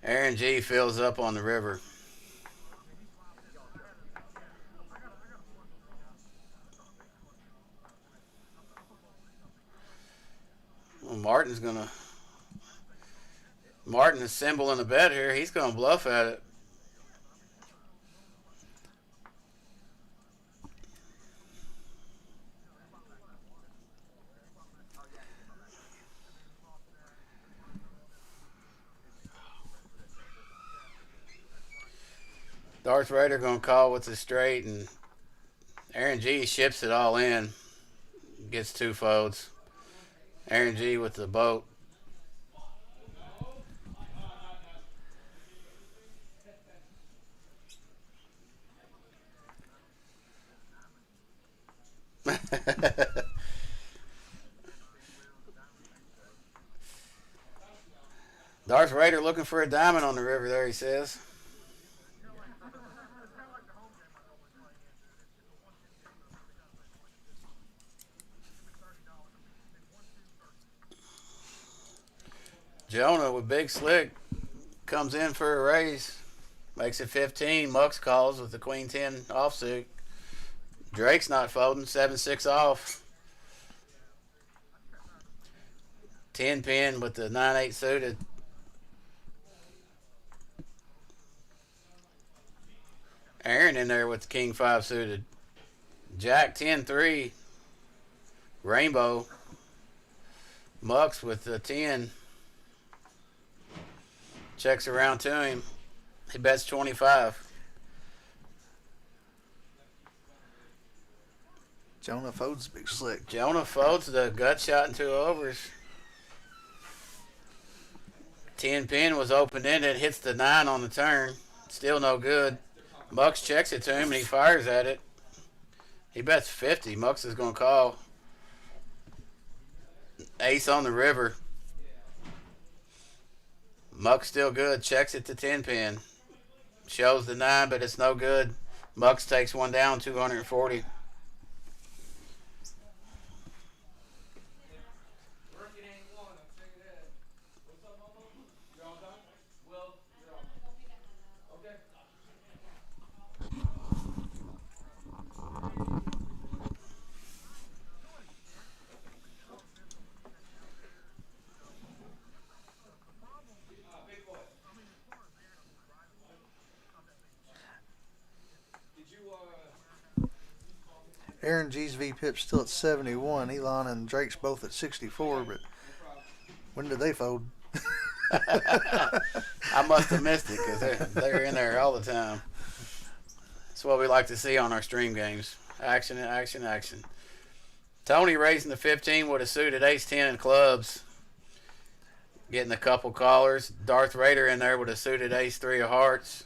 Aaron G fills up on the river. Well, Martin is symboling a bet here. He's gonna bluff at it. Darth Raider gonna call with the straight, and Aaron G ships it all in. Gets 2 folds. Aaron G with the boat. Darth Raider looking for a diamond on the river there, he says. Jonah with Big Slick comes in for a raise. Makes it 15. Mux calls with the Queen 10 offsuit. Drake's not folding. 7-6 off. 10 pin with the 9-8 suited. Aaron in there with the King 5 suited. Jack 10-3. Rainbow. Mux with the 10. Checks around to him. He bets 25. Jonah folds big slick. Jonah folds the gut shot in 2 overs. 10 pin was open-ended. Hits the 9 on the turn. Still no good. Mux checks it to him and he fires at it. He bets 50. Mux is going to call. Ace on the river. Mux still good. Checks it to 10 pin. Shows the 9, but it's no good. Mux takes one down, 240. Aaron G's VPIP's still at 71. Elon and Drake's both at 64, but when did they fold? I must have missed it because they're in there all the time. That's what we like to see on our stream games. Action, action, action. Tony raising the 15 with a suited ace-10 in clubs. Getting a couple callers. Darth Raider in there with a suited ace-3 of hearts.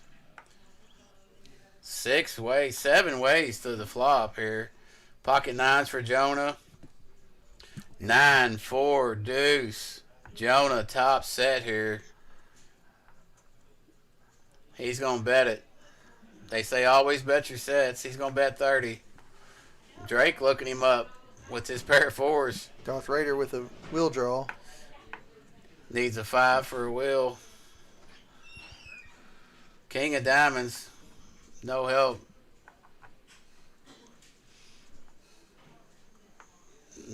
7 ways to the flop here. Pocket 9s for Jonah. 9-4 deuce. Jonah top set here. He's going to bet it. They say always bet your sets. He's going to bet 30. Drake looking him up with his pair of 4s. Darth Raider with a wheel draw. Needs a 5 for a wheel. King of diamonds. No help.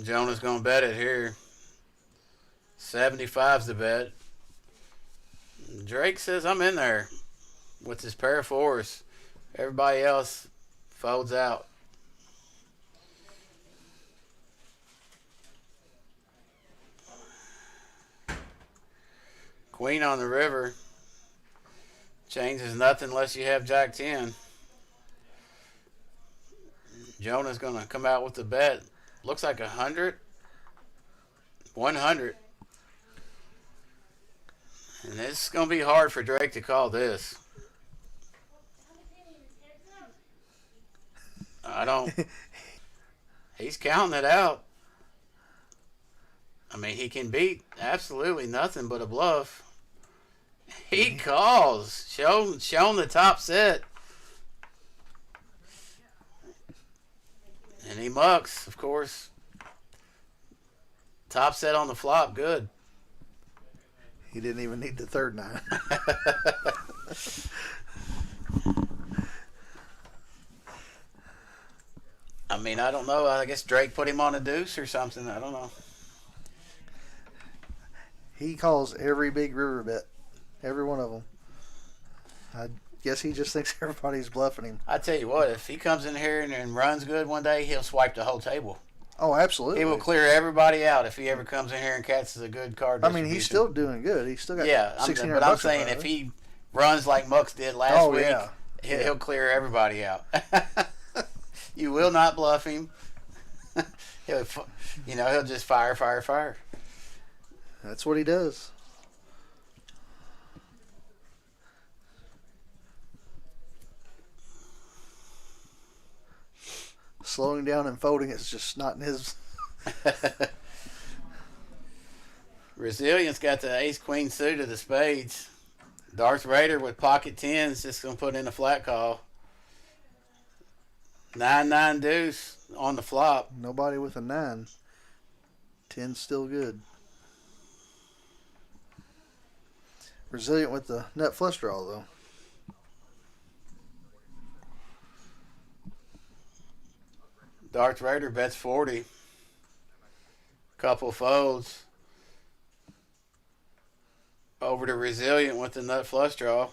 Jonah's going to bet it here. 75's the bet. Drake says, I'm in there with his pair of 4s. Everybody else folds out. Queen on the river. Changes nothing unless you have Jack 10. Jonah's going to come out with the bet. Looks like 100. 100. And it's going to be hard for Drake to call this. I don't. He's counting it out. I mean, he can beat absolutely nothing but a bluff. He calls. Shown the top set. And he mucks, of course. Top set on the flop, good. He didn't even need the third 9. I mean, I don't know. I guess Drake put him on a deuce or something. I don't know. He calls every big river bet. Every one of them. I guess he just thinks everybody's bluffing him. I tell you what, if he comes in here and runs good one day, he'll swipe the whole table. Oh, absolutely. He will clear everybody out if he ever comes in here and catches a good card. I mean, he's still doing good. He's still got $1,600. But I'm saying if he runs like Mux did last week, yeah. He'll clear everybody out. You will not bluff him. He'll just fire. That's what he does. Slowing down and folding is just not in his. Resilience got the ace-queen suit of the spades. Darth Raider with pocket 10s just going to put in a flat call. 9-9 deuce on the flop. Nobody with a 9. 10's still good. Resilient with the nut flush draw, though. Darth Raider bets 40. Couple folds. Over to Resilient with the nut flush draw.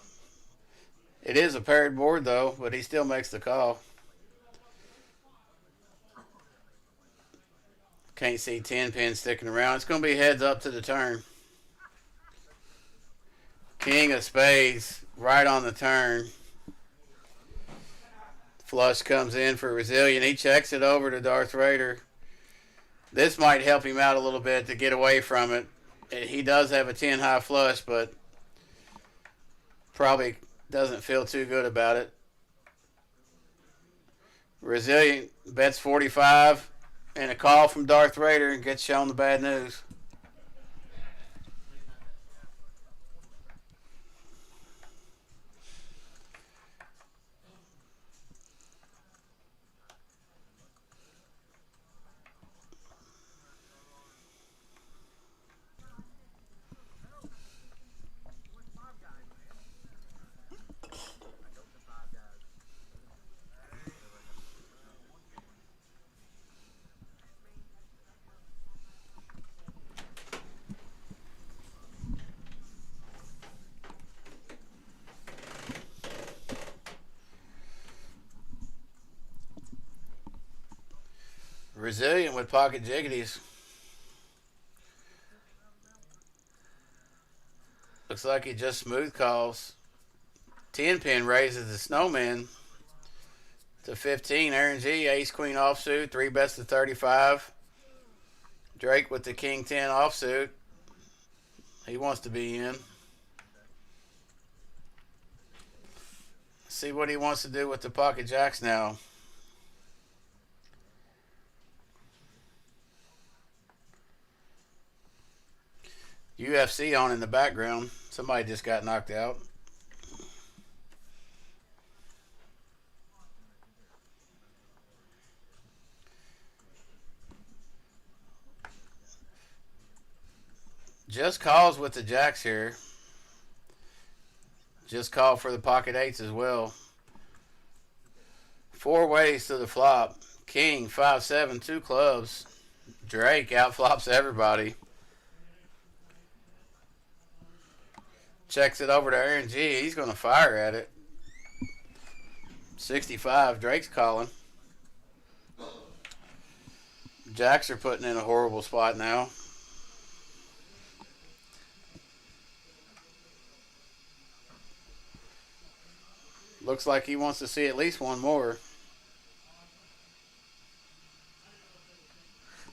It is a paired board, though, but he still makes the call. Can't see 10 pin sticking around. It's going to be heads up to the turn. King of spades right on the turn. Flush comes in for Resilient. He checks it over to Darth Raider. This might help him out a little bit to get away from it. He does have a 10 high flush, but probably doesn't feel too good about it. Resilient bets 45 and a call from Darth Raider and gets shown the bad news. Resilient with pocket jiggities. Looks like he just smooth calls. 10 pin raises the snowman to 15. Aaron G, ace queen offsuit, 3 bets to 35. Drake with the king 10 offsuit. He wants to be in. See what he wants to do with the pocket jacks now. UFC on in the background. Somebody just got knocked out. Just calls with the jacks here. Just call for the pocket eights as well. 4 ways to the flop. King, 5-7, 2 clubs. Drake outflops everybody. Checks it over to Aaron G. He's going to fire at it. 65. Drake's calling. Jacks are putting in a horrible spot now. Looks like he wants to see at least one more.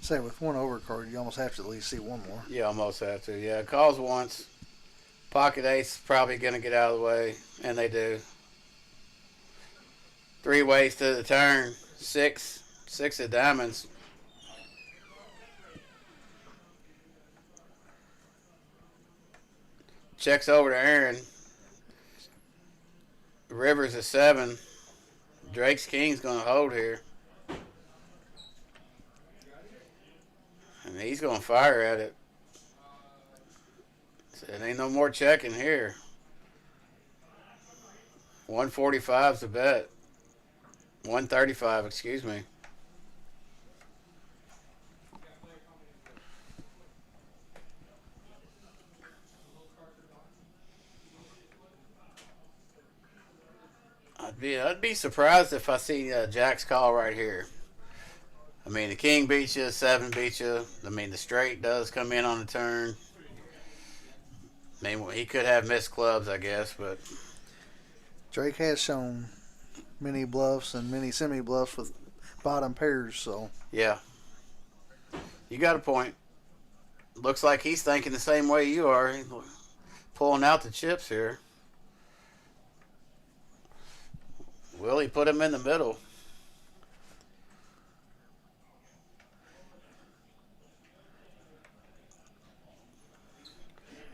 Say, with one overcard, you almost have to at least see one more. You almost have to. Yeah, calls once. Pocket ace probably going to get out of the way, and they do. 3 ways to the turn. 6 of diamonds. Checks over to Aaron. River's a 7. Drake's king's going to hold here. And he's going to fire at it. It ain't no more checking here. 145's the bet. 135, excuse me. I'd be surprised if I see Jack's call right here. I mean, the king beats you, 7 beats you. I mean, the straight does come in on the turn. I mean, he could have missed clubs, I guess, but Drake has shown many bluffs and many semi-bluffs with bottom pairs, so. Yeah. You got a point. Looks like he's thinking the same way you are. He's pulling out the chips here. Will he put him in the middle?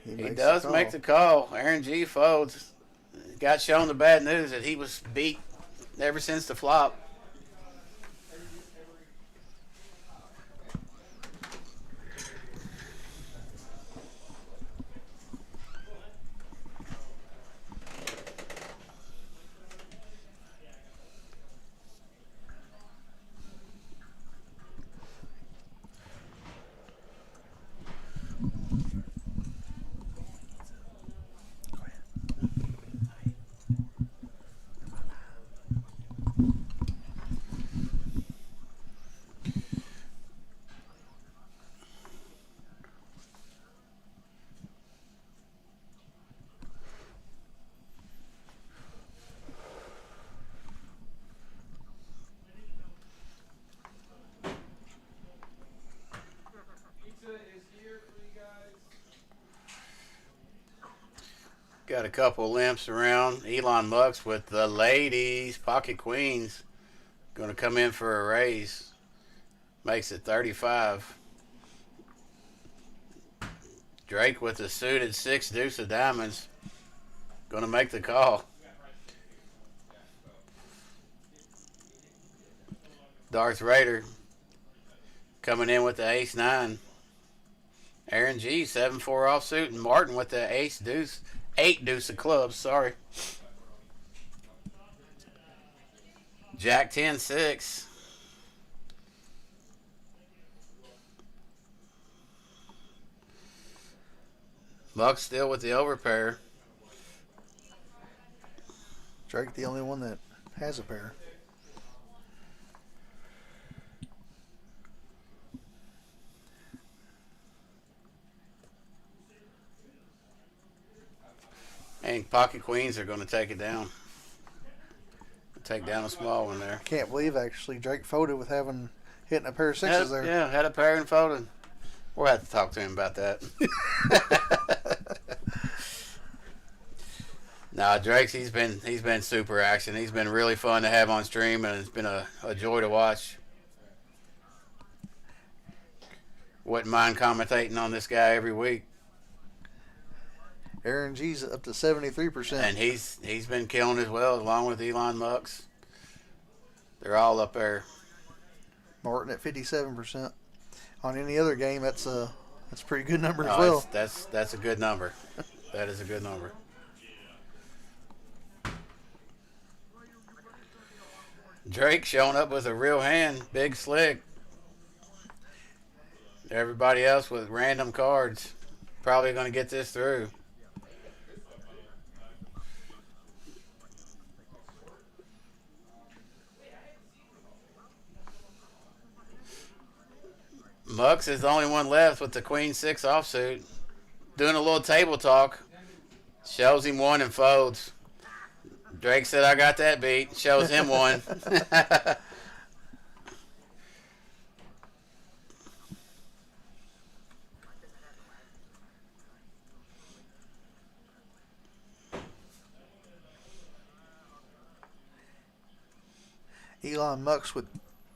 He does make the call. Aaron G folds. Got shown the bad news that he was beat ever since the flop. Got a couple limps around. Elon Musk with the ladies. Pocket Queens going to come in for a raise. Makes it 35. Drake with the suited 6 deuce of diamonds. Going to make the call. Darth Raider coming in with the ace 9. Aaron G 7-4 offsuit, and Martin with the ace deuce 8 deuce of clubs. Sorry. Jack 10-6. Buck still with the overpair. Drake the only one that has a pair. And Pocket Queens are going to take it down. Take down a small one there. I can't believe actually Drake folded with hitting a pair of sixes there. Yeah, had a pair and folded. We'll have to talk to him about that. Drake's he's been super action. He's been really fun to have on stream, and it's been a joy to watch. Wouldn't mind commentating on this guy every week. Aaron G's up to 73%. And he's been killing as well, along with Elon Musk. They're all up there. Martin at 57%. On any other game, that's a pretty good number as well. That's a good number. That is a good number. Drake showing up with a real hand, big slick. Everybody else with random cards. Probably going to get this through. Mux is the only one left with the Queen 6 offsuit. Doing a little table talk. Shows him one and folds. Drake said, I got that beat. Shows him one. Elon Musk with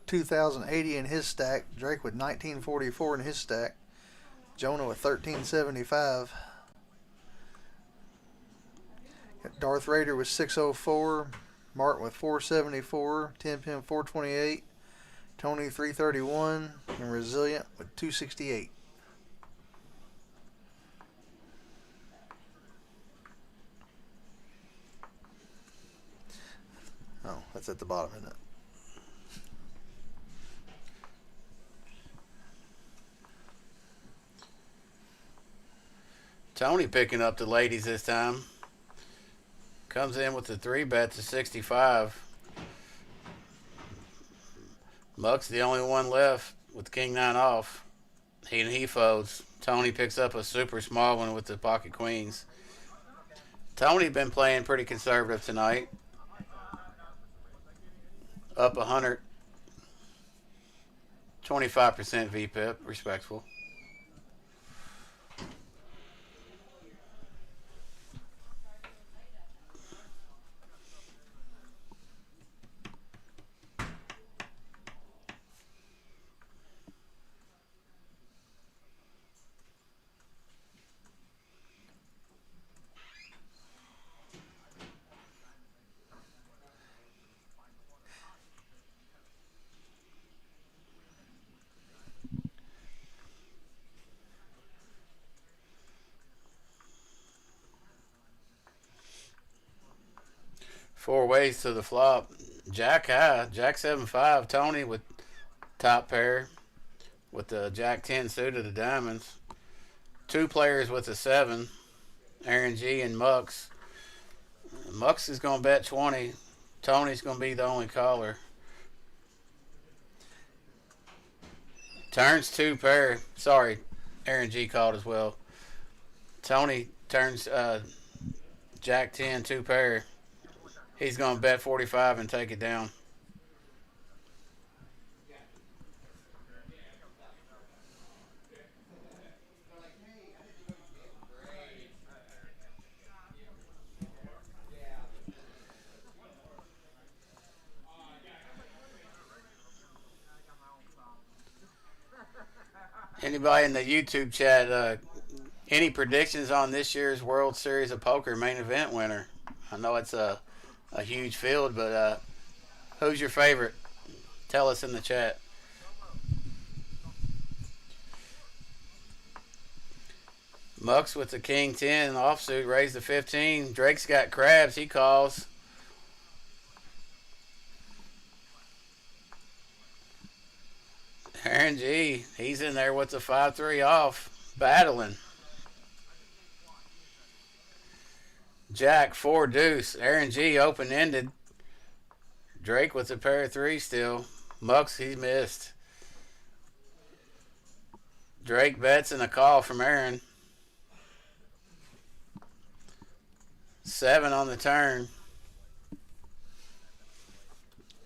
2,080 in his stack. Drake with 1944 in his stack. Jonah with 1375. Got Darth Raider with 604. Martin with 474. 10 pin 428. Tony 331. And Resilient with 268. Oh, that's at the bottom, isn't it? Tony picking up the ladies this time. Comes in with the 3-bet to 65. Muck's the only one left with King 9 off. He folds. Tony picks up a super small one with the Pocket Queens. Tony been playing pretty conservative tonight. Up 100. 25% VPIP. Respectful. Four ways to the flop. Jack high, Jack 7-5. Tony with top pair with the Jack 10 suited of diamonds. Two players with a 7. Aaron G and Mux. Mux is going to bet 20. Tony's going to be the only caller. Turns 2 pair. Sorry, Aaron G called as well. Tony turns Jack 10 2 pair. He's going to bet 45 and take it down. Anybody in the YouTube chat, any predictions on this year's World Series of Poker main event winner? I know it's a huge field, but who's your favorite? Tell us in the chat. Mucks with the King 10 offsuit, raised to 15. Drake's got crabs, he calls. Aaron G, he's in there with the 5-3 off, battling. Jack, 4 deuce. Aaron G, open-ended. Drake with a pair of 3 still. Mucks, he missed. Drake bets and a call from Aaron. 7 on the turn.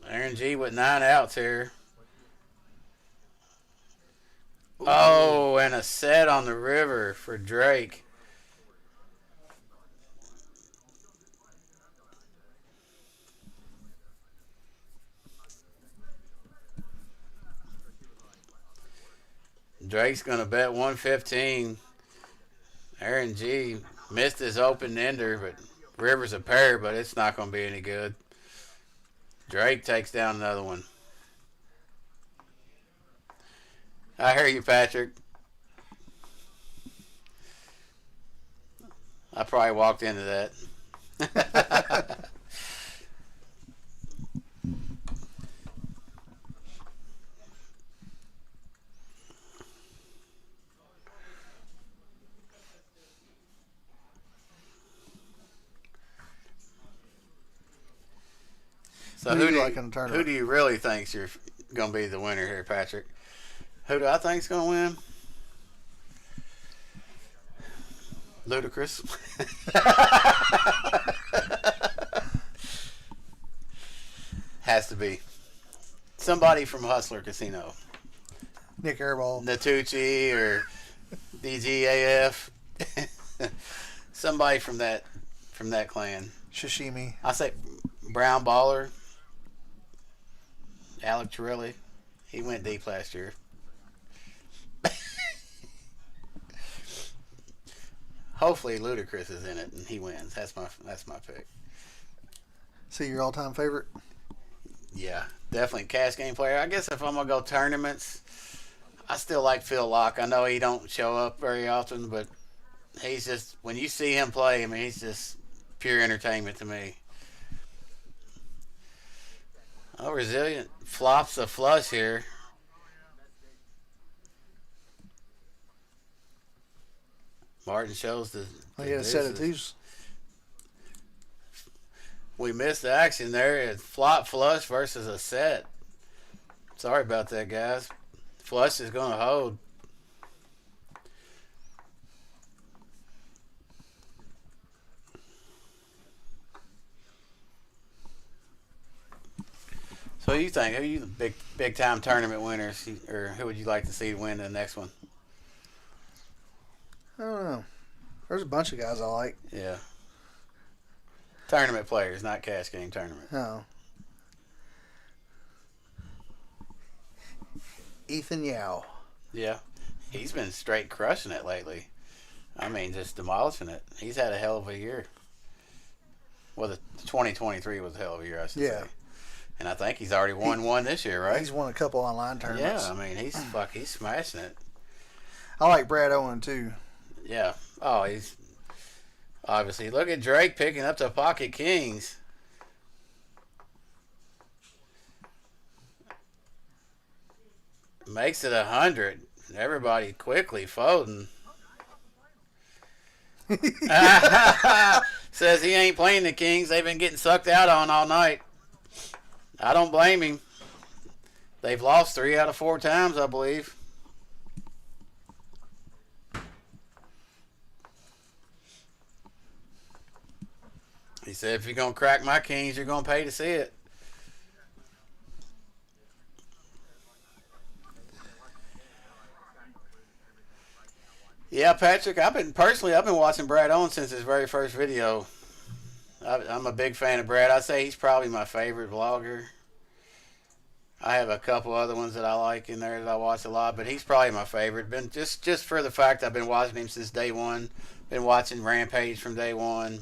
Aaron G with 9 outs here. Oh, and a set on the river for Drake. Drake's going to bet 115. Aaron G missed his open ender, but River's a pair, but it's not going to be any good. Drake takes down another one. I hear you, Patrick. I probably walked into that. So who do you really think's you're going to be the winner here, Patrick? Who do I think's going to win? Ludacris. Has to be. Somebody from Hustler Casino. Nick Airball. Natucci or DGAF. Somebody from that clan. Shishimi. I say Brown Baller. Alec Torelli. He went deep last year. Hopefully Ludacris is in it and he wins. That's my pick. See your all-time favorite? Yeah, definitely cash game player. I guess if I'm gonna go tournaments, I still like Phil Locke. I know he don't show up very often, but he's just, when you see him play, I mean, he's just pure entertainment to me. Oh, Resilient flops a flush here. Martin shows the He had a set of twos. We missed the action there. It's flop flush versus a set. Sorry about that, guys. Flush is going to hold. So who you think? Who are you the big time tournament winners, or who would you like to see win the next one? I don't know. There's a bunch of guys I like. Yeah. Tournament players, not cash game tournament. No. Ethan Yao. Yeah. He's been straight crushing it lately. I mean, just demolishing it. He's had a hell of a year. Well, the 2023 was a hell of a year, I should say. And I think he's already won one this year, right? He's won a couple online tournaments. Yeah, I mean, he's smashing it. I like Brad Owen, too. Yeah. Oh, he's obviously. Look at Drake picking up the pocket kings. Makes it 100. Everybody quickly folding. Says he ain't playing the kings. They've been getting sucked out on all night. I don't blame him. They've lost 3 out of 4 times, I believe. He said, if you're going to crack my kings, you're going to pay to see it. Yeah, Patrick, I've been watching Brad Owen since his very first video. I'm a big fan of Brad. I'd say he's probably my favorite vlogger. I have a couple other ones that I like in there that I watch a lot, but he's probably my favorite. Been just for the fact I've been watching him since day one. Been watching Rampage from day one.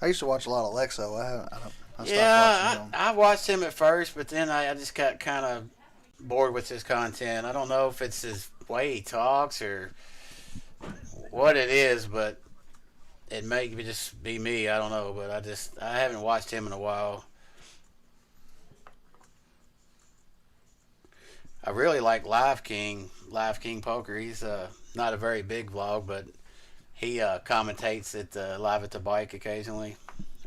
I used to watch a lot of Lexo. I stopped watching Yeah, him. I watched him at first, but then I just got kind of bored with his content. I don't know if it's his way he talks or what it is, but it may just be me. I don't know, but I haven't watched him in a while. I really like Live King Poker. He's not a very big vlog, but he commentates at live at the bike occasionally,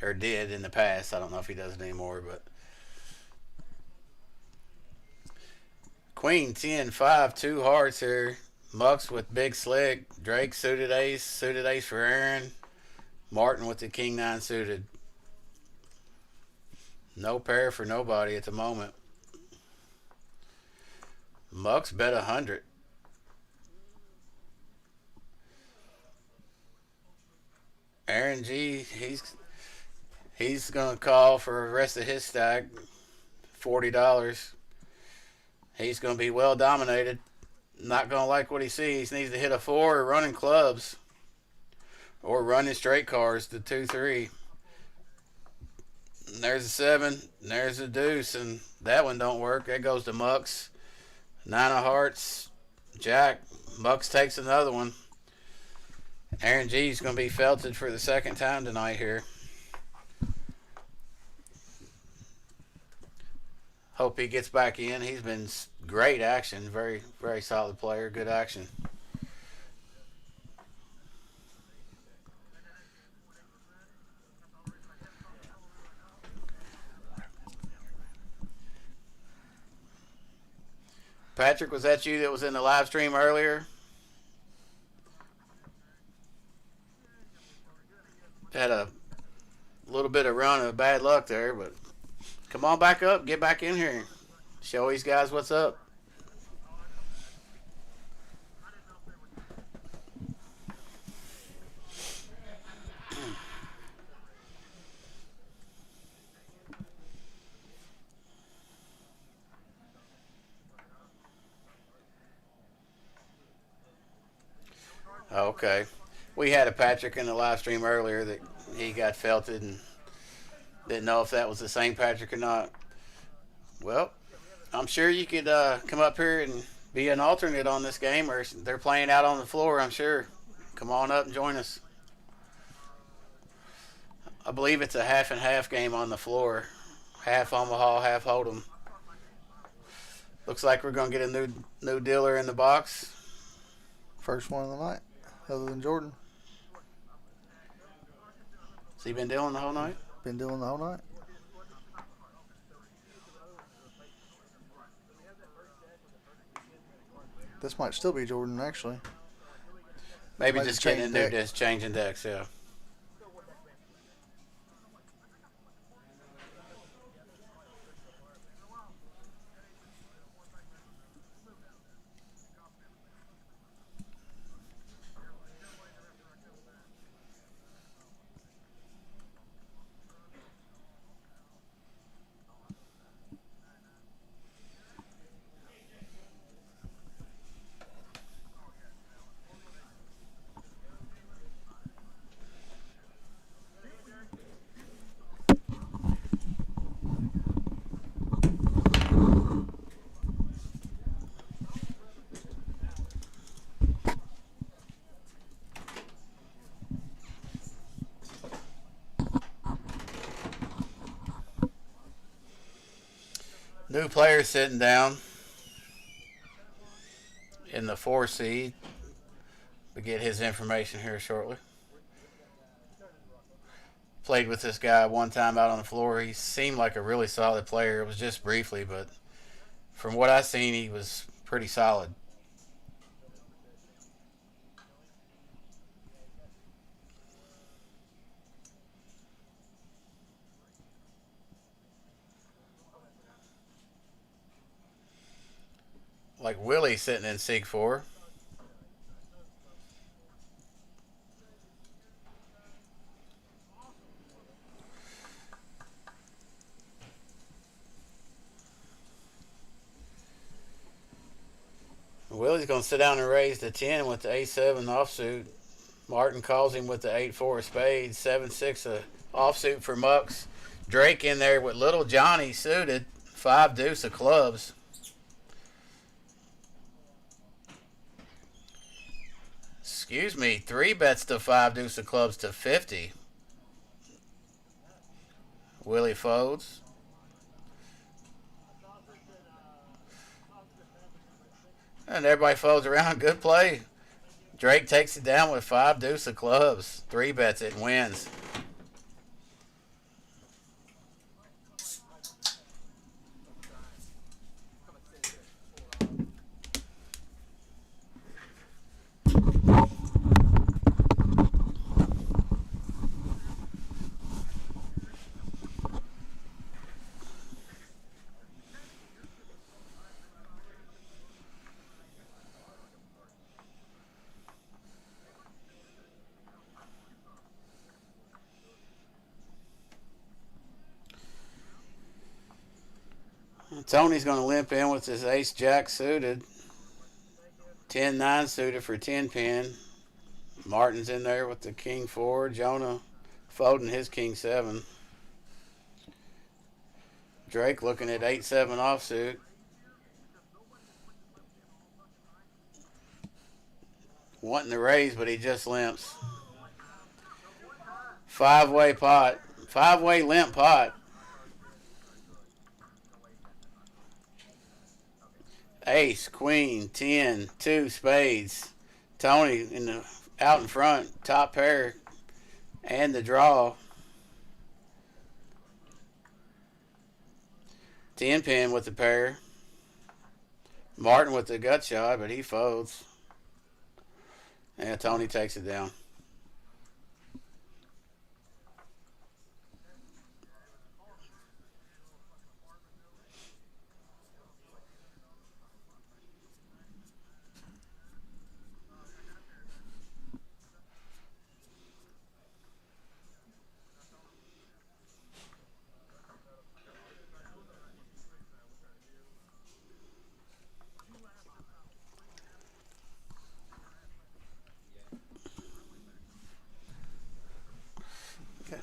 or did in the past. I don't know if he does it anymore, but Queen 10-5, 2 hearts here. Mucks with Big Slick. Drake suited ace for Aaron. Martin with the King 9 suited. No pair for nobody at the moment. Mucks bet 100. Aaron G, he's gonna call for the rest of his stack, $40. He's gonna be well dominated. Not gonna like what he sees. Needs to hit a 4 or running clubs, or running straight cars. The 2-3. And there's a 7. And there's a deuce, and that one don't work. That goes to Mucks. 9 of hearts. Jack. Mucks takes another one. Aaron G's going to be felted for the second time tonight here. Hope he gets back in. He's been great action. Very, very solid player. Good action. Patrick, was that you that was in the live stream earlier? Had a little bit of run of bad luck there, but come on back up. Get back in here. Show these guys what's up. Okay. We had a Patrick in the live stream earlier that he got felted and didn't know if that was the same Patrick or not. Well, I'm sure you could come up here and be an alternate on this game, or they're playing out on the floor, I'm sure. Come on up and join us. I believe it's a half and half game on the floor. Half Omaha, half Hold'em. Looks like we're going to get a new dealer in the box. First one of the night, other than Jordan. Has he been dealing the whole night? Been dealing the whole night. This might still be Jordan, actually. Maybe just getting a new disc, changing decks, yeah. New player sitting down in the 4 seed. We'll get his information here shortly. Played with this guy one time out on the floor. He seemed like a really solid player. It was just briefly, but from what I seen, he was pretty solid. Like Willie sitting in Sig 4. Willie's going to sit down and raise the 10 with the A7 offsuit. Martin calls him with the 8-4 of spades. 7-6 offsuit for Mucks. Drake in there with little Johnny suited. 5 deuce of clubs. Excuse me, 3 bets to 5 deuce of clubs to 50. Willie folds. And everybody folds around. Good play. Drake takes it down with 5 deuce of clubs. 3 bets it and wins. Tony's going to limp in with his ace jack suited. 10-9 suited for 10 pin. Martin's in there with the king 4. Jonah folding his king 7. Drake looking at 8-7 offsuit. Wanting to raise, but he just limps. 5-way pot. 5-way limp pot. Ace, queen, 10, 2 spades. Tony out in front, top pair, and the draw. 10 pin with the pair. Martin with the gut shot, but he folds. And Tony takes it down.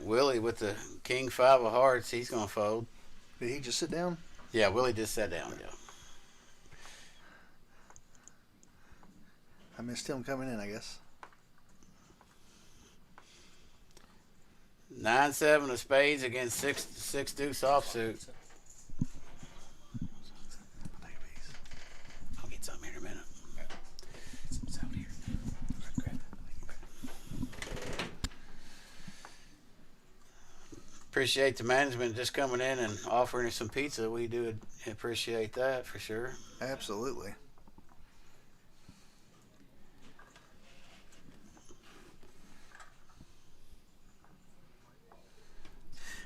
Willie with the king 5 of hearts, he's going to fold. Did he just sit down? Yeah, Willie just sat down. Yeah. I missed him coming in, I guess. 9-7 of spades against 6 deuce offsuit. I'll get some here in a minute. It's out here. Appreciate the management just coming in and offering us some pizza. We do appreciate that for sure. Absolutely.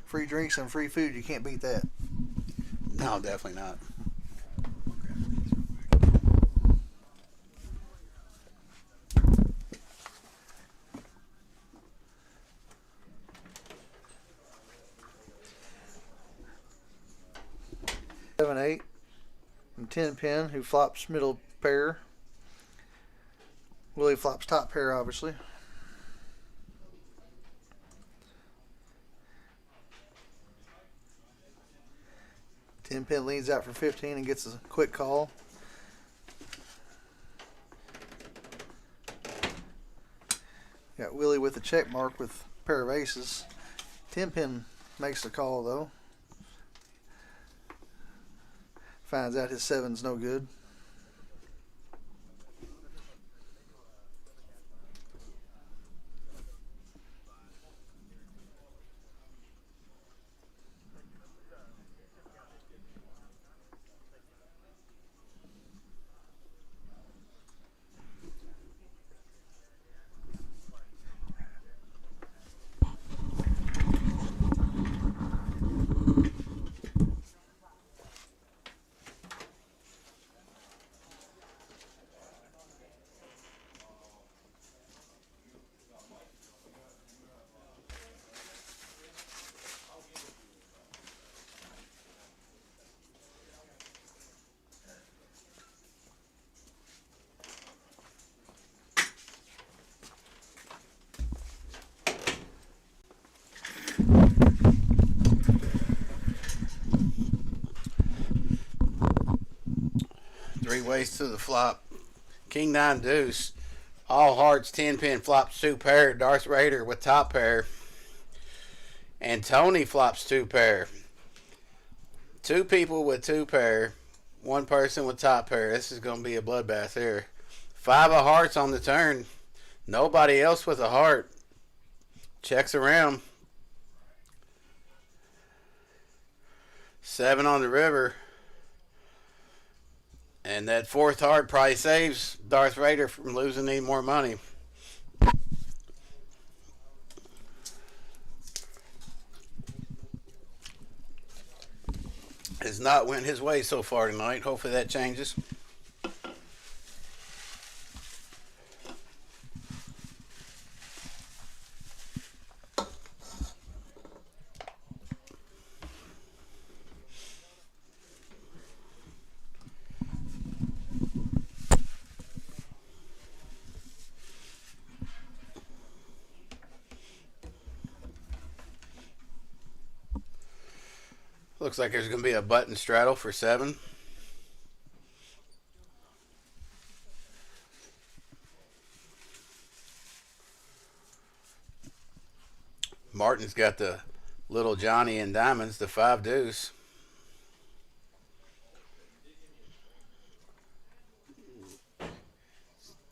Free drinks and free food, you can't beat that. No, definitely not. 7-8 and 10 pin, who flops middle pair. Willie flops top pair, obviously. Ten pin leads out for 15 and gets a quick call. Got Willie with the check mark with a pair of aces. 10 pin makes the call though. Finds out his 7's no good. 3 ways to the flop. King 9 deuce. All hearts 10 pin flops 2 pair. Darth Raider with top pair. And Tony flops 2 pair. 2 people with 2 pair. 1 person with top pair. This is going to be a bloodbath here. 5 of hearts on the turn. Nobody else with a heart. Checks around. 7 on the river. And that 4th heart probably saves Darth Vader from losing any more money. Has not went his way so far tonight. Hopefully that changes. Looks like there's going to be a button straddle for 7. Martin's got the little Johnny and diamonds, the 5 deuce.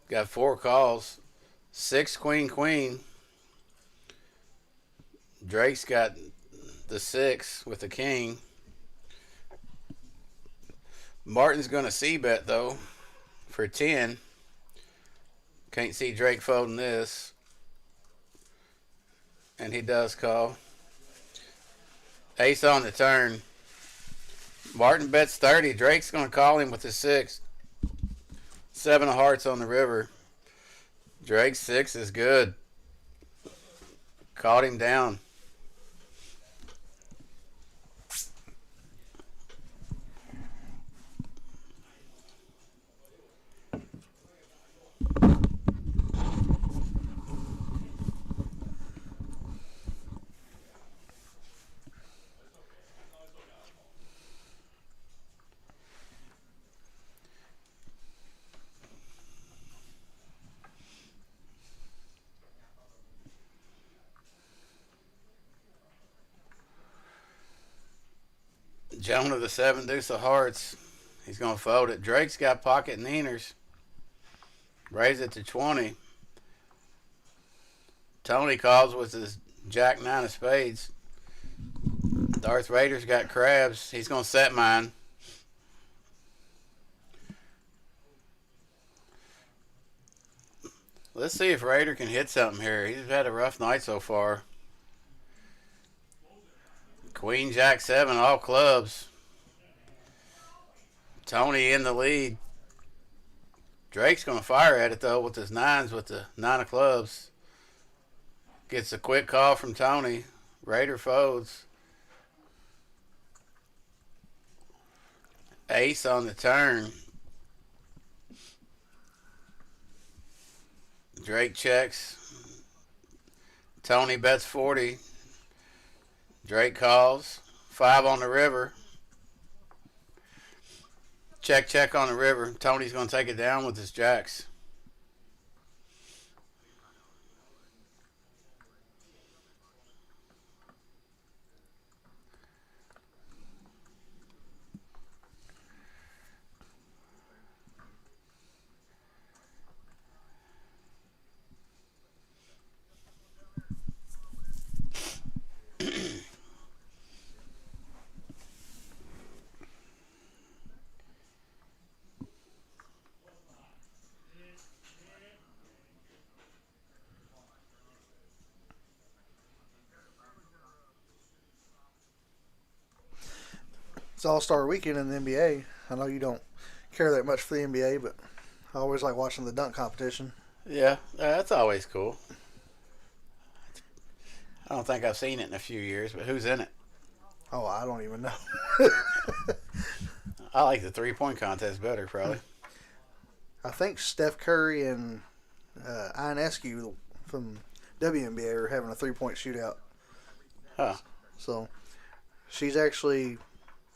Got 4 calls. 6 queen queen. Drake's got the 6 with the king. Martin's going to c-bet though for 10. Can't see Drake folding this. And he does call. Ace on the turn. Martin bets 30. Drake's going to call him with the 6. 7 of hearts on the river. Drake's 6 is good. Caught him down. Jonah the 7 deuce of hearts. He's going to fold it. Drake's got pocket Nieners. Raise it to 20. Tony calls with his Jack 9 of spades. Darth Vader's got crabs. He's going to set mine. Let's see if Raider can hit something here. He's had a rough night so far. Queen Jack 7, all clubs. Tony in the lead. Drake's going to fire at it though with his 9s with the 9 of clubs. Gets a quick call from Tony. Raider folds. Ace on the turn. Drake checks. Tony bets 40. Drake calls. 5 on the river. Check, check on the river. Tony's going to take it down with his jacks. It's All-Star Weekend in the NBA. I know you don't care that much for the NBA, but I always like watching the dunk competition. Yeah, that's always cool. I don't think I've seen it in a few years, but who's in it? Oh, I don't even know. I like the 3-point contest better, probably. I think Steph Curry and Ionescu from WNBA are having a 3-point shootout. Huh. So she's actually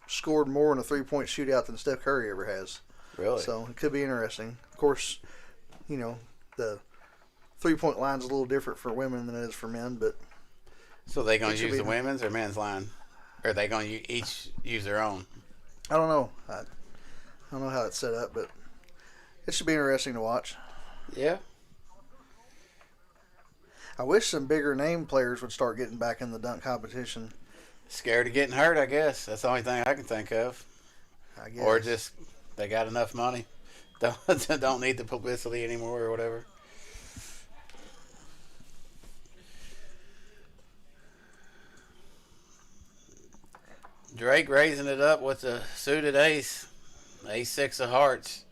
scored more in a 3-point shootout than Steph Curry ever has. Really? So it could be interesting. Of course, you know, the 3-point line's a little different for women than it is for men, but So they going it to should use be. the women's or men's line? Or are they going to each use their own? I don't know. I don't know how it's set up, but it should be interesting to watch. Yeah. I wish some bigger name players would start getting back in the dunk competition. Scared of getting hurt, I guess. That's the only thing I can think of. I guess. Or just they got enough money. Don't need the publicity anymore or whatever. Drake raising it up with the suited ace. Ace 6 of hearts.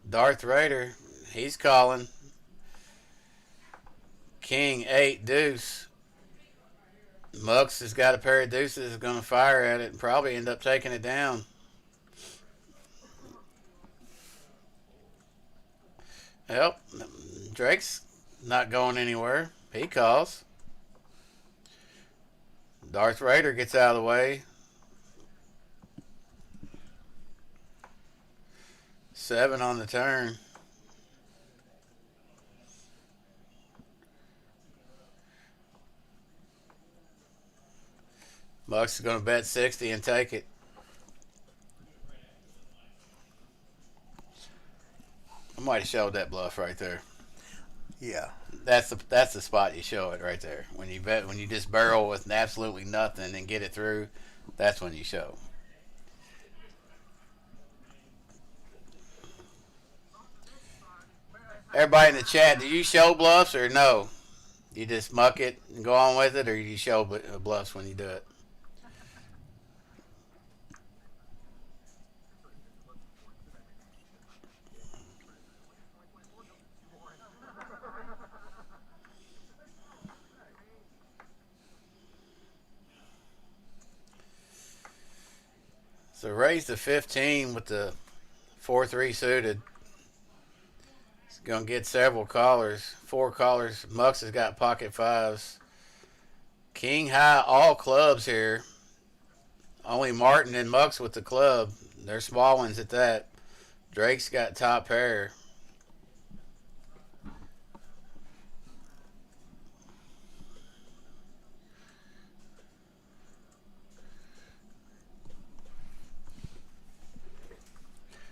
Darth Raider, he's calling. King 8 deuce. Mux has got a pair of deuces, is going to fire at it and probably end up taking it down. Well, Drake's not going anywhere. He calls. Darth Raider gets out of the way. 7 on the turn. Mux is going to bet 60 and take it. I might have showed that bluff right there. Yeah. That's the spot you show it right there. When you just barrel with absolutely nothing and get it through, that's when you show. Everybody in the chat, do you show bluffs or no? You just muck it and go on with it, or you show bluffs when you do it? So raise to 15 with the 4-3 suited. It's going to get several callers. 4 callers. Mux has got pocket 5s. King high all clubs here. Only Martin and Mux with the club. They're small ones at that. Drake's got top pair.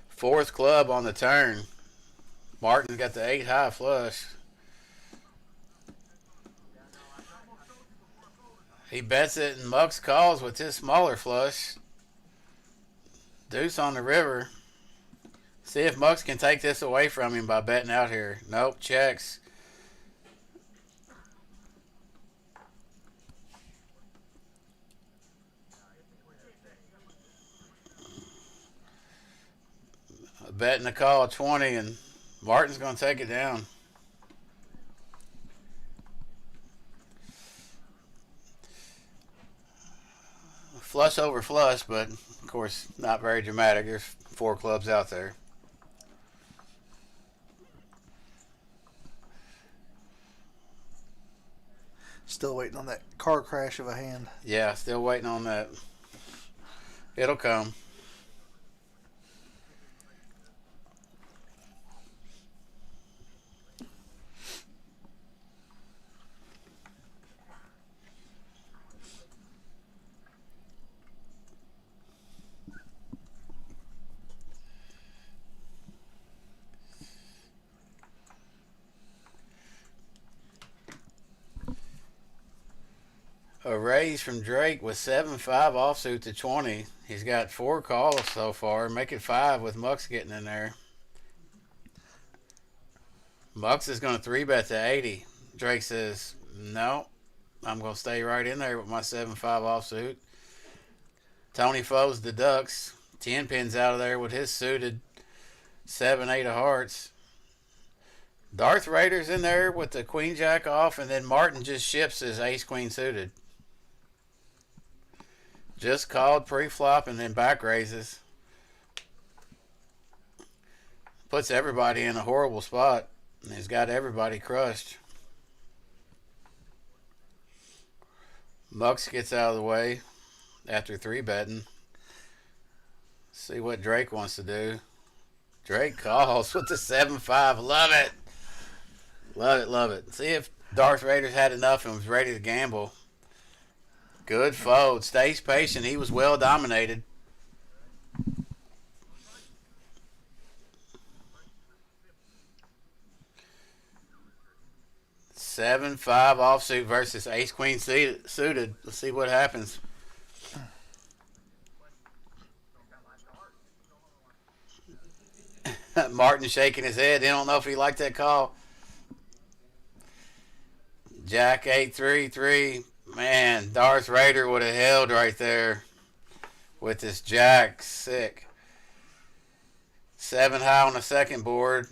Fourth club on the turn. Martin's got the 8 high flush. He bets it and Mux calls with his smaller flush. Deuce on the river. See if Mux can take this away from him by betting out here. Nope, checks. Betting the call 20 and Martin's going to take it down. Flush over flush, but of course not very dramatic. There's 4 clubs out there. Still waiting on that car crash of a hand. Yeah, still waiting on that. It'll come. A raise from Drake with 7-5 offsuit to 20. He's got 4 calls so far. Make it 5 with Mux getting in there. Mux is going to 3-bet to 80. Drake says, no, I'm going to stay right in there with my 7-5 offsuit. Tony Foes deducts. 10 pins out of there with his suited 7-8 of hearts. Darth Raider's in there with the queen jack off, and then Martin just ships his ace queen suited. Just called pre-flop and then back raises. Puts everybody in a horrible spot. And he's got everybody crushed. Mux gets out of the way after 3-betting. See what Drake wants to do. Drake calls with the 7-5. Love it. Love it, love it. See if Darth Raiders had enough and was ready to gamble. Good fold. Stays patient. He was well dominated. Seven five offsuit versus ace queen suited. Let's see what happens. Martin shaking his head. He don't know if he liked that call. Jack 8-3-3. Man, Darth Raider would have held right there with this jack. Sick. 7 high on the second board.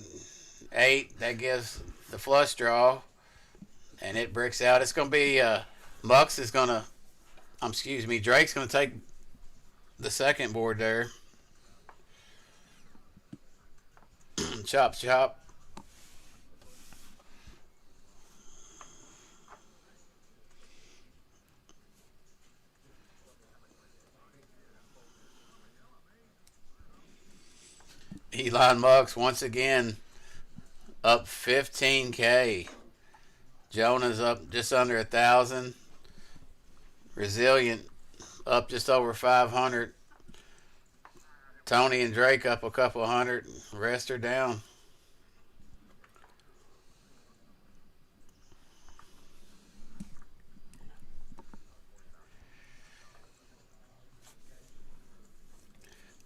8. That gives the flush draw. And it bricks out. It's going to be Mux is going to, Drake's going to take the second board there. Chop, chop. Elon Mux once again up 15K. Jonah's up just under 1,000. Resilient up just over 500. Tony and Drake up a couple hundred. Rest are down.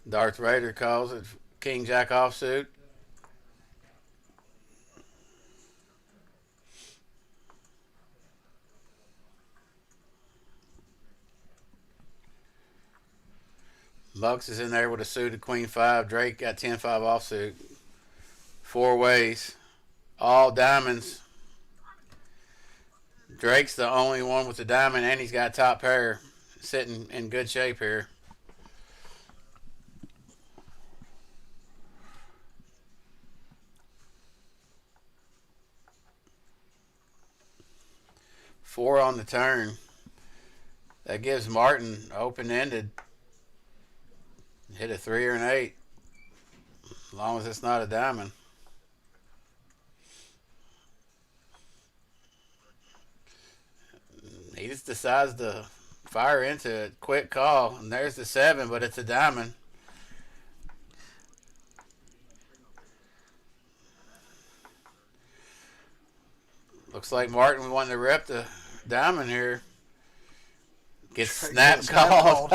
Darth Raider calls it King Jack offsuit. Bucks is in there with a suited queen 5. Drake got 10-5 offsuit. 4 ways. All diamonds. Drake's the only one with the diamond, and he's got top pair. Sitting in good shape here. Four on the turn. That gives Martin open-ended. Hit a 3 or an 8. As long as it's not a diamond. He just decides to fire into it. Quick call. And there's the 7, but it's a diamond. Looks like Martin wanting to rep the diamond here. Gets snap called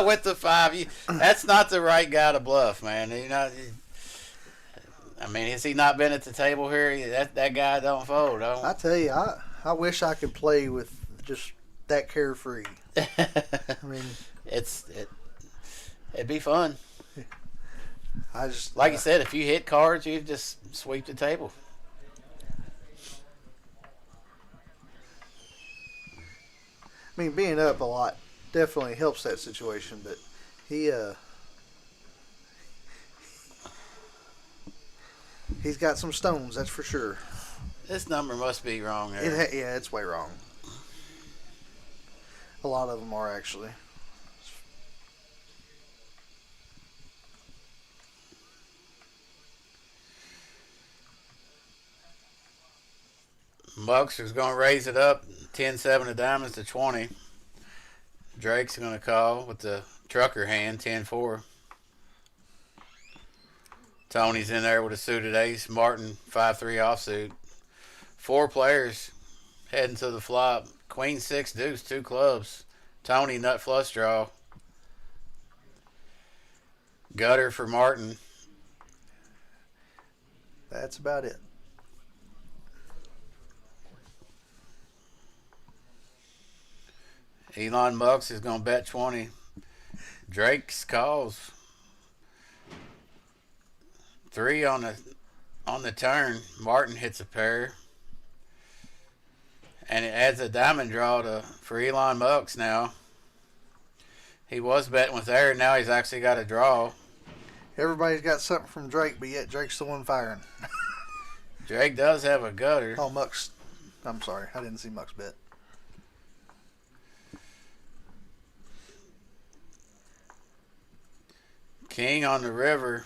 with the 5. That's not the right guy to bluff, man. I mean, has he not been at the table here? That guy don't fold. I tell you, I wish I could play with just that carefree. I mean, it'd be fun. I just like you said, if you hit cards, you just sweep the table. I mean, being up a lot definitely helps that situation, but he's got some stones, that's for sure. This number must be wrong here. Yeah, it's way wrong. A lot of them are, actually. Bucks is going to raise it up 10-7 of diamonds to 20. Drake's going to call with the trucker hand 10-4. Tony's in there with a suited ace. Martin 5-3 offsuit. 4 players heading to the flop. Queen 6 deuce, 2 clubs. Tony nut flush draw. Gutter for Martin. That's about it. Elon Bucks is going to bet 20. Drake's calls. 3 on the turn. Martin hits a pair. And it adds a diamond draw for Elon Bucks now. He was betting with there. Now he's actually got a draw. Everybody's got something from Drake, but yet Drake's the one firing. Drake does have a gutter. Oh, Mux. I'm sorry. I didn't see Mux bet. King on the river.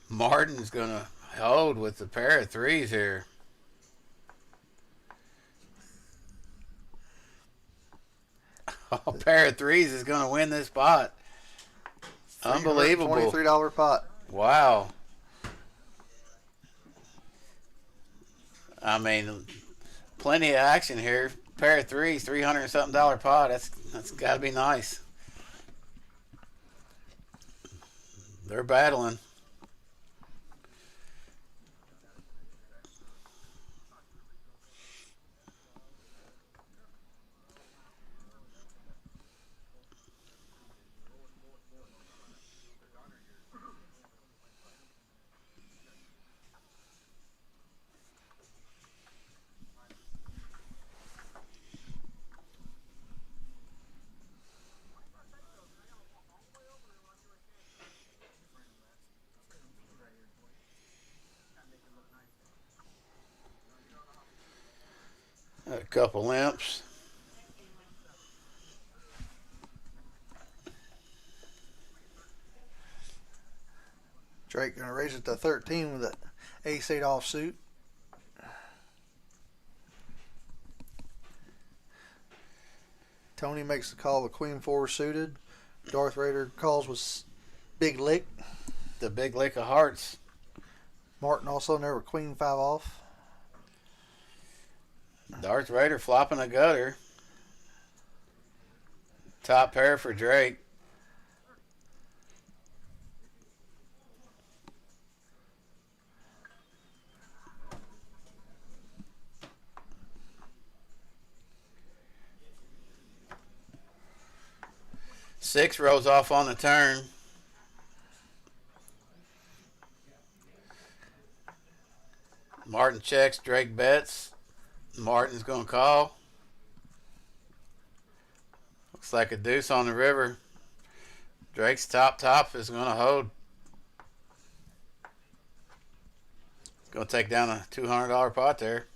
Martin's going to hold with the pair of threes here. A pair of threes is going to win this pot. Unbelievable. $23 pot. Wow. I mean, plenty of action here. Pair of threes, $300 and something pot. That's got to be nice. They're battling. A couple limps. Drake going to raise it to 13 with an ace-8 offsuit. Tony makes the call with queen-4 suited. Darth Raider calls with big lick. The big lick of hearts. Martin also in there with queen-5 off. Darth Raider flopping a gutter. Top pair for Drake. Six rolls off on the turn. Martin checks, Drake bets. Martin's going to call. Looks like a deuce on the river. Drake's top is going to hold. Going to take down a $200 pot there.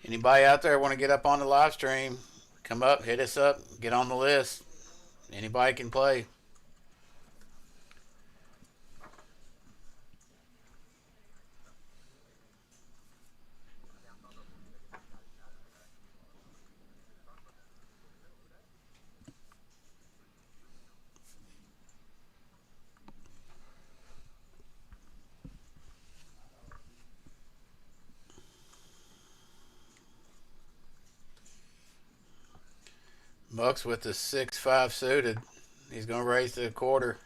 Anybody out there want to get up on the live stream, come up, hit us up, get on the list. Anybody can play. Bucks with the 6-5 suited. He's going to raise to a quarter.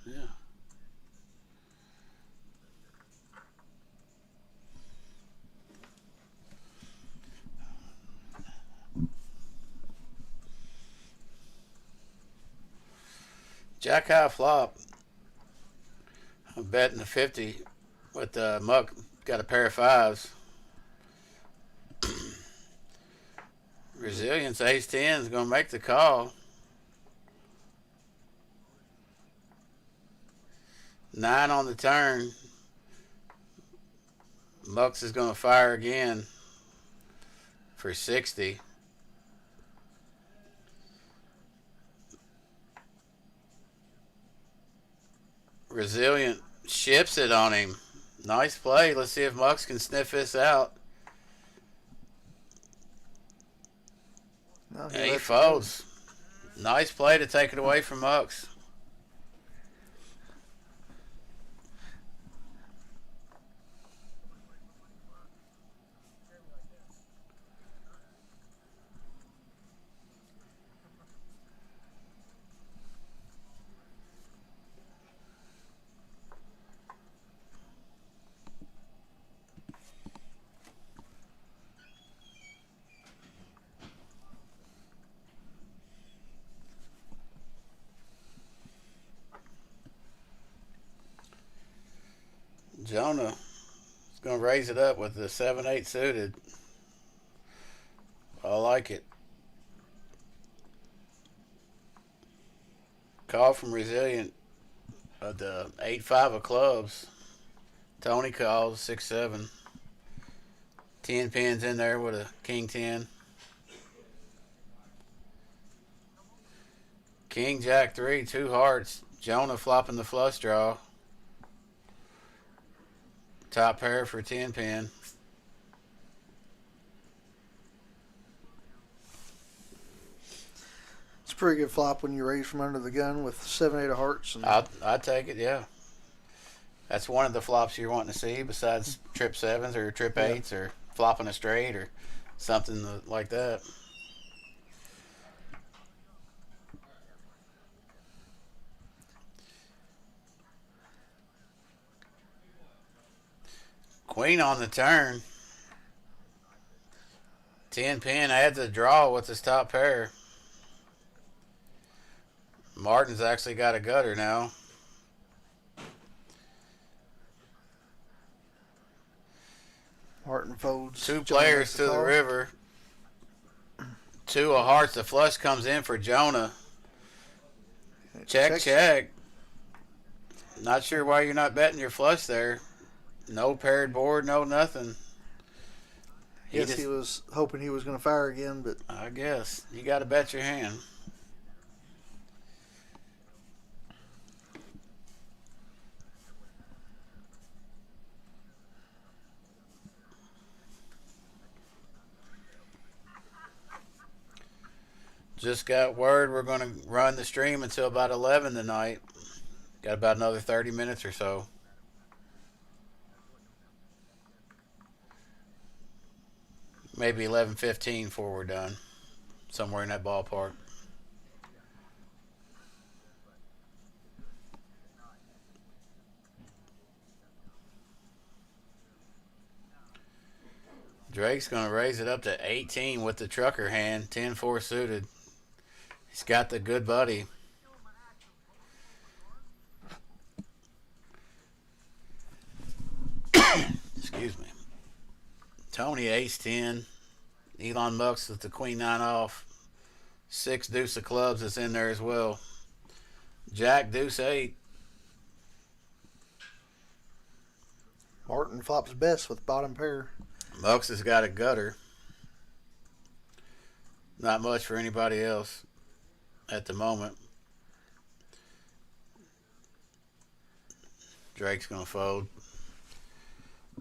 Yeah. JAQK flop. I'm betting the 50 with the Muck. Got a pair of fives. Resilience ace-10 is going to make the call. 9 on the turn. Mucks is going to fire again for 60. Resilient ships it on him. Nice play. Let's see if Mucks can sniff this out. No, He folds. Nice play to take it away from Mucks. Jonah It's going to raise it up with the 7-8 suited. I like it. Call from Resilient the 8-5 of clubs. Tony calls 6-7. 10 pins in there with a king 10. King Jack 3, 2 hearts. Jonah flopping the flush draw. Top pair for 10 pin. It's a pretty good flop when you raise from under the gun with 7-8 of hearts. And I'd take it, yeah. That's one of the flops you're wanting to see besides trip 7s or trip 8s or flopping a straight or something like that. Queen on the turn. 10 pin adds a draw with his top pair. Martin's actually got a gutter now. Martin folds. 2 players to the river. 2 of hearts. The flush comes in for Jonah. Check. Not sure why you're not betting your flush there. No paired board, no nothing. He was hoping he was going to fire again, but I guess you got to bet your hand. Just got word we're going to run the stream until about 11 tonight. Got about another 30 minutes or so. Maybe 11:15 before we're done. Somewhere in that ballpark. Drake's going to raise it up to 18 with the trucker hand. 10-4 suited. He's got the good buddy. Excuse me. Tony ace-10. Elon Mucks with the queen 9 off. 6 deuce of clubs is in there as well. Jack deuce 8. Martin flops best with bottom pair. Mucks has got a gutter. Not much for anybody else at the moment. Drake's going to fold.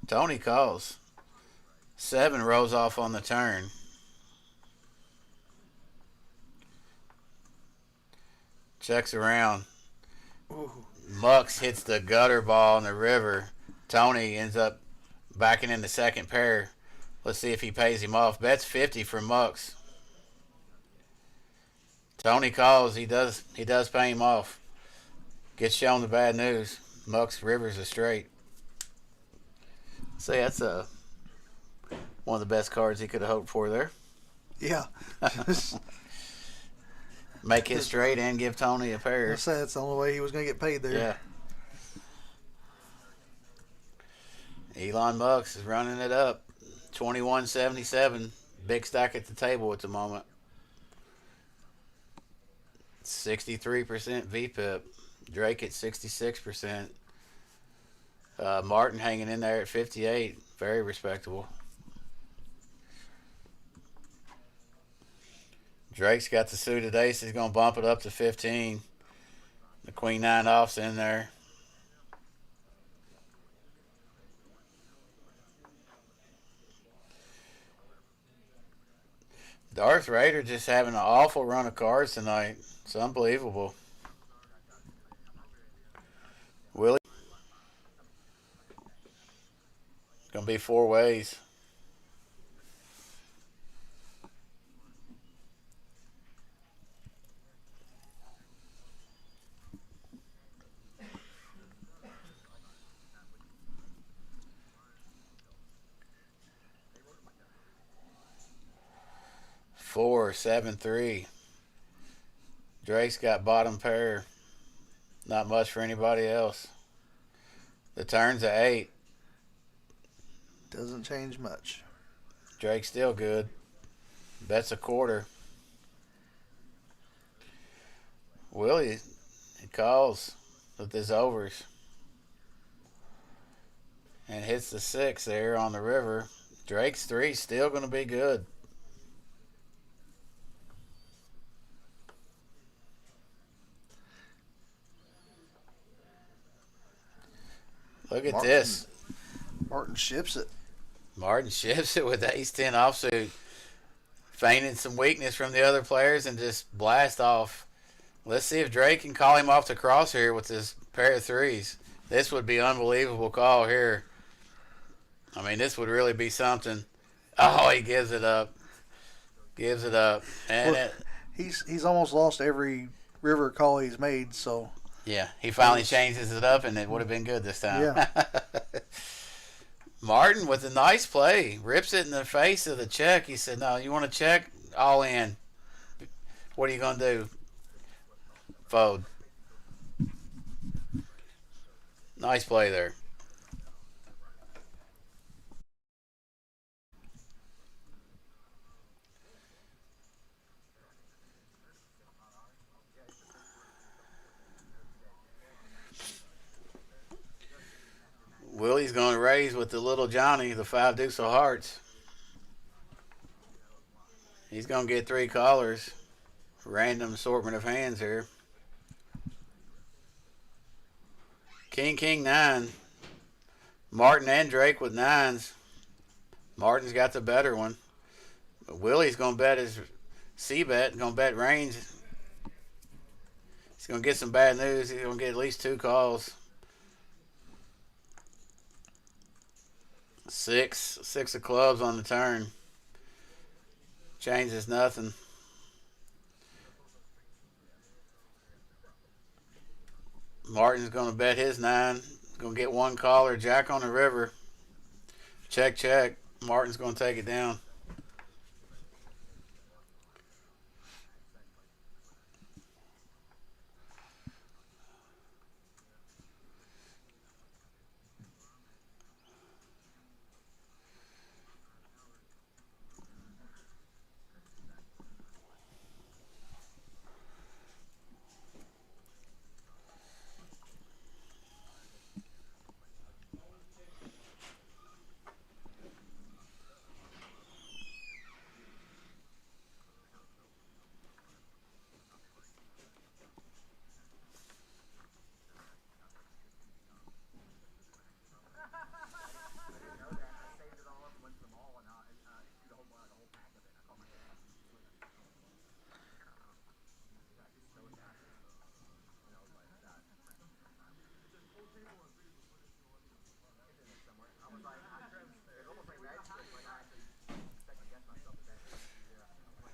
Tony calls. 7 rolls off on the turn. Checks around. Ooh. Mucks hits the gutter ball in the river. Tony ends up backing in the second pair. Let's see if he pays him off. Bets 50 for Mucks. Tony calls. He does pay him off. Gets shown the bad news. Mucks rivers a straight. Say that's one of the best cards he could have hoped for there. Yeah. Make his straight and give Tony a pair. I say that's the only way he was going to get paid there. Yeah. Elon Mucks is running it up. 21.77. Big stack at the table at the moment. 63% VPIP. Drake at 66%. Martin hanging in there at 58. Very respectable. Drake's got the suited ace. He's going to bump it up to 15. The queen 9 off's in there. Darth Raider just having an awful run of cards tonight. It's unbelievable. Willie. It's going to be 4 ways. Four, 7, 3. Drake's got bottom pair. Not much for anybody else. The turn's a 8. Doesn't change much. Drake's still good. Bet's a quarter. Willie, he calls with his overs and hits the 6 there on the river. Drake's 3 still going to be good. Look at this. Martin ships it. Martin ships it with ace-10 offsuit. Feigning some weakness from the other players and just blast off. Let's see if Drake can call him off the cross here with this pair of 3s. This would be unbelievable call here. I mean, this would really be something. Oh, he gives it up. Gives it up. And Well, he's almost lost every river call he's made, so yeah, he finally changes it up, and it would have been good this time. yeah. Martin with a nice play. Rips it in the face of the check. He said, no, you want to check? All in. What are you going to do? Fold. Nice play there. Willie's going to raise with the little Johnny, the 5 deuce of hearts. He's going to get 3 callers. Random assortment of hands here. King, 9. Martin and Drake with 9s. Martin's got the better one. But Willie's going to bet his C-bet, going to bet range. He's going to get some bad news. He's going to get at least 2 calls. 6 of clubs on the turn. Changes nothing. Martin's going to bet his 9. Going to get 1 caller. Jack on the river. Check. Martin's going to take it down.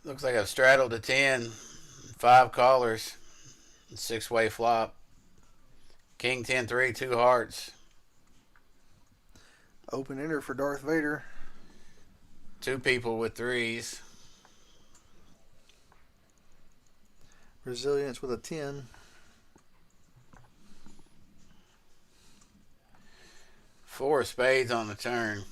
Looks like I've straddled a 10. 5 callers. 6-way flop. King 10-3, 2 hearts. Open ender for Darth Vader. 2 people with 3s. Resilience with a 10. 4 of spades on the turn.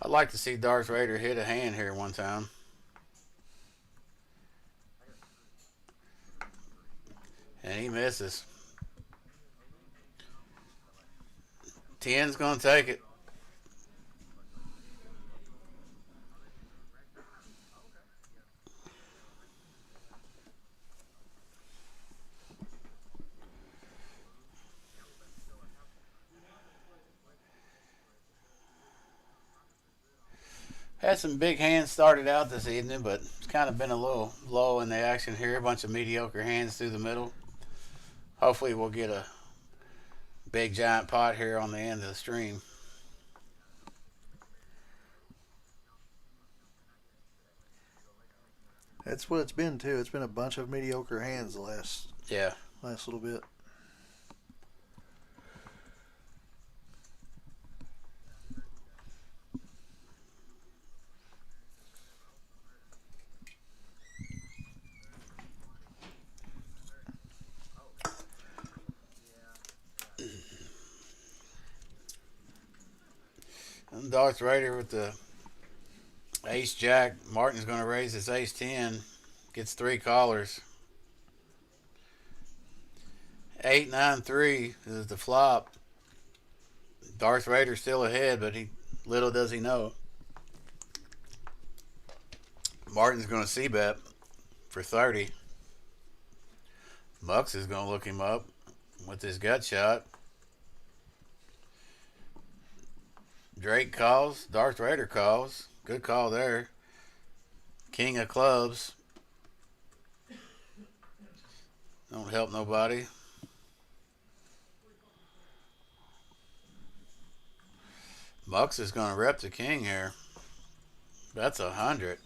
I'd like to see Darth Vader hit a hand here one time. And he misses. 10's going to take it. Had some big hands started out this evening, but it's kind of been a little low in the action here. A bunch of mediocre hands through the middle. Hopefully we'll get a big giant pot here on the end of the stream. That's what it's been too. It's been a bunch of mediocre hands the last little bit. Darth Raider with the ace jack. Martin's going to raise his ace 10. Gets 3 callers. 8-9-3 is the flop. Darth Raider's still ahead, but little does he know. Martin's going to c-bet for 30. Bucks is going to look him up with his gut shot. Drake calls. Darth Raider calls. Good call there. King of clubs. Don't help nobody. Bucks is going to rep the king here. That's 100.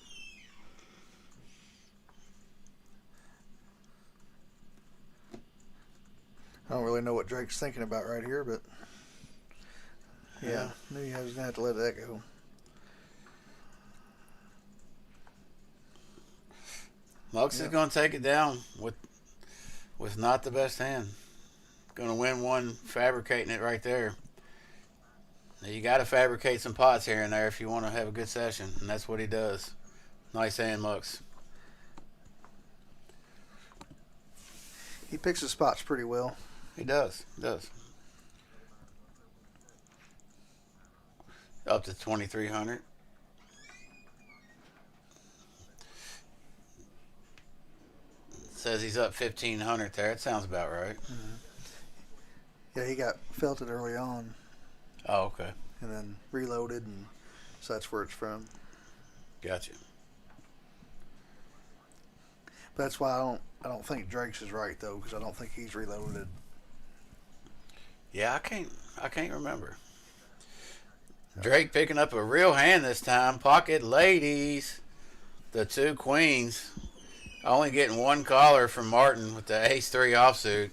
I don't really know what Drake's thinking about right here, but yeah, knew he was going to have to let that go. Bucks is going to take it down with not the best hand. Going to win one fabricating it right there. Now you got to fabricate some pots here and there if you want to have a good session, and that's what he does. Nice hand, Mux. He picks his spots pretty well. He does. Up to 2,300. Says he's up 1,500 there. It sounds about right. Mm-hmm. Yeah, he got felted early on. Oh, okay. And then reloaded, and so that's where it's from. Gotcha. But that's why I don't think Drake's is right though, because I don't think he's reloaded. Yeah, I can't remember. Drake picking up a real hand this time. Pocket ladies. The 2 queens. Only getting 1 caller from Martin with the ace-3 offsuit.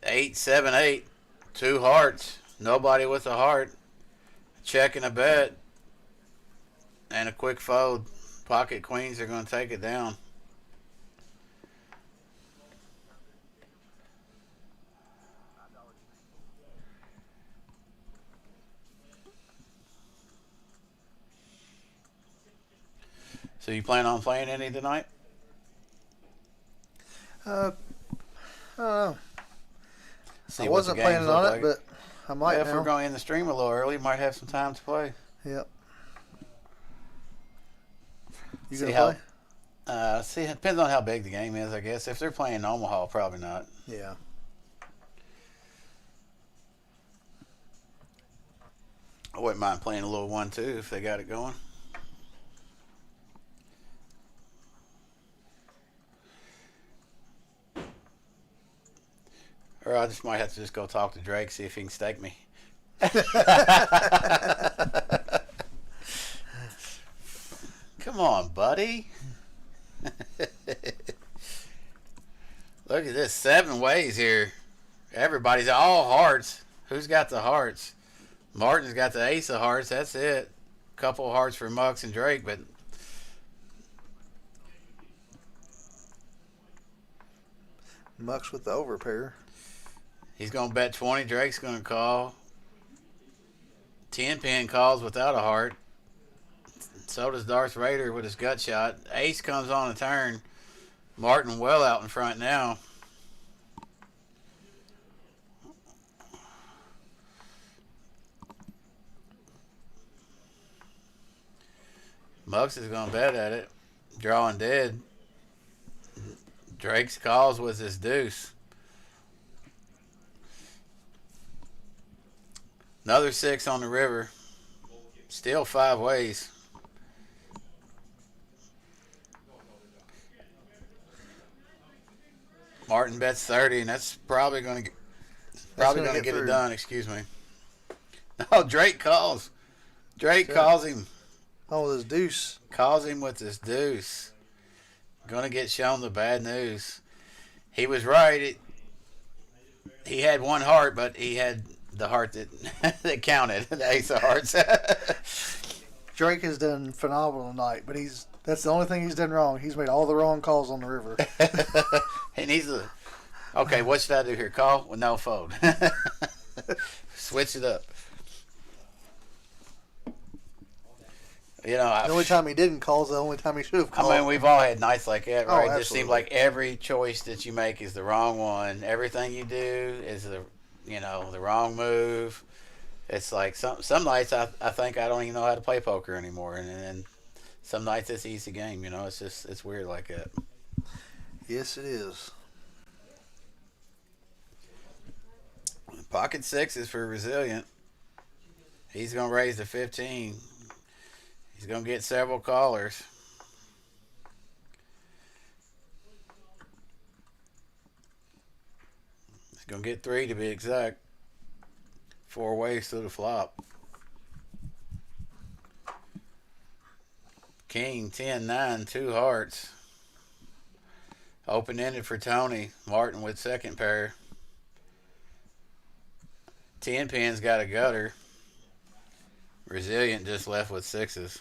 8-7-8. 2 hearts. Nobody with a heart. Check and a bet. And a quick fold. Pocket queens are going to take it down. So you plan on playing any tonight? I don't know. See I what wasn't the games planning look on like. it, but I might If now. we're going to end the stream a little early, might have some time to play. Yep. You See gonna play? See, it depends on how big the game is, I guess. If they're playing in Omaha, probably not. Yeah. I wouldn't mind playing a little 1-2 if they got it going. Or I just might have to just go talk to Drake, see if he can stake me. Come on, buddy. Look at this. 7 ways here. Everybody's all hearts. Who's got the hearts? Martin's got the ace of hearts. That's it. Couple of hearts for Mux and Drake, but Mux with the overpair. he's going to bet 20. Drake's going to call. 10-pin calls without a heart. So does Darth Raider with his gut shot. Ace comes on a turn. Martin well out in front now. Mux is going to bet at it. Drawing dead. Drake's calls was his deuce. Another 6 on the river. Still 5 ways. Martin bets 30, and that's probably going to get it done. Excuse me. No, Drake calls. Drake calls him. Oh, with his deuce. Calls him with his deuce. Going to get shown the bad news. He was right. He had 1 heart, but he had the heart that counted. The ace of hearts. Drake has done phenomenal tonight, but that's the only thing he's done wrong. He's made all the wrong calls on the river. He needs to. Okay, what should I do here? Call with no fold. Switch it up. You know, The only time he didn't call is the only time he should have called. I mean, we've all had nights like that, Oh, right? It just absolutely. seems like every choice that you make is the wrong one. Everything you do is the wrong move. It's like some nights I think I don't even know how to play poker anymore, and then some nights it's an easy game. It's weird like that. Yes, it is. Pocket sixes for Resilient. He's gonna raise to 15. He's gonna get several callers. He's gonna get 3 to be exact. 4 ways to the flop. King 10 9 2 hearts. Open ended for Tony Martin with second pair. 10 pin's got a gutter. Resilient just left with sixes.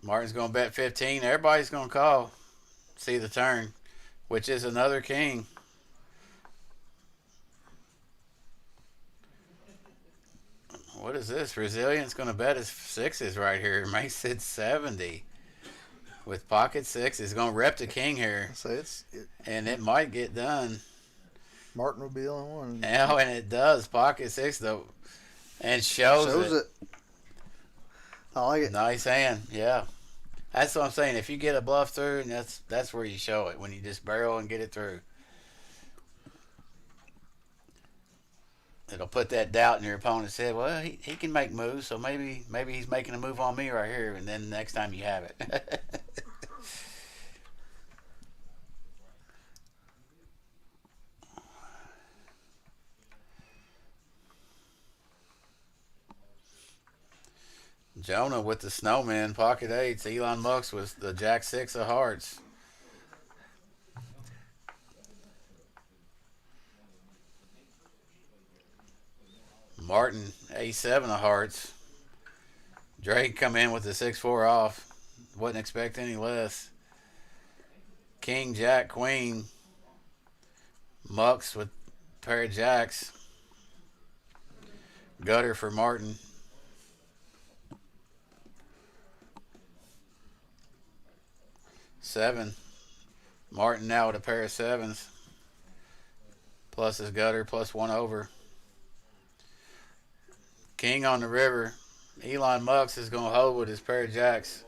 Martin's going to bet 15. Everybody's going to call. See the turn, which is another king. What is this? Resilient's going to bet his sixes right here. Makes it 70. With pocket sixes. Going to rep the king here. So and it might get done. Martin will be the only one. Oh, and it does. Pocket six, though. And shows it. I like it. Nice hand. Yeah. That's what I'm saying. If you get a bluff through, and that's where you show it, when you just barrel and get it through. It'll put that doubt in your opponent's head. Well, he can make moves, so maybe he's making a move on me right here, and then next time you have it. Jonah with the snowman, pocket eights. Elon Musk with the jack six of hearts. Martin, A7 of hearts. Drake come in with the 6-4 off. Wouldn't expect any less. King, Jack, Queen. Mucks with a pair of jacks. Gutter for Martin. Seven. Martin now with a pair of sevens. Plus his gutter, plus 1 over. King on the river. Elon Musk is going to hold with his pair of jacks.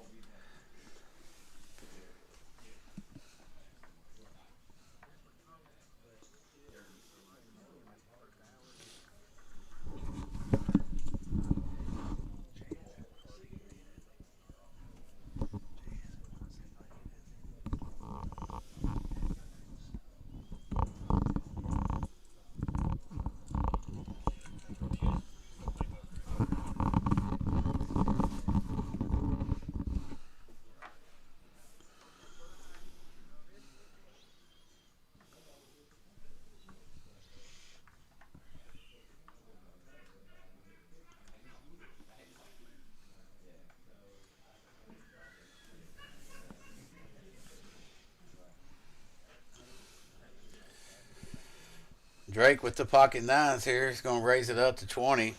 Drake with the pocket nines here is going to raise it up to 20.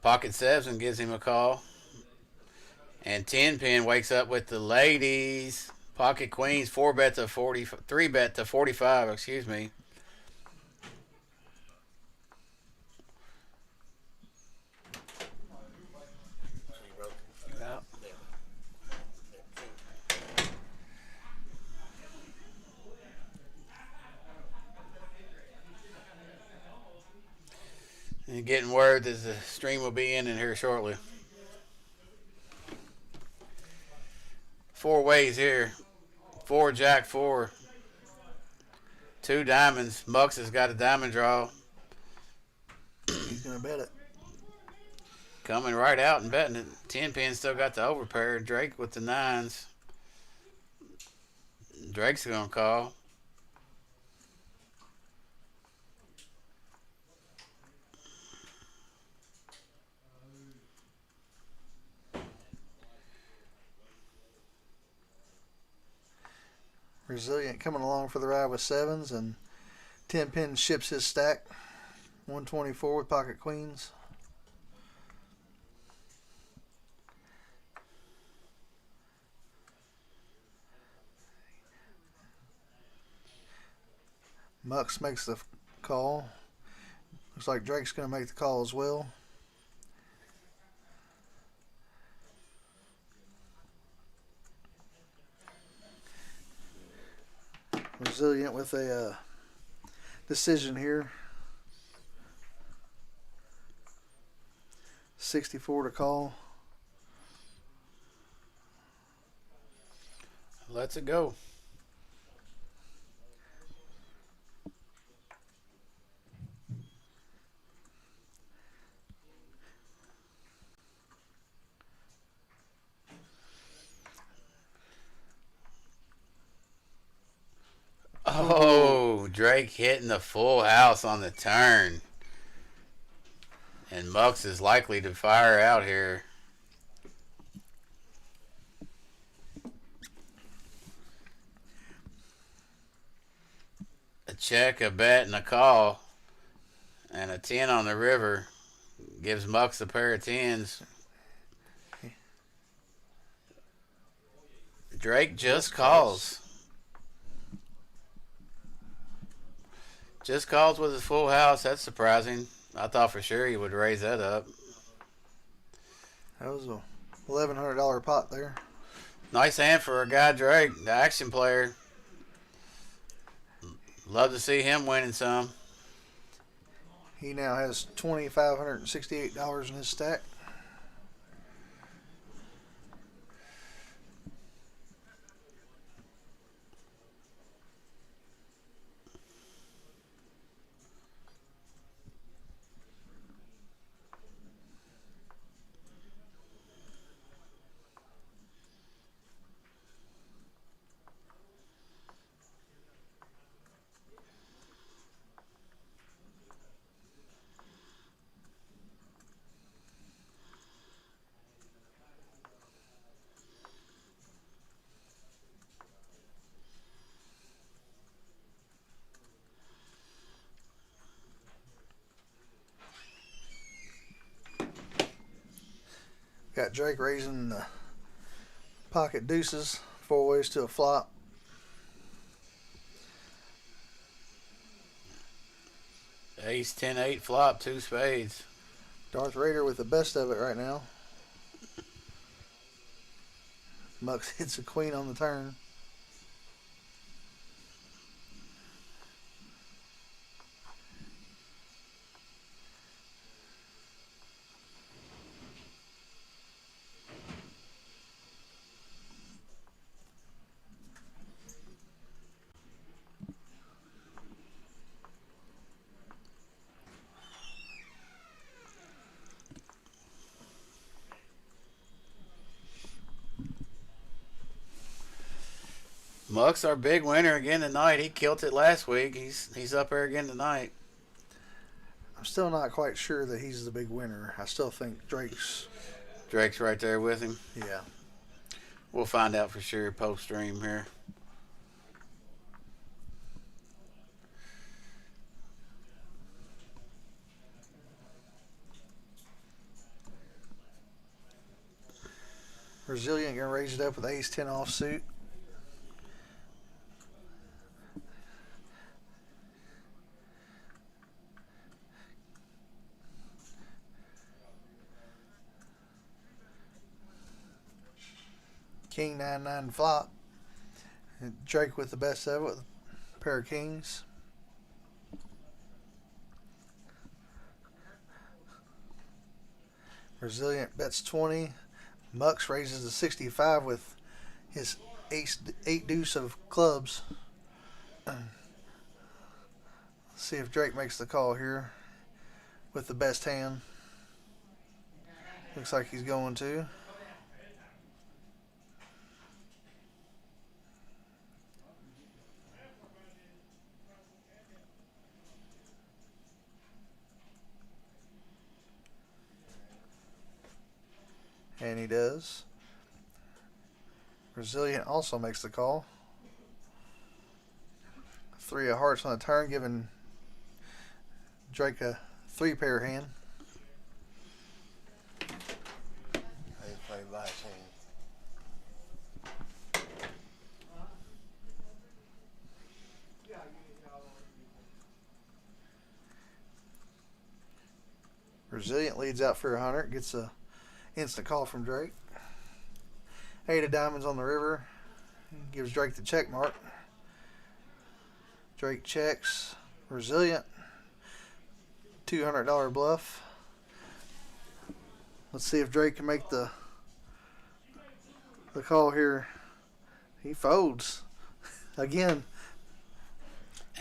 Pocket seven gives him a call. And 10 pin wakes up with the ladies. Pocket queens, 4 bet to 40, 3 bet to 45, excuse me. And getting word that the stream will be in here shortly. 4 ways here. 4 jack 4. 2 diamonds. Mux has got a diamond draw. He's going to bet it. Coming right out and betting it. 10 pin still got the overpair. Drake with the nines. Drake's going to call. Resilient coming along for the ride with sevens, and 10-pin ships his stack. 124 with pocket queens. Mux makes the call. Looks like Drake's going to make the call as well. Resilient with a decision here. 64 to call. Let's it go. Oh, Drake hitting the full house on the turn. And Mux is likely to fire out here. A check, a bet, and a call. And a 10 on the river gives Mux a pair of 10s. Drake just calls. Just calls with his full house. That's surprising. I thought for sure he would raise that up. That was a $1,100 pot there. Nice hand for a guy Drake, the action player. Love to see him winning some. He now has $2,568 in his stack. Got Drake raising the pocket deuces 4 ways to a flop. Ace 10-8 flop, 2 spades. Darth Raider with the best of it right now. Mux hits a queen on the turn. Mux, our big winner again tonight. He killed it last week. He's up there again tonight. I'm still not quite sure that he's the big winner. I still think Drake's right there with him. Yeah. We'll find out for sure post stream here. Resilient gonna raise it up with ace 10 offsuit. King 9-9 flop. And Drake with the best of it with a pair of kings. Resilient bets 20. Mux raises to 65 with his ace 8 deuce of clubs. Let's see if Drake makes the call here with the best hand. Looks like he's going to. And he does. Resilient also makes the call. 3 of hearts on the turn, giving Drake a 3-pair hand. They play last hand. Resilient leads out for 100. Gets a instant call from Drake. 8 of diamonds on the river. Gives Drake the check mark. Drake checks. Resilient. $200 bluff. Let's see if Drake can make the call here. He folds again.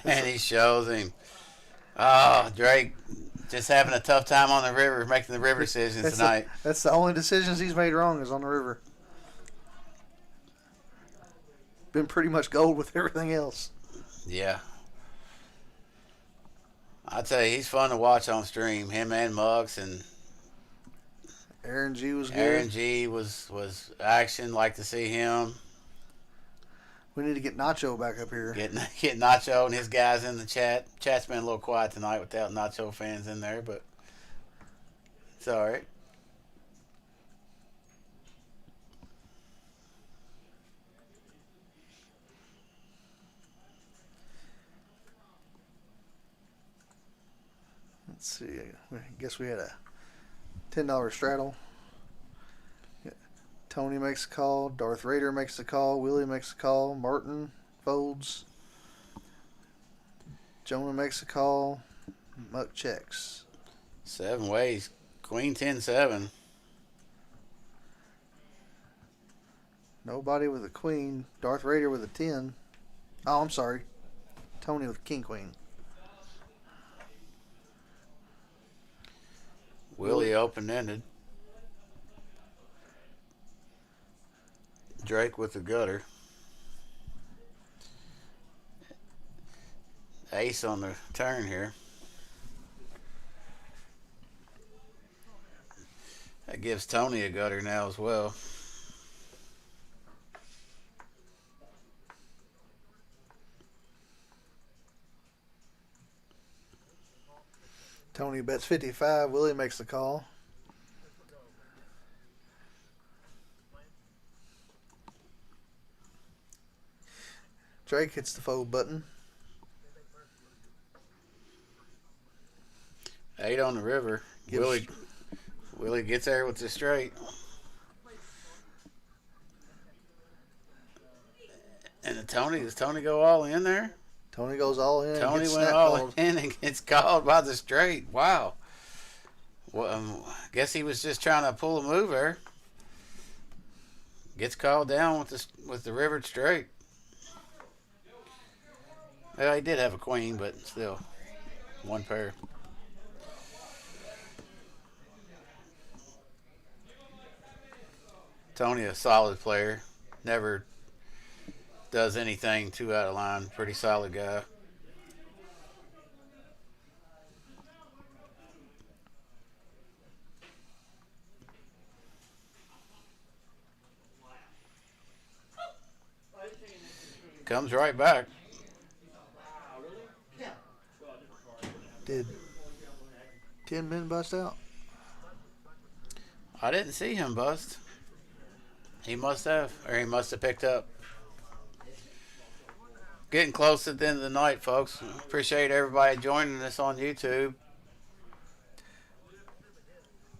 And he shows him. Oh, Drake just having a tough time on the river, making the river decisions tonight. That's the only decisions he's made wrong is on the river. Been pretty much gold with everything else. Yeah. I tell you, he's fun to watch on stream. Him and Muggs, and Aaron G was good. Aaron G was action. Like to see him. We need to get Nacho back up here. Get Nacho and his guys in the chat. Chat's been a little quiet tonight without Nacho fans in there, but it's all right. Let's see. I guess we had a $10 straddle. Tony makes a call. Darth Raider makes a call. Willie makes a call. Martin folds. Jonah makes a call. Muck checks. 7 ways. Queen 10-7. Nobody with a queen. Darth Raider with a 10. Oh, I'm sorry. Tony with king queen. Willie open-ended. Drake with the gutter. Ace on the turn here. That gives Tony a gutter now as well. Tony bets 55. Willie makes the call. Drake hits the fold button. 8 on the river. Willie gets there with the straight. And does Tony go all in there? Tony goes all in. Tony went all in and gets called by the straight. Wow. Well, guess he was just trying to pull a move there. Gets called down with the river straight. Well, he did have a queen, but still, one pair. Tony, a solid player. Never does anything too out of line. Pretty solid guy. Comes right back. Did 10 men bust out? I didn't see him bust. He must have, or he must have picked up. Getting close to the end of the night, folks. Appreciate everybody joining us on YouTube,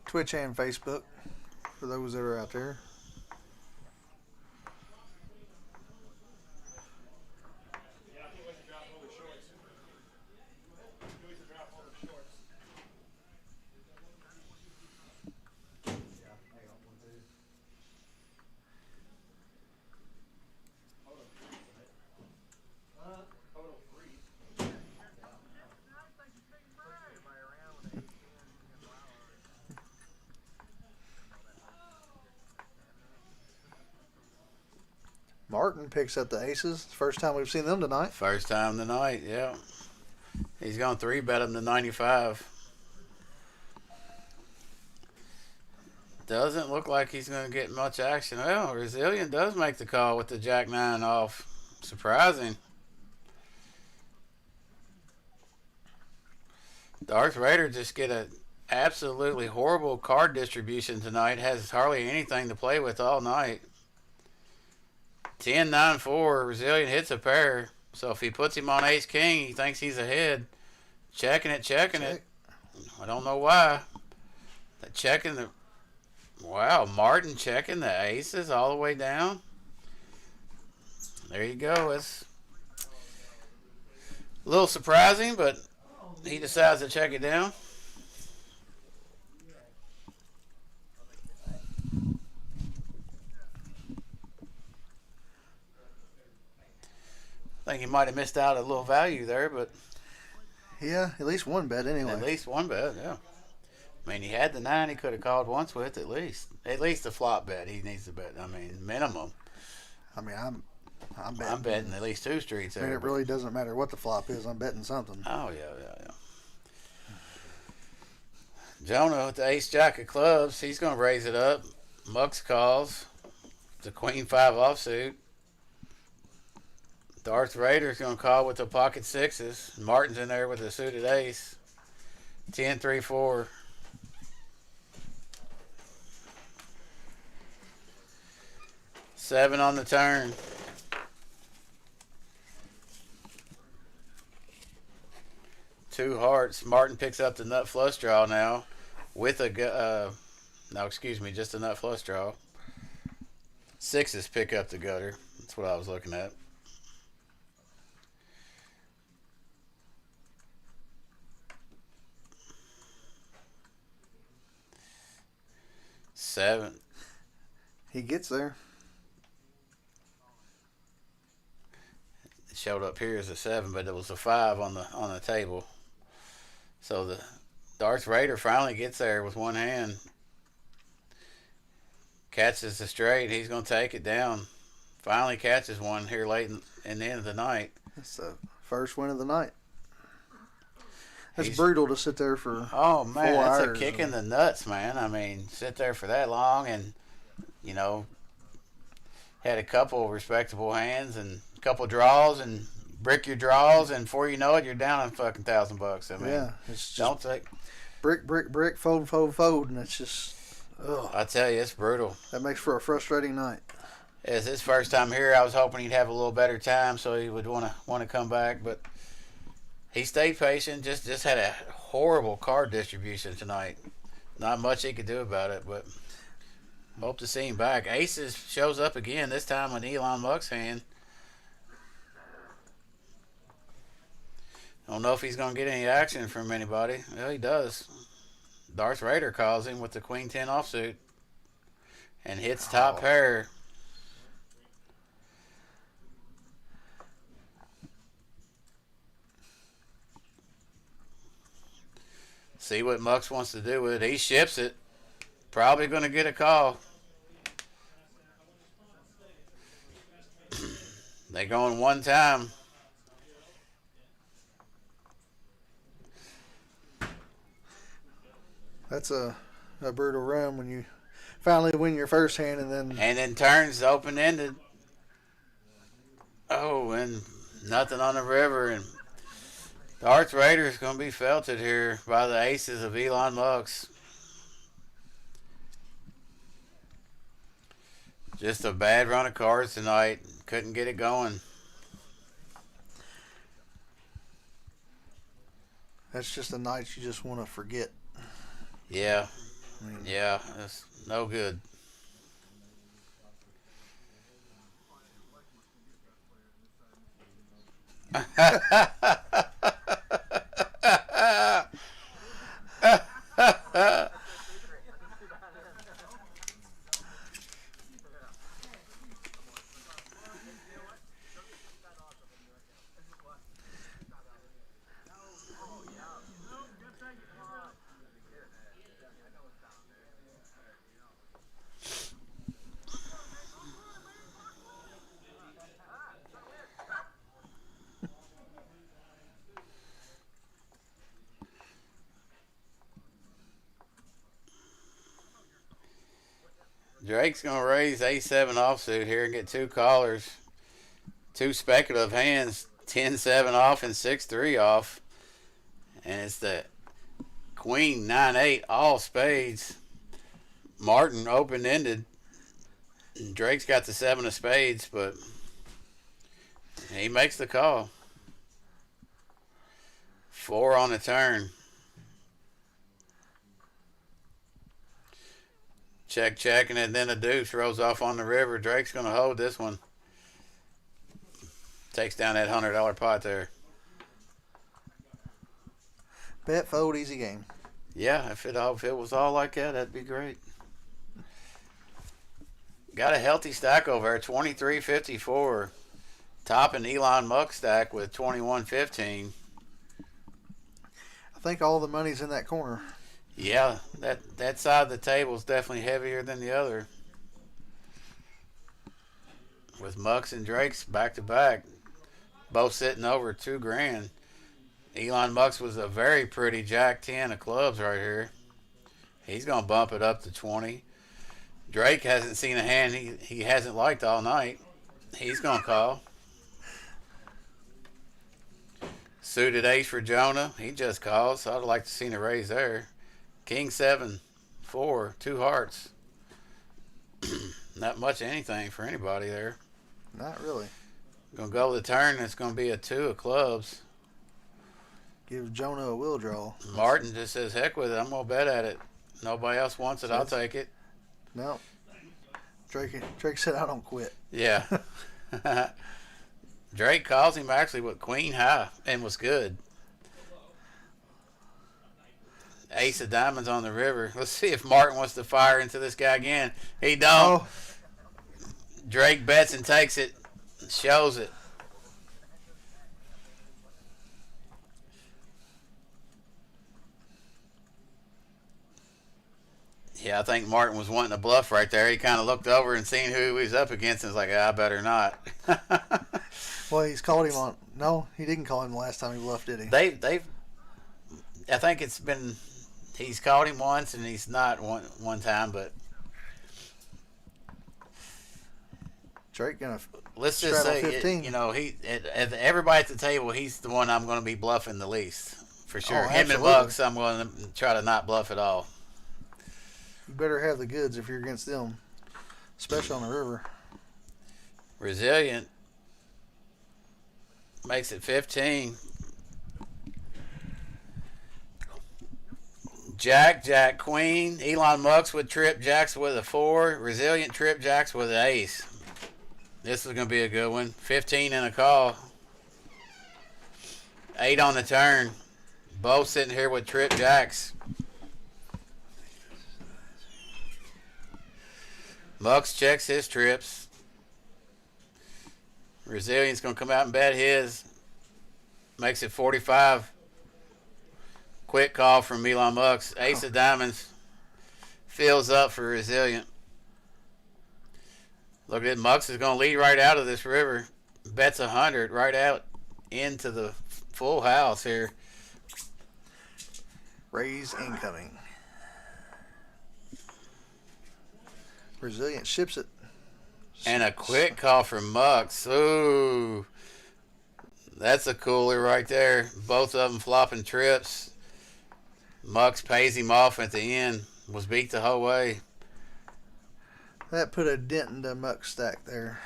Twitch, and Facebook, for those that are out there. Martin picks up the aces. First time we've seen them tonight. First time tonight, yeah. He's going 3-bet him to 95. Doesn't look like he's going to get much action. Well, Resilient does make the call with the Jack 9 off. Surprising. Darth Vader just get a absolutely horrible card distribution tonight. Has hardly anything to play with all night. 10-9-4. Resilient hits a pair. So if he puts him on ace king, he thinks he's ahead. Checking it. I don't know why. Checking the. Wow, Martin checking the aces all the way down. There you go. It's a little surprising, but he decides to check it down. I think he might have missed out a little value there, but Yeah, at least one bet anyway. at least one bet, yeah. I mean, he had the 9 he could have called once with at least. At least a flop bet he needs to bet. I mean, minimum. I mean, I'm betting. I'm betting at least 2 streets I mean, there. it really doesn't matter what the flop is. I'm betting something. Oh, yeah. Jonah with the ace jack of clubs. He's going to raise it up. Mux calls. The queen 5 offsuit. Darth Vader's going to call with the pocket sixes. Martin's in there with a suited ace. 10-3-4. Seven on the turn. Two hearts. Martin picks up the nut flush draw now with a just a nut flush draw. Sixes pick up the gutter. That's what I was looking at. Seven. He gets there. It showed up here as a 7, but it was a 5 on the table. So the Darth Vader finally gets there with one hand. Catches the straight. He's going to take it down. Finally catches one here late in the end of the night. That's the first win of the night. That's He's brutal to sit there for Oh, man, 4 that's hours. a kick in the nuts, man. I mean, sit there for that long and, had a couple respectable hands and a couple draws and brick your draws, and before you know it, you're down a fucking $1,000. I mean, Yeah, it's just don't take. brick, fold, and it's just, ugh. I tell you, it's brutal. That makes for a frustrating night. It's his first time here. I was hoping he'd have a little better time, so he would want to come back, but he stayed patient. Just had a horrible card distribution tonight. Not much he could do about it, but hope to see him back. Aces shows up again, this time with Elon Musk's hand. Don't know if he's going to get any action from anybody. Well, he does. Darth Vader calls him with the queen 10 offsuit and hits top pair. See what Mux wants to do with it. He ships it. Probably going to get a call. They going one time. That's a brutal run when you finally win your first hand and then turns open-ended. Oh, and nothing on the river. And Darth Vader is going to be felted here by the aces of Elon Musk. Just a bad run of cards tonight. Couldn't get it going. that's just a night you just want to forget. Yeah. I mean, Yeah, it's no good. Drake's going to raise A7 offsuit here and get 2 callers. 2 speculative hands, 10-7 off and 6-3 off. And it's the Queen 9-8, all spades. Martin open-ended. Drake's got the 7 of spades, but he makes the call. 4 on the turn. Checking it, then a deuce rolls off on the river. Drake's going to hold this one. Takes down that $100 pot there. Bet, fold, easy game. Yeah, if it was all like that, that'd be great. Got a healthy stack over there, 23.54. Topping Elon Muck stack with 21.15. I think all the money's in that corner. Yeah, that side of the table is definitely heavier than the other. With Mucks and Drakes back to back, both sitting over $2,000. Elon Mucks was a very pretty Jack 10 of clubs right here. He's going to bump it up to 20. Drake hasn't seen a hand he hasn't liked all night. He's going to call. Suited ace for Jonah. He just calls. So I'd like to see a raise there. King 7, 4, 2 hearts. Not much of anything for anybody there. Not really. Going to go to the turn. It's going to be a 2 of clubs. Give Jonah a will draw. Martin just says, heck with it. I'm going to bet at it. Nobody else wants it. I'll take it. No. Drake said, I don't quit. Yeah. Drake calls him actually with queen high and was good. Ace of diamonds on the river. Let's see if Martin wants to fire into this guy again. He don't. Oh. Drake bets and takes it. Shows it. Yeah, I think Martin was wanting to bluff right there. He kind of looked over and seen who he was up against and was like, I better not. Well, he's called him on. No, he didn't call him the last time he bluffed, did he? They've I think it's been, he's called him once and he's not one time, but Drake gonna let's just say, 15. Everybody at the table, he's the one I'm going to be bluffing the least, for sure. Oh, Him and absolutely. Bucks, I'm going to try to not bluff at all. You better have the goods if you're against them, especially on the river. Resilient makes it 15. Jack, queen. Elon Mucks with trip jacks with a 4. Resilient trip jacks with an ace. This is going to be a good one. 15 and a call. 8 on the turn. Both sitting here with trip jacks. Mucks checks his trips. Resilient's going to come out and bet his. Makes it 45. Quick call from Elon Mucks. Ace of diamonds. Fills up for Resilient. Look at it. Mucks is going to lead right out of this river. Bets 100 right out into the full house here. Raise incoming. Resilient ships it. And a quick call from Mucks. Ooh. That's a cooler right there. Both of them flopping trips. Mucks pays him off at the end. Was beat the whole way. That put a dent in the muck stack there.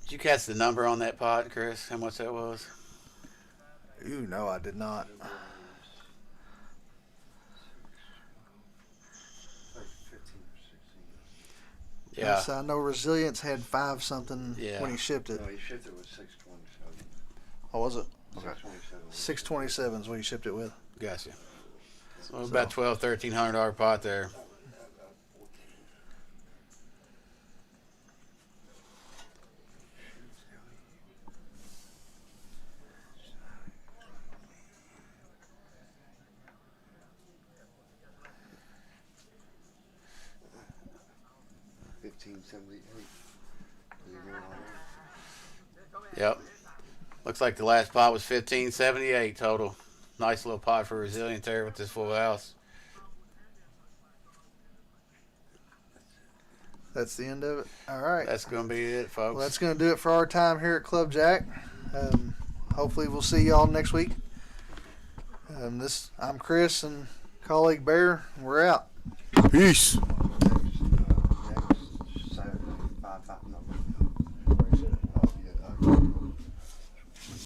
Did you catch the number on that pot, Chris? How much that was? Ooh, no, I did not. Yeah. Yes, I know Resilience had 5 something Yeah. when he shipped it. No, he shipped it with 627. Oh, was it? 627. 627 is what he shipped it with. Gotcha. So about $1,200-$1,300 pot there. Yep. Looks like the last pot was 1578 total. Nice little pot for Resilient there with this full house. That's the end of it. All right. That's going to be it, folks. Well, that's going to do it for our time here at Club Jack. Hopefully we'll see y'all next week. I'm Chris, and Colleague Bear, we're out. Peace.